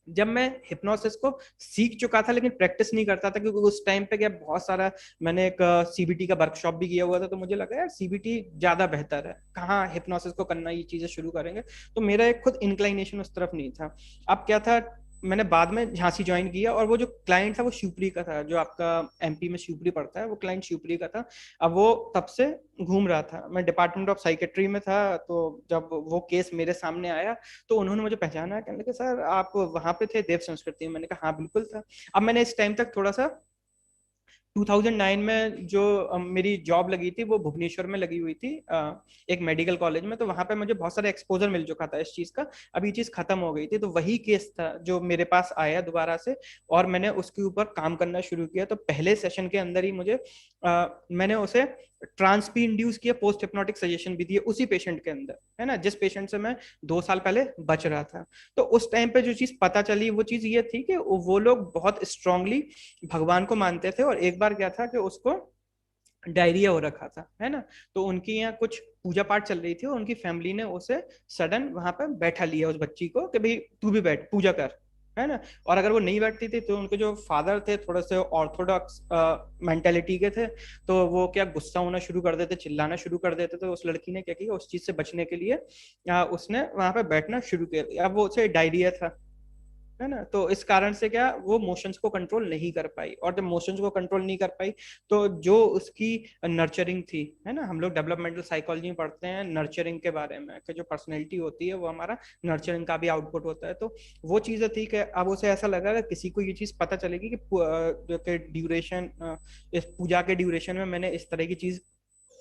जब मैं हिप्नोसिस को सीख चुका था लेकिन प्रैक्टिस नहीं करता था, क्योंकि उस टाइम पे क्या बहुत सारा मैंने एक सीबीटी का वर्कशॉप भी किया हुआ था, तो मुझे लगा यार सीबीटी ज्यादा बेहतर है, कहाँ हिप्नोसिस को करना, ये चीजें शुरू करेंगे। तो मेरा एक खुद इंक्लाइनेशन उस तरफ नहीं था। अब क्या था, मैंने बाद में झांसी ज्वाइन किया, और वो जो क्लाइंट था वो शिवपुरी का था, जो आपका एमपी में शिवपुरी पड़ता है, वो क्लाइंट शिवपुरी का था। अब वो तब से घूम रहा था, मैं डिपार्टमेंट ऑफ साइकेट्री में था। तो जब वो केस मेरे सामने आया तो उन्होंने मुझे पहचाना, कहने लगे सर आप वहां पे थे देव संस्कृति में। मैंने कहा हाँ बिल्कुल था। अब मैंने इस टाइम तक थोड़ा सा 2009 में जो मेरी जॉब लगी थी वो भुवनेश्वर में लगी हुई थी, एक मेडिकल कॉलेज में, तो वहां पे मुझे बहुत सारा एक्सपोजर मिल चुका था इस चीज का। अब ये चीज खत्म हो गई थी, तो वही केस था जो मेरे पास आया दोबारा से, और मैंने उसके ऊपर काम करना शुरू किया। तो पहले सेशन के अंदर ही मुझे मैंने उसे ट्रांसपी इंड्यूस किया, पोस्ट हिप्नोटिक सजेशन भी दिए उसी पेशेंट के अंदर, है ना, जिस पेशेंट से मैं 2 साल पहले बच रहा था। तो उस टाइम पे जो चीज पता चली वो चीज ये थी कि वो लोग बहुत स्ट्रांगली भगवान को मानते थे, और एक बार क्या था कि उसको डायरिया हो रखा था, है ना। तो उनकी यहाँ कुछ पूजा पाठ चल रही थी, और उनकी फैमिली ने उसे सडन वहां पर बैठा लिया, उस बच्ची को, कि भाई तू भी बैठ, पूजा कर, है ना। और अगर वो नहीं बैठती थी तो उनके जो फादर थे थोड़े से ऑर्थोडॉक्स मेंटेलिटी के थे, तो वो क्या गुस्सा होना शुरू कर देते, चिल्लाना शुरू कर देते। तो उस लड़की ने क्या किया, उस चीज से बचने के लिए उसने वहां पे बैठना शुरू किया। अब वो उसे डायरिया था, है ना। तो इस कारण से क्या वो मोशंस को कंट्रोल नहीं कर पाई, और जब मोशंस को कंट्रोल नहीं कर पाई तो जो उसकी नर्चरिंग थी, है ना, हम लोग डेवलपमेंटल साइकोलॉजी में पढ़ते हैं नर्चरिंग के बारे में कि जो पर्सनैलिटी होती है वो हमारा नर्चरिंग का भी आउटपुट होता है। तो वो चीजें थी कि अब उसे ऐसा लगा कि किसी को ये चीज पता चलेगी कि ड्यूरेशन, इस पूजा के ड्यूरेशन में मैंने इस तरह की चीज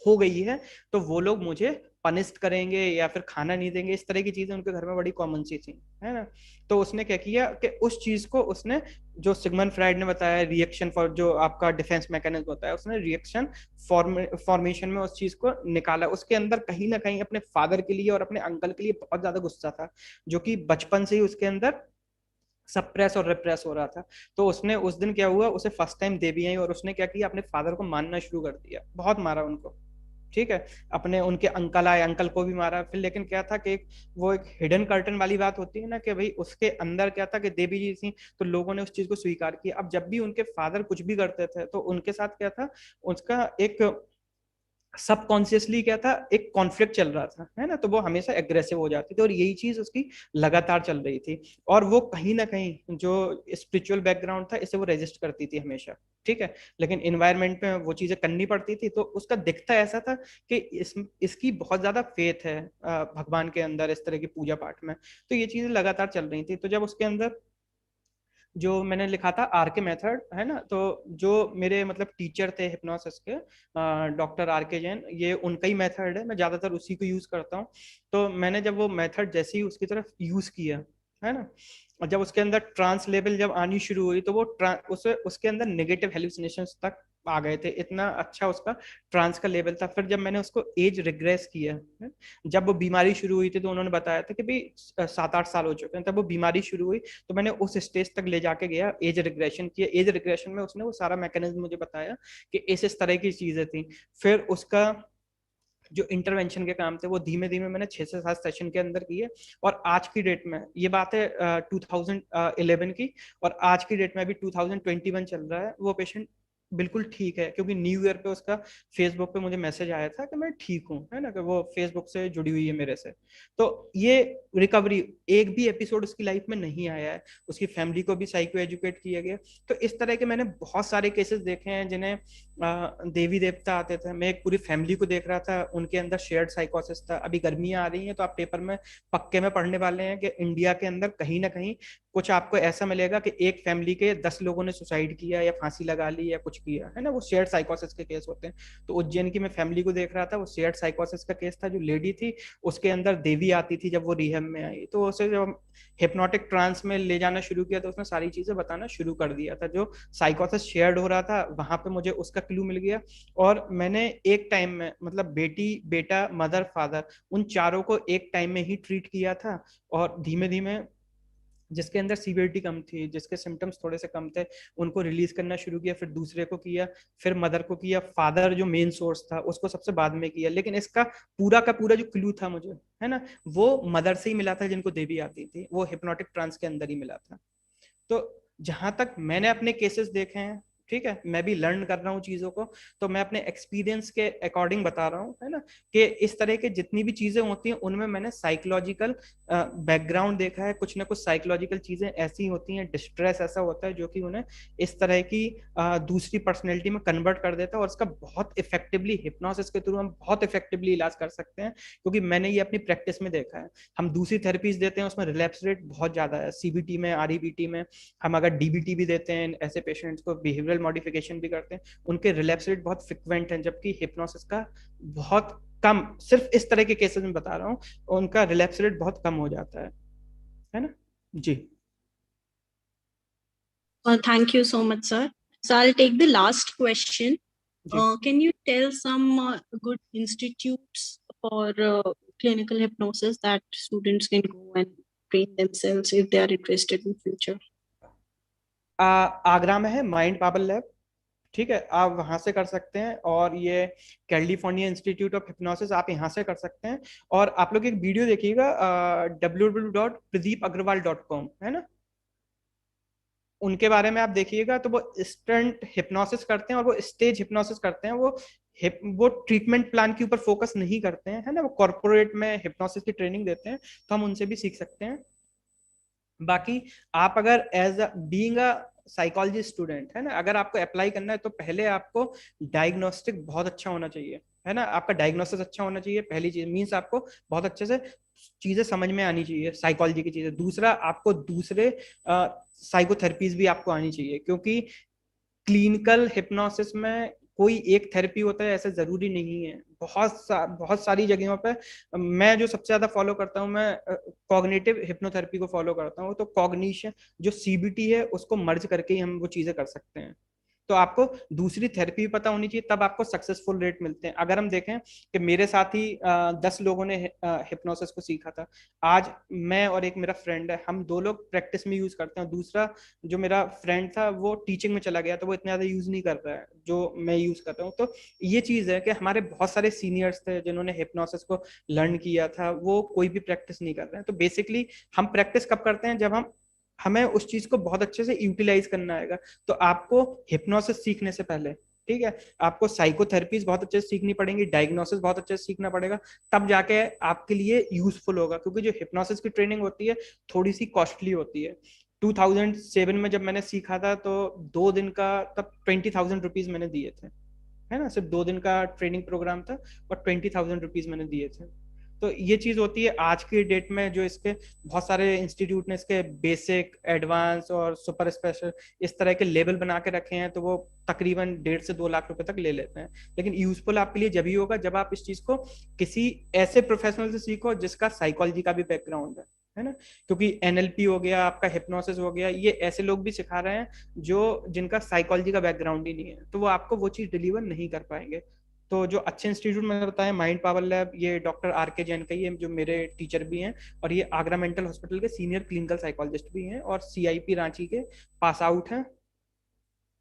हो गई है तो वो लोग मुझे पनिश्ड करेंगे या फिर खाना नहीं देंगे, इस तरह की चीजें उनके घर में बड़ी कॉमन सी थी, है ना। तो उसने क्या किया कि उस चीज को उसने, जो सिगमंड फ्राइड ने बताया रिएक्शन फॉर, जो आपका डिफेंस मैकेनिज्म होता है, उसने रिएक्शन फॉर्मेशन में उस चीज को निकाला। उसके अंदर कहीं ना कहीं अपने फादर के लिए और अपने अंकल के लिए बहुत ज्यादा गुस्सा था, जो कि बचपन से ही उसके अंदर सप्रेस और रिप्रेस हो रहा था। तो उसने उस दिन क्या हुआ, उसे फर्स्ट टाइम देवी आई और उसने क्या किया, अपने फादर को मारना शुरू कर दिया, बहुत मारा उनको, ठीक है। अपने उनके अंकल आए, अंकल को भी मारा फिर। लेकिन क्या था कि वो एक हिडन कर्टन वाली बात होती है ना, कि भाई उसके अंदर क्या था कि देवी जी थी तो लोगों ने उस चीज को स्वीकार किया। अब जब भी उनके फादर कुछ भी करते थे तो उनके साथ क्या था, उसका एक सबकॉन्शियसली क्या था, एक कॉन्फ्लिक्ट चल रहा था, है ना। तो वो हमेशा एग्रेसिव हो जाती थी और यही चीज उसकी लगातार चल रही थी। और वो कहीं ना कहीं जो स्पिरिचुअल बैकग्राउंड था इसे वो रेजिस्ट करती थी हमेशा, ठीक है। लेकिन इन्वायरमेंट में वो चीजें करनी पड़ती थी। तो उसका दिखता ऐसा था कि इसकी बहुत ज्यादा फेथ है भगवान के अंदर, इस तरह की पूजा पाठ में। तो ये चीजें लगातार चल रही थी। तो जब उसके अंदर जो मैंने लिखा था आर के मेथड, है ना, तो जो मेरे मतलब टीचर थे हिप्नोसिस के, डॉक्टर आर के जैन, ये उनका ही मेथड है, मैं ज्यादातर उसी को यूज करता हूँ। तो मैंने जब वो मेथड जैसे ही उसकी तरफ यूज किया, है ना, और जब उसके अंदर ट्रांस लेवल जब आनी शुरू हुई तो वो उसके अंदर नेगेटिव हेलुसिनेशंस तक आ गए थे, इतना अच्छा उसका ट्रांस का लेवल था। फिर जब मैंने उसको एज रिग्रेस किया, जब वो बीमारी शुरू हुई थी तो उन्होंने बताया था कि भाई 7-8 साल हो चुके हैं, तब वो बीमारी शुरू हुई तो मैंने उस स्टेज तक ले जाके गया, एज रिग्रेशन किया। एज रिग्रेशन में उसने वो सारा मैकेनिज्म मुझे बताया कि इस तरह की चीजें थी। फिर उसका जो इंटरवेंशन के काम थे वो धीमे धीमे मैंने 6 से 7 सेशन के अंदर किए। और आज की डेट में, ये बात है 2011 की, और आज की डेट में अभी 2021 चल रहा है, वो पेशेंट बिल्कुल ठीक है। क्योंकि न्यू ईयर पे उसका फेसबुक पे मुझे मैसेज आया था कि मैं ठीक हूँ, है ना, कि वो फेसबुक से जुड़ी हुई है मेरे से। तो ये रिकवरी, एक भी एपिसोड उसकी लाइफ में नहीं आया है, उसकी फैमिली को भी साइको एजुकेट किया गया। तो इस तरह के मैंने बहुत सारे केसेस देखे हैं जिन्हें देवी देवता आते थे। मैं एक पूरी फैमिली को देख रहा था, उनके अंदर शेयर्ड साइकोसिस था। अभी गर्मियां आ रही हैं तो आप पेपर में पक्के में पढ़ने वाले हैं कि इंडिया के अंदर कहीं ना कहीं कुछ आपको ऐसा मिलेगा कि एक फैमिली के 10 लोगों ने सुसाइड किया या फांसी लगा ली या कुछ किया, है ना। वो शेयर्ड साइकोसिस के केस होते हैं। तो उज्जैन की मैं फैमिली को देख रहा था, वो शेयर्ड साइकोसिस का केस था। जो लेडी थी उसके अंदर देवी आती थी जब वो रिहब में आई, तो उसे जब हिप्नोटिक ट्रांस में ले जाना शुरू किया तो उसने सारी चीजें बताना शुरू कर दिया था। जो साइकोसिस शेयर्ड हो रहा था वहां पे मुझे उसका क्लू मिल गया। और मैंने एक टाइम में मतलब बेटी, बेटा, मदर, फादर, उन चारों को एक टाइम में ही ट्रीट किया था। और धीमे धीमे जिसके अंदर सीवियरिटी कम थी, जिसके सिम्टम्स थोड़े से कम थे, उनको रिलीज करना शुरू किया। फिर दूसरे को किया, फिर मदर को किया, फादर जो मेन सोर्स था उसको सबसे बाद में किया। लेकिन इसका पूरा का पूरा जो क्लू था मुझे, है ना, वो मदर से ही मिला था जिनको देवी आती थी, वो हिप्नोटिक ट्रांस के अंदर ही मिला था। तो जहां तक मैंने अपने केसेस देखे हैं, ठीक है, मैं भी लर्न कर रहा हूँ चीजों को, तो मैं अपने एक्सपीरियंस के अकॉर्डिंग बता रहा हूँ, है ना, कि इस तरह के जितनी भी चीजें होती हैं उनमें मैंने साइकोलॉजिकल बैकग्राउंड देखा है। कुछ ना कुछ साइकोलॉजिकल चीजें ऐसी होती हैं, डिस्ट्रेस ऐसा होता है जो कि उन्हें इस तरह की दूसरी पर्सनैलिटी में कन्वर्ट कर देता है। और इसका बहुत इफेक्टिवली हिप्नोसिस के थ्रू हम बहुत इफेक्टिवली इलाज कर सकते हैं, क्योंकि मैंने ये अपनी प्रैक्टिस में देखा है। हम दूसरी थेरेपीज देते हैं उसमें रिलैप्स रेट बहुत ज्यादा है, सीबीटी में, आरईबीटी में। हम अगर डीबीटी भी देते हैं ऐसे पेशेंट्स को, बिहेवियरल मॉडिफिकेशन भी करते हैं, उनके रिलैप्स रेट बहुत फ्रिक्वेंट है। जबकि हिप्नोसिस का बहुत कम, सिर्फ इस तरह के केसेस में बता रहा हूँ, उनका रिलैप्स रेट बहुत कम हो जाता है ना। जी।
Thank you so much, sir. So I'll take the last question.
Ji.
Can you tell some good institutes for clinical hypnosis that students can go and train themselves if they are interested in future?
Agra में है mind बाबल lab, ठीक है, आप वहां से कर सकते हैं। और ये कैलिफोर्निया इंस्टीट्यूट ऑफ हिप्नोसिस, आप यहाँ से कर सकते हैं। और आप लोग एक वीडियो देखिएगा www.pradeepagarwal.com, है ना, उनके बारे में आप देखिएगा। तो वो इंस्टेंट हिप्नोसिस करते हैं और वो स्टेज हिप्नोसिस करते हैं। वो ट्रीटमेंट प्लान के ऊपर फोकस नहीं करते हैं, है ना, वो कॉर्पोरेट में हिप्नोसिस की ट्रेनिंग देते हैं। तो हम उनसे भी सीख सकते हैं। बाकी आप अगर as being a psychology student है ना, अगर आपको अप्लाई करना है तो पहले आपको डायग्नोस्टिक बहुत अच्छा होना चाहिए, है ना, आपका डायग्नोसिस अच्छा होना चाहिए। पहली चीज मीन्स आपको बहुत अच्छे से चीजें समझ में आनी चाहिए, साइकोलॉजी की चीजें। दूसरा, आपको दूसरे साइकोथेरेपीज भी आपको आनी चाहिए, क्योंकि क्लिनिकल हिप्नोसिस में कोई एक थेरेपी होता है ऐसा जरूरी नहीं है। बहुत सारी जगहों पे मैं जो सबसे ज्यादा फॉलो करता हूँ, मैं कॉग्निटिव हिप्नोथेरेपी को फॉलो करता हूँ। तो कॉग्निशन जो सीबीटी है उसको मर्ज करके ही हम वो चीजें कर सकते हैं। तो आपको दूसरी थेरेपी भी पता होनी चाहिए, तब आपको सक्सेसफुल रेट मिलते हैं। अगर हम देखें कि मेरे साथ ही 10 लोगों ने हिप्नोसिस को सीखा था, आज मैं और एक मेरा फ्रेंड है, हम दो लोग प्रैक्टिस में यूज करते हैं। दूसरा जो मेरा फ्रेंड था वो टीचिंग में चला गया, तो वो इतना ज्यादा यूज नहीं कर रहा है जो मैं यूज कर रहा हूँ। तो ये चीज है कि हमारे बहुत सारे सीनियर्स थे जिन्होंने हिप्नोसिस को लर्न किया था, वो कोई भी प्रैक्टिस नहीं कर रहे हैं। तो बेसिकली हम प्रैक्टिस कब करते हैं, जब हमें उस चीज को बहुत अच्छे से यूटिलाइज करना आएगा। तो आपको हिप्नोसिस सीखने से पहले, ठीक है, आपको साइकोथेरेपीज बहुत अच्छे से सीखनी पड़ेंगी, डायग्नोसिस बहुत अच्छे से सीखना पड़ेगा, तब जाके आपके लिए यूजफुल होगा। क्योंकि जो हिप्नोसिस की ट्रेनिंग होती है थोड़ी सी कॉस्टली होती है। 2007 में जब मैंने सीखा था तो 2 दिन का तब 20,000 रुपीज मैंने दिए थे, है ना, सिर्फ 2 दिन का ट्रेनिंग प्रोग्राम था और 20,000 रुपीज मैंने दिए थे। तो ये चीज होती है आज की डेट में, जो इसके बहुत सारे इंस्टीट्यूट ने इसके बेसिक, एडवांस और सुपर स्पेशल इस तरह के लेवल बना के रखे हैं, तो वो तकरीबन 1.5 से 2 लाख रुपए तक ले लेते हैं। लेकिन यूजफुल आपके लिए जब ही होगा जब आप इस चीज को किसी ऐसे प्रोफेशनल से सीखो जिसका साइकोलॉजी का भी बैकग्राउंड है ना। क्योंकि एनएलपी हो गया, आपका हिप्नोसिस हो गया, ये ऐसे लोग भी सिखा रहे हैं जो जिनका साइकोलॉजी का बैकग्राउंड ही नहीं है, तो वो आपको वो चीज डिलीवर नहीं कर पाएंगे। तो जो अच्छे इंस्टीट्यूट मैंने बताया, माइंड पावर लैब, ये डॉक्टर आर.के. जैन का, ये जो मेरे टीचर भी हैं, और ये आगरा मेंटल हॉस्पिटल के सीनियर क्लिनिकल साइकोलॉजिस्ट भी हैं, और सीआईपी रांची के पास आउट हैं,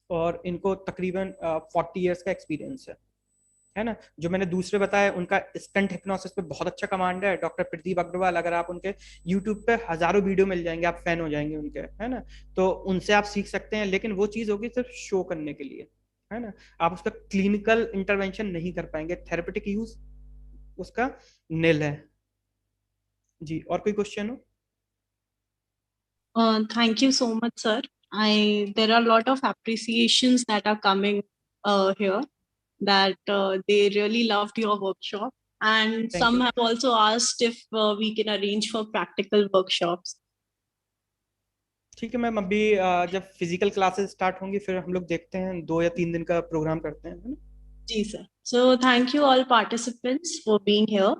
और इनको तकरीबन 40 इयर्स का एक्सपीरियंस है ना। जो मैंने दूसरे बताया उनका स्टंट हिप्नोसिस पे बहुत अच्छा कमांड है, डॉक्टर प्रदीप अग्रवाल, अगर आप उनके यूट्यूब पे हजारों वीडियो मिल जाएंगे, आप फैन हो जाएंगे उनके, है ना। तो उनसे आप सीख सकते हैं, लेकिन वो चीज होगी सिर्फ शो करने के लिए, है ना। आप उसका क्लिनिकल इंटरवेंशन नहीं कर पाएंगे, थेरेपेटिक यूज उसका निल है जी। और कोई क्वेश्चन हो?
Thank you so much, sir. There are a lot of appreciations that are coming here, that they really loved your workshop, and
Thank
some
you.
have also asked if we can arrange for practical workshops.
ठीक है ma'am, अभी जब physical classes start होंगी फिर हम लोग देखते हैं, 2 या 3 दिन का प्रोग्राम करते हैं, है ना।
जी sir. So thank you all participants for being here.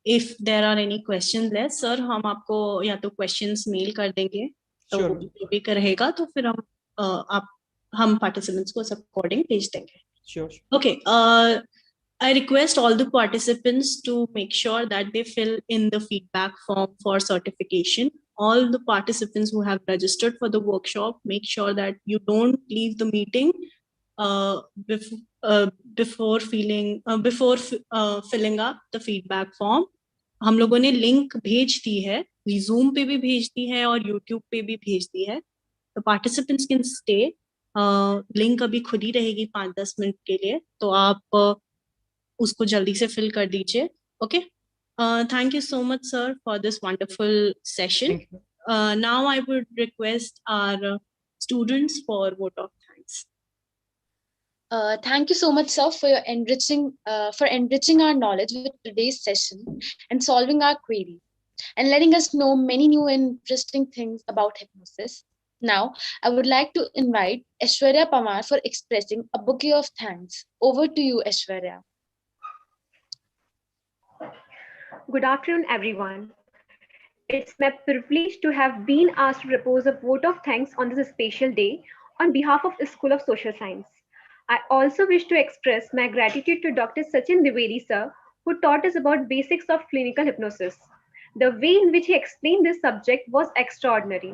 If there are any questions left, sir, हम आपको या तो questions mail कर देंगे, तो
Sure.
जो भी रहेगा तो फिर हम participants को according भेज देंगे.
Sure.
Okay. I request all the participants to make sure that they fill in the feedback form for certification. All the participants who have registered for the workshop, make sure that you don't leave the meeting before filling up the feedback form. हम लोगों ने link भेज दी है, Zoom पे भी भेज दी है और YouTube पे भी भेज दी है. The participants can stay. Link अभी खुद ही रहेगी 5-10 मिनट के लिए, तो आप उसको जल्दी से फिल कर दीजिए. Okay. Thank you so much, sir, for this wonderful session.
Thank you.
Now I would request our students for vote of thanks.
Thank you so much, sir, for enriching our knowledge with today's session and solving our queries and letting us know many new and interesting things about hypnosis. Now, I would like to invite Aishwarya Pamar for expressing a bouquet of thanks. Over to you, Aishwarya.
Good afternoon, everyone. It's my privilege to have been asked to propose a vote of thanks on this special day on behalf of the School of Social Science. I also wish to express my gratitude to Dr. Sachin Dwivedi, sir, who taught us about basics of clinical hypnosis. The way in which he explained this subject was extraordinary.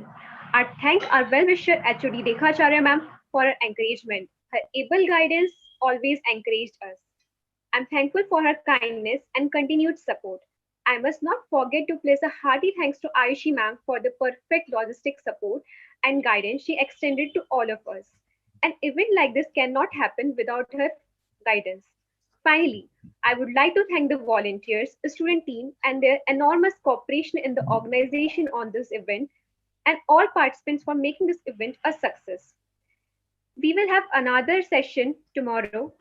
I thank our well-wisher HOD Rekha Acharya ma'am for her encouragement. Her able guidance always encouraged us. I'm thankful for her kindness and continued support. I must not forget to place a hearty thanks to Ayushi ma'am for the perfect logistic support and guidance she extended to all of us. An event like this cannot happen without her guidance. Finally, I would like to thank the volunteers, the student team, and their enormous cooperation in the organization on this event, and all participants for making this event a success. We will have another session tomorrow,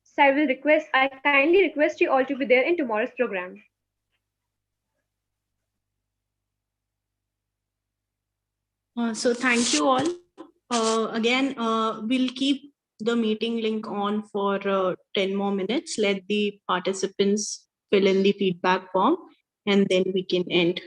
so I kindly request you all to be there in tomorrow's program.
So thank you all. Again, we'll keep the meeting link on for 10 more minutes. Let the participants fill in the feedback form, and then we can end.